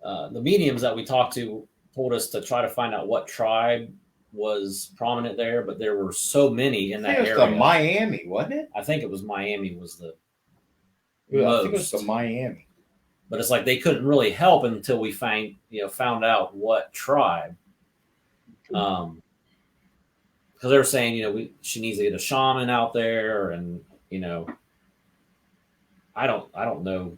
Speaker 4: The mediums that we talked to told us to try to find out what tribe was prominent there, but there were so many in that area.
Speaker 6: It was Miami, wasn't it?
Speaker 4: I think it was Miami was the
Speaker 6: I think it was the Miami.
Speaker 4: But it's like they couldn't really help until we found out what tribe. Because they were saying, she needs to get a shaman out there, and I don't know.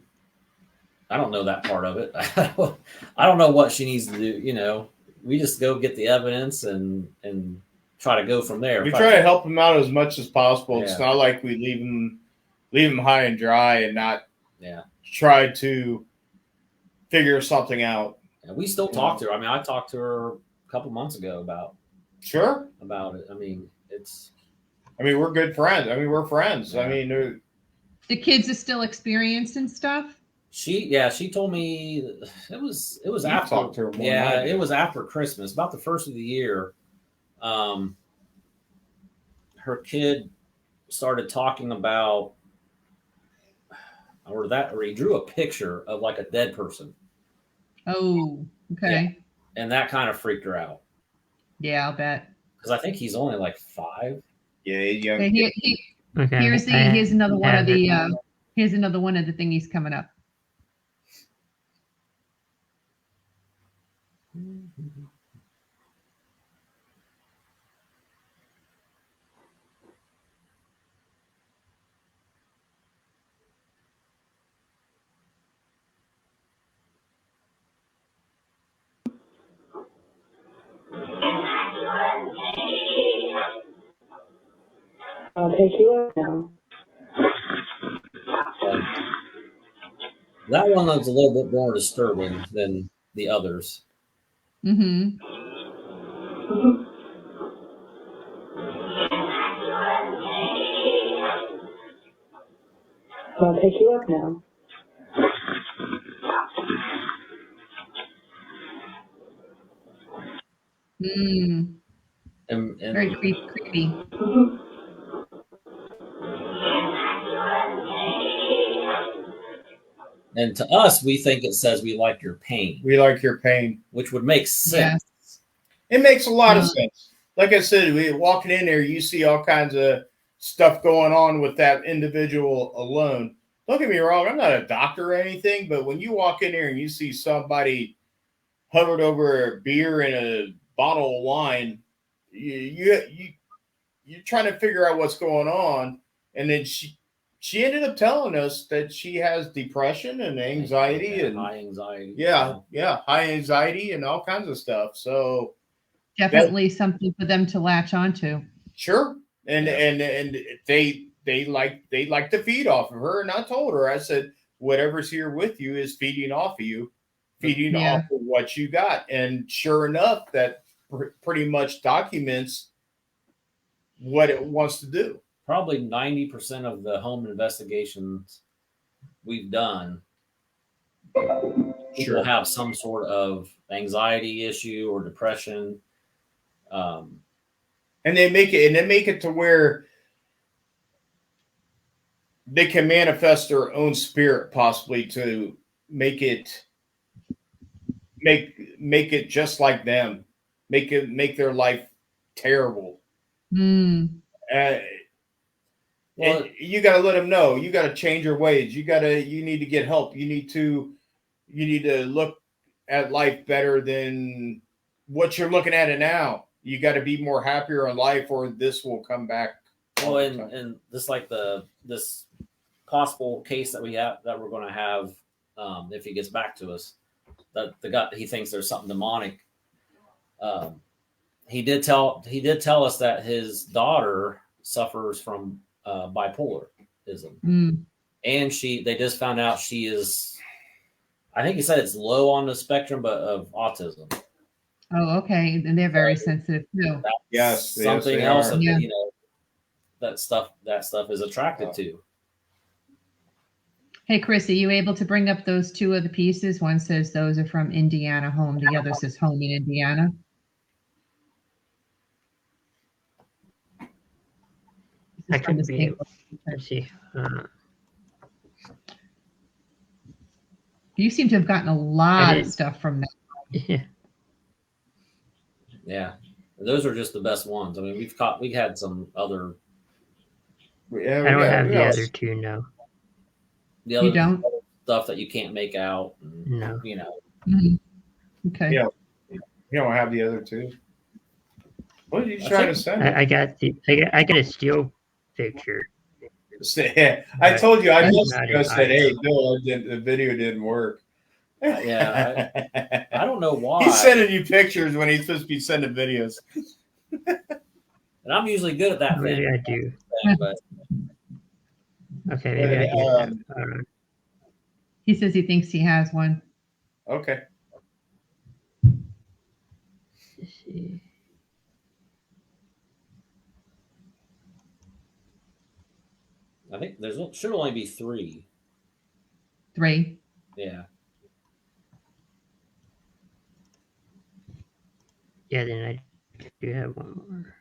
Speaker 4: I don't know that part of it. I don't know what she needs to do. We just go get the evidence and try to go from there.
Speaker 6: We try to help them out as much as possible.
Speaker 4: Yeah.
Speaker 6: It's not like we leave them leave them high and dry and not try to figure something out.
Speaker 4: And we still talk to her. I mean, I talked to her a couple months ago about it. I mean,
Speaker 6: we're good friends. I mean, we're friends. I mean,
Speaker 2: the kids are still experiencing stuff.
Speaker 4: She told me it was after.
Speaker 6: Talked to her one night.
Speaker 4: It was after Christmas, about the first of the year. Her kid started talking about, or he drew a picture of like a dead person.
Speaker 2: Oh, okay.
Speaker 4: Yeah. And that kind of freaked her out.
Speaker 2: Yeah, I'll bet.
Speaker 4: Because I think he's only like 5.
Speaker 6: Yeah, he's young.
Speaker 2: Here's another one of the here's another one of the thingies coming up.
Speaker 11: I'll take you up now.
Speaker 4: That one was a little bit more disturbing than the others.
Speaker 2: Mm-hmm.
Speaker 11: I'll take you up now.
Speaker 2: Very creepy.
Speaker 4: And to us, we think it says we like your pain.
Speaker 6: We like your pain.
Speaker 4: Which would make sense.
Speaker 6: Yeah. It makes a lot of sense. Like I said, walking in there, you see all kinds of stuff going on with that individual alone. Don't get me wrong, I'm not a doctor or anything, but when you walk in there and you see somebody hovered over a beer and a bottle of wine, you're trying to figure out what's going on. And then she ended up telling us that she has depression and anxiety and
Speaker 4: high anxiety.
Speaker 6: Yeah, high anxiety and all kinds of stuff. So
Speaker 2: definitely something for them to latch onto.
Speaker 6: Sure. And they like to feed off of her. And I told her, I said, whatever's here with you is feeding off of you, off of what you got. And sure enough, that pretty much documents what it wants to do.
Speaker 4: Probably 90% of the home investigations we've done will have some sort of anxiety issue or depression.
Speaker 6: And they make it to where they can manifest their own spirit, possibly to make it just like them, make their life terrible. Well, you got to let them know. You got to change your ways. You need to get help. You need to look at life better than what you're looking at it now. You got to be more happier in life, or this will come back.
Speaker 4: Well, and this like this possible case that we're going to have, if he gets back to us, that the guy, he thinks there's something demonic. He did tell us that his daughter suffers from bipolarism, and they just found out she is, I think he said it's low on the spectrum, but of autism.
Speaker 2: Oh, okay. And they're very sensitive too.
Speaker 6: Yes,
Speaker 4: something else that that stuff is attracted to.
Speaker 2: Hey, Chris, are you able to bring up those two other pieces? One says those are from Indiana home. The other says home in Indiana.
Speaker 9: I couldn't be able. Let's see.
Speaker 2: You seem to have gotten a lot of stuff from that.
Speaker 4: Yeah, those are just the best ones. I mean, we had some other.
Speaker 9: I don't have the other two. No.
Speaker 4: The other
Speaker 2: you don't?
Speaker 4: Stuff that you can't make out.
Speaker 9: No.
Speaker 4: You know.
Speaker 2: Okay.
Speaker 6: Yeah. You don't have the other two. What are you trying to say?
Speaker 9: I got a steel picture.
Speaker 6: I told you. I said, "Hey, Bill, the video didn't work."
Speaker 4: Yeah, I don't know why.
Speaker 6: He's sending you pictures when he's supposed to be sending videos.
Speaker 4: And I'm usually good at that.
Speaker 9: Maybe I do.
Speaker 4: But
Speaker 9: Okay, maybe I get that. All right.
Speaker 2: He says he thinks he has one.
Speaker 6: Okay.
Speaker 9: Let's see.
Speaker 4: I think there should only be 3.
Speaker 2: 3.
Speaker 4: Yeah.
Speaker 9: Yeah, then I do have one more.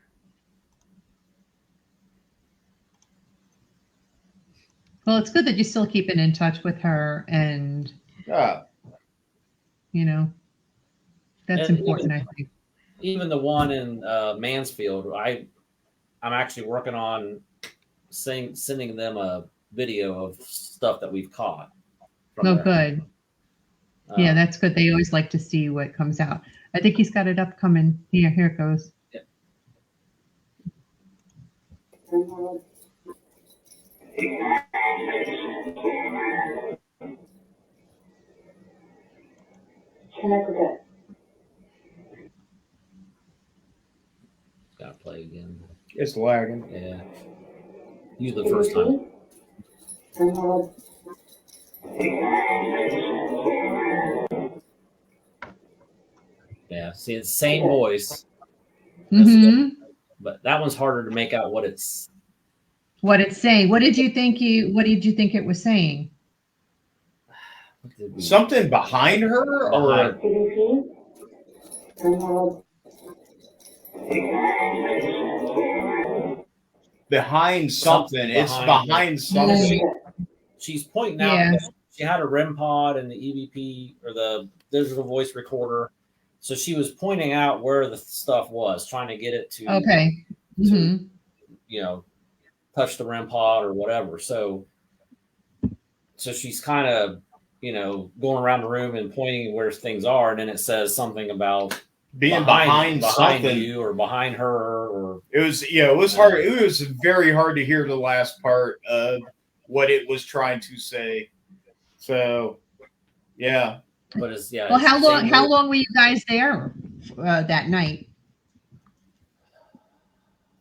Speaker 2: Well, it's good that you're still keeping in touch with her, and you know, that's
Speaker 4: And
Speaker 2: important. I think.
Speaker 4: Even the one in Mansfield, I'm actually working on sending them a video of stuff that we've caught.
Speaker 2: Oh, good. Yeah, that's good. They always like to see what comes out. I think he's got it upcoming. Here it goes.
Speaker 4: Yeah. Gotta play again.
Speaker 6: It's lagging.
Speaker 4: Yeah. Use the first time. Yeah, see, it's the same voice.
Speaker 2: Mm-hmm.
Speaker 4: But that one's harder to make out what it's
Speaker 2: saying. What did you think it was saying?
Speaker 6: Something behind her, or behind something. It's behind something.
Speaker 4: She's pointing out that she had a REM pod and the EVP or the digital voice recorder. So she was pointing out where the stuff was, trying to get it to
Speaker 2: Mm-hmm.
Speaker 4: Touch the REM pod or whatever. So she's kind of, going around the room and pointing where things are, and then it says something about
Speaker 6: being behind something,
Speaker 4: you or behind her, or
Speaker 6: it was hard. It was very hard to hear the last part of what it was trying to say. So, yeah.
Speaker 4: But it's
Speaker 2: Well, how long were you guys there that night?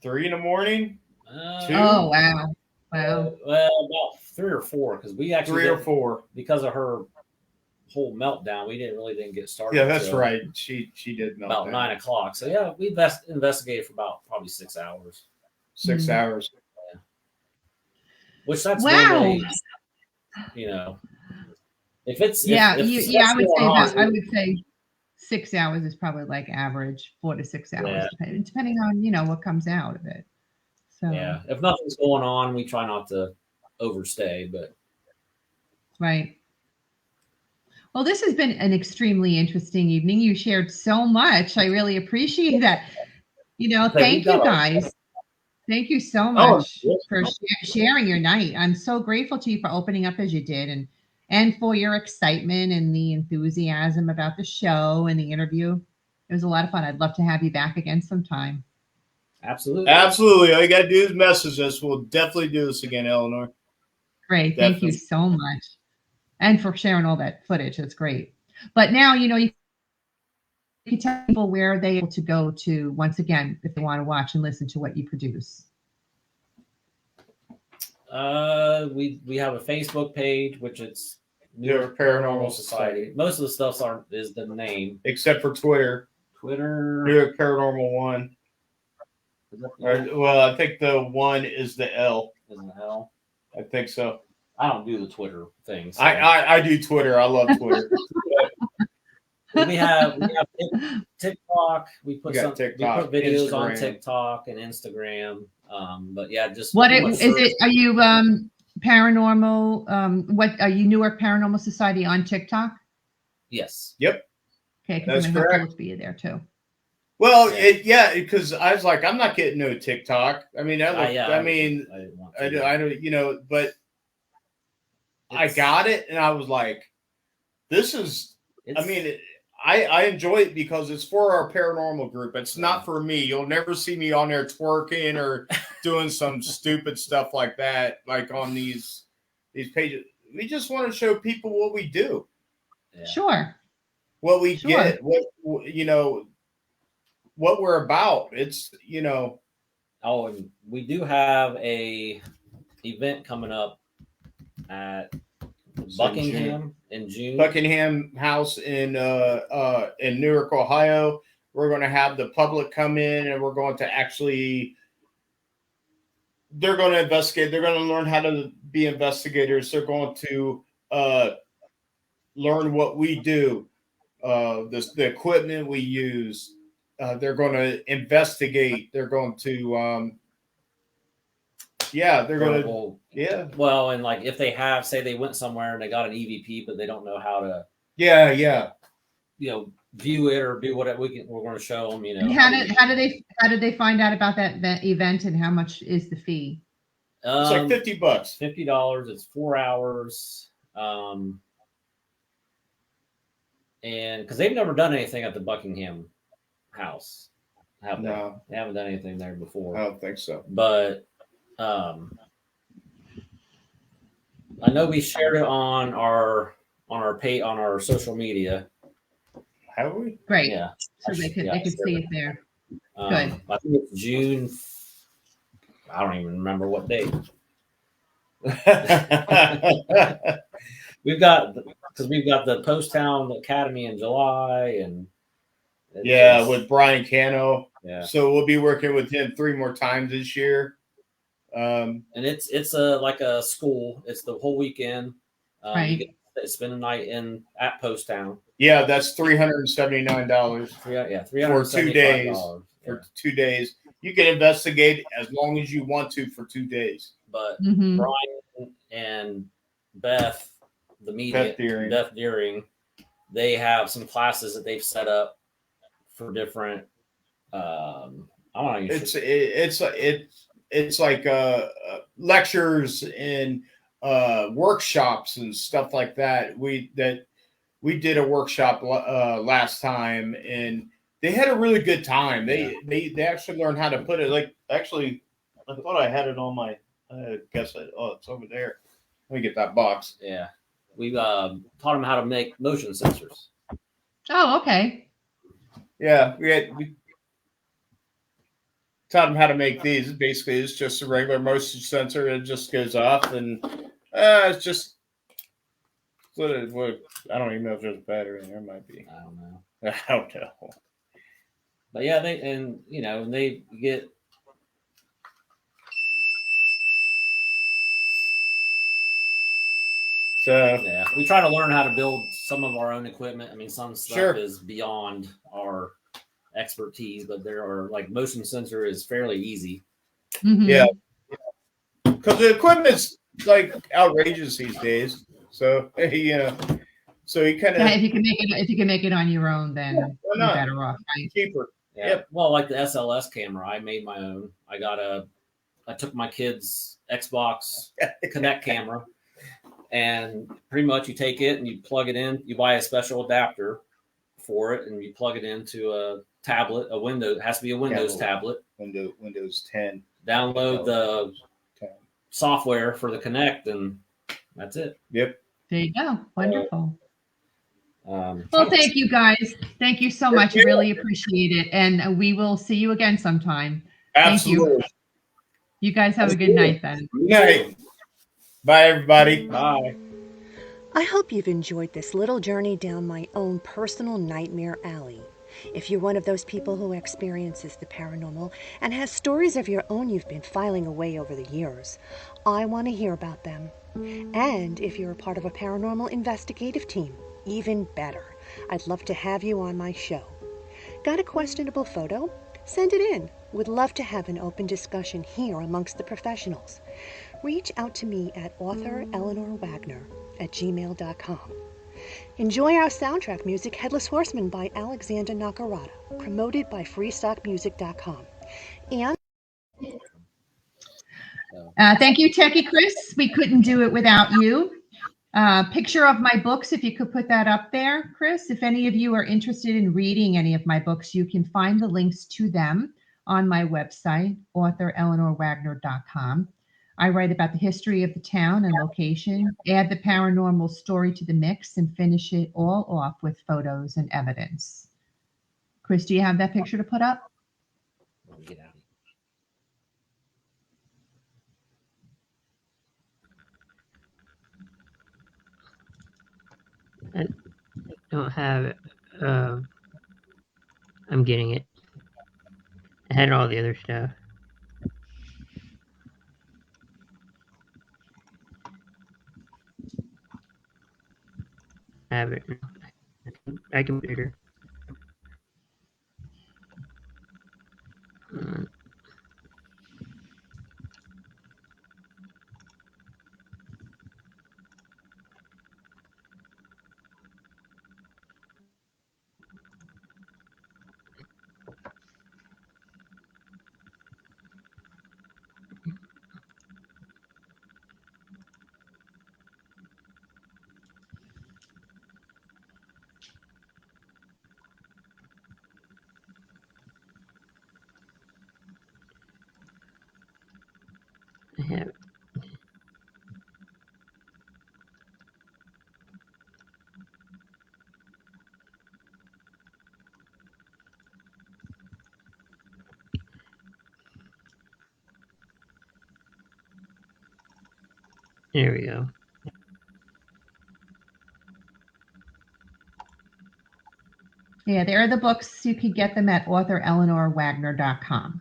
Speaker 6: 3 a.m. 2?
Speaker 2: Oh, wow.
Speaker 4: Well, about 3 or 4, because we actually
Speaker 6: 3 or 4
Speaker 4: because of her whole meltdown. We didn't get started.
Speaker 6: Yeah, that's right. She did melt
Speaker 4: about
Speaker 6: down.
Speaker 4: 9 o'clock. So yeah, we investigated for about probably 6 hours.
Speaker 6: 6 hours.
Speaker 4: Yeah. Which that's
Speaker 2: wow.
Speaker 4: Normally, if it's
Speaker 2: I would say 6 hours is probably like average, 4 to 6 hours, depending on what comes out of it. So
Speaker 4: yeah, if nothing's going on, we try not to overstay, but
Speaker 2: right. Well, this has been an extremely interesting evening. You shared so much. I really appreciate that. Thank you guys. Thank you so much for sharing your night. I'm so grateful to you for opening up as you did, and for your excitement and the enthusiasm about the show and the interview. It was a lot of fun. I'd love to have you back again sometime.
Speaker 4: Absolutely.
Speaker 6: Absolutely. All you got to do is message us. We'll definitely do this again, Eleanor.
Speaker 2: Great. Thank you so much. And for sharing all that footage. That's great. But now, you can tell people where they're able to go to, once again, if they want to watch and listen to what you produce.
Speaker 4: We have a Facebook page, which it's
Speaker 6: Newark Paranormal Society.
Speaker 4: Most of the stuff is the name.
Speaker 6: Except for Twitter. Newark Paranormal 1. Well, I think the 1 is the L.
Speaker 4: Is an L?
Speaker 6: I think so.
Speaker 4: I don't do the Twitter thing. So.
Speaker 6: I do Twitter. I love Twitter.
Speaker 4: we have TikTok. We put
Speaker 6: TikTok,
Speaker 4: we put videos
Speaker 6: Instagram.
Speaker 4: on TikTok and Instagram. But yeah, just
Speaker 2: what is it? Are you paranormal? What are you? Newark Paranormal Society on TikTok?
Speaker 4: Yes.
Speaker 6: Yep.
Speaker 2: Okay,
Speaker 6: that's correct.
Speaker 2: Look for you there too.
Speaker 6: Well, because I was like, I'm not getting no TikTok. I mean, I don't, but I got it, and I was like, this is. I mean, I enjoy it because it's for our paranormal group. It's not for me. You'll never see me on there twerking or doing some stupid stuff like that, like on these pages. We just want to show people what we do.
Speaker 2: Yeah. Sure.
Speaker 6: What we get, what we're about. It's,
Speaker 4: Oh, and we do have a event coming up at
Speaker 6: It's
Speaker 4: Buckingham in June.
Speaker 6: Buckingham House in Newark, Ohio. We're going to have the public come in, and we're going to actually. They're going to investigate. They're going to learn how to be investigators. They're going to learn what we do, the equipment we use. They're going to investigate. They're going to, they're going to, yeah.
Speaker 4: Well, and like if they have, say they went somewhere and they got an EVP, but they don't know how to, view it or do what we're going to show them.
Speaker 2: And how did they find out about that event, and how much is the fee?
Speaker 6: It's like $50.
Speaker 4: $50. It's 4 hours. And because they've never done anything at the Buckingham House, have they?
Speaker 6: No.
Speaker 4: They haven't done anything there before.
Speaker 6: I don't think so.
Speaker 4: But I know we shared it on our social media.
Speaker 6: Have we?
Speaker 2: Right.
Speaker 4: Yeah.
Speaker 2: So they could see it there. Good.
Speaker 4: I think it's June. I don't even remember what date. we've got the Post Town Academy in July, and
Speaker 6: with Brian Cano.
Speaker 4: Yeah.
Speaker 6: So we'll be working with him 3 more times this year.
Speaker 4: And it's like a school. It's the whole weekend.
Speaker 2: Right.
Speaker 4: You get to spend a night at Post Town.
Speaker 6: Yeah, that's $379.
Speaker 4: $375
Speaker 6: for 2 days. For 2 days, you can investigate as long as you want to for 2 days.
Speaker 4: But
Speaker 2: Mm-hmm.
Speaker 4: Brian and Beth, the media, Beth Deering, they have some classes that they've set up for different. I don't know.
Speaker 6: It's like lectures and workshops and stuff like that. We did a workshop last time, and they had a really good time. They actually learned how to put it. Like, actually, I thought I had it on my. I guess it's over there. Let me get that box.
Speaker 4: Yeah, we taught them how to make motion sensors.
Speaker 2: Oh, okay.
Speaker 6: Yeah, we taught them how to make these. Basically, it's just a regular motion sensor. It just goes off, and it's just. What I don't even know if there's a battery in there. Might be.
Speaker 4: I don't know.
Speaker 6: I don't know.
Speaker 4: But yeah, they get.
Speaker 6: So
Speaker 4: yeah, we try to learn how to build some of our own equipment. I mean, some stuff is beyond our expertise, but there are like motion sensor is fairly easy.
Speaker 2: Mm-hmm.
Speaker 6: Yeah, because the equipment's like outrageous these days. So so you kind of
Speaker 2: if you can make it on your own, then you're better off, right?
Speaker 6: Cheaper.
Speaker 4: Yeah.
Speaker 6: Yep.
Speaker 4: Well, like the SLS camera, I made my own. I took my kid's Xbox Connect camera, and pretty much you take it and you plug it in. You buy a special adapter for it, and you plug it into a tablet. It has to be a Windows tablet.
Speaker 6: Windows 10.
Speaker 4: Download the software for the Connect, and that's it.
Speaker 6: Yep.
Speaker 2: There you go. Wonderful. Well, thank you guys. Thank you so much. I really appreciate it. And we will see you again sometime.
Speaker 6: Absolutely.
Speaker 2: Thank you. You guys have a good night then.
Speaker 6: Good night. Bye, everybody.
Speaker 4: Bye.
Speaker 1: I hope you've enjoyed this little journey down my own personal nightmare alley. If you're one of those people who experiences the paranormal and has stories of your own you've been filing away over the years, I want to hear about them. And if you're a part of a paranormal investigative team, even better. I'd love to have you on my show. Got a questionable photo? Send it in. Would love to have an open discussion here amongst the professionals. Reach out to me at author Eleanor Wagner at gmail.com. Enjoy our soundtrack music, Headless Horseman by Alexander Nakarada, promoted by freestockmusic.com. And
Speaker 2: thank you, Techie Chris. We couldn't do it without you. Picture of my books, if you could put that up there, Chris. If any of you are interested in reading any of my books, you can find the links to them on my website, authoreleanorwagner.com. I write about the history of the town and location, add the paranormal story to the mix, and finish it all off with photos and evidence. Chris, do you have that picture to put up?
Speaker 4: Get out.
Speaker 9: I don't have it. I'm getting it. I had all the other stuff. I have it now. I can read her. I have it. There we go.
Speaker 2: Yeah, there are the books. You can get them at authoreleanorwagner.com.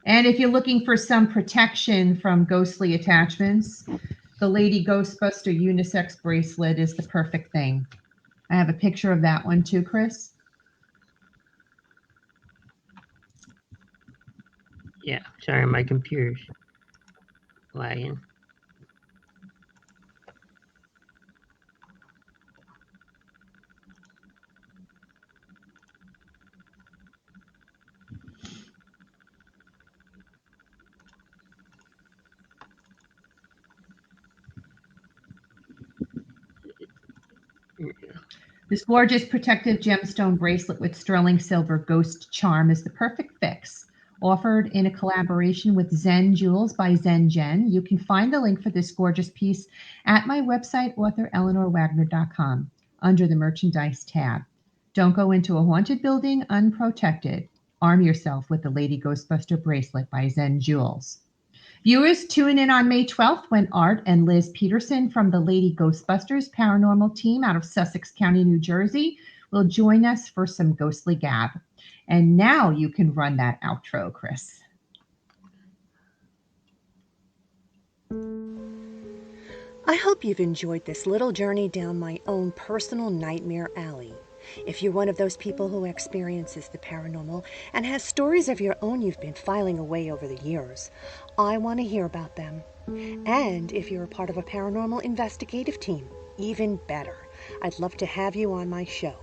Speaker 2: And if you're looking for some protection from ghostly attachments, the Lady Ghostbuster unisex bracelet is the perfect thing. I have a picture of that one too, Chris.
Speaker 9: Yeah, sorry, my computer's lagging.
Speaker 2: This gorgeous protective gemstone bracelet with sterling silver ghost charm is the perfect fix. Offered in a collaboration with Zen Jewels by Zen Jen. You can find the link for this gorgeous piece at my website, authoreleanorwagner.com, under the merchandise tab. Don't go into a haunted building unprotected. Arm yourself with the Lady Ghostbuster bracelet by Zen Jewels. Viewers, tune in on May 12th when Art and Liz Peterson from the Lady Ghostbusters paranormal team out of Sussex County, New Jersey, will join us for some ghostly gab. And now you can run that outro, Chris.
Speaker 1: I hope you've enjoyed this little journey down my own personal nightmare alley. If you're one of those people who experiences the paranormal and has stories of your own you've been filing away over the years, I want to hear about them. And if you're a part of a paranormal investigative team, even better. I'd love to have you on my show.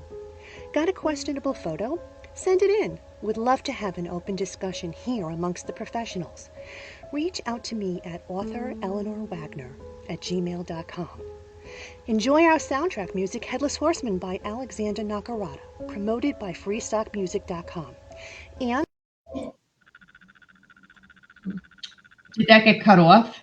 Speaker 1: Got a questionable photo? Send it in. Would love to have an open discussion here amongst the professionals. Reach out to me at authoreleanorwagner@gmail.com. Enjoy our soundtrack music, Headless Horseman by Alexander Nakarada, promoted by freestockmusic.com. And
Speaker 2: did that get cut off?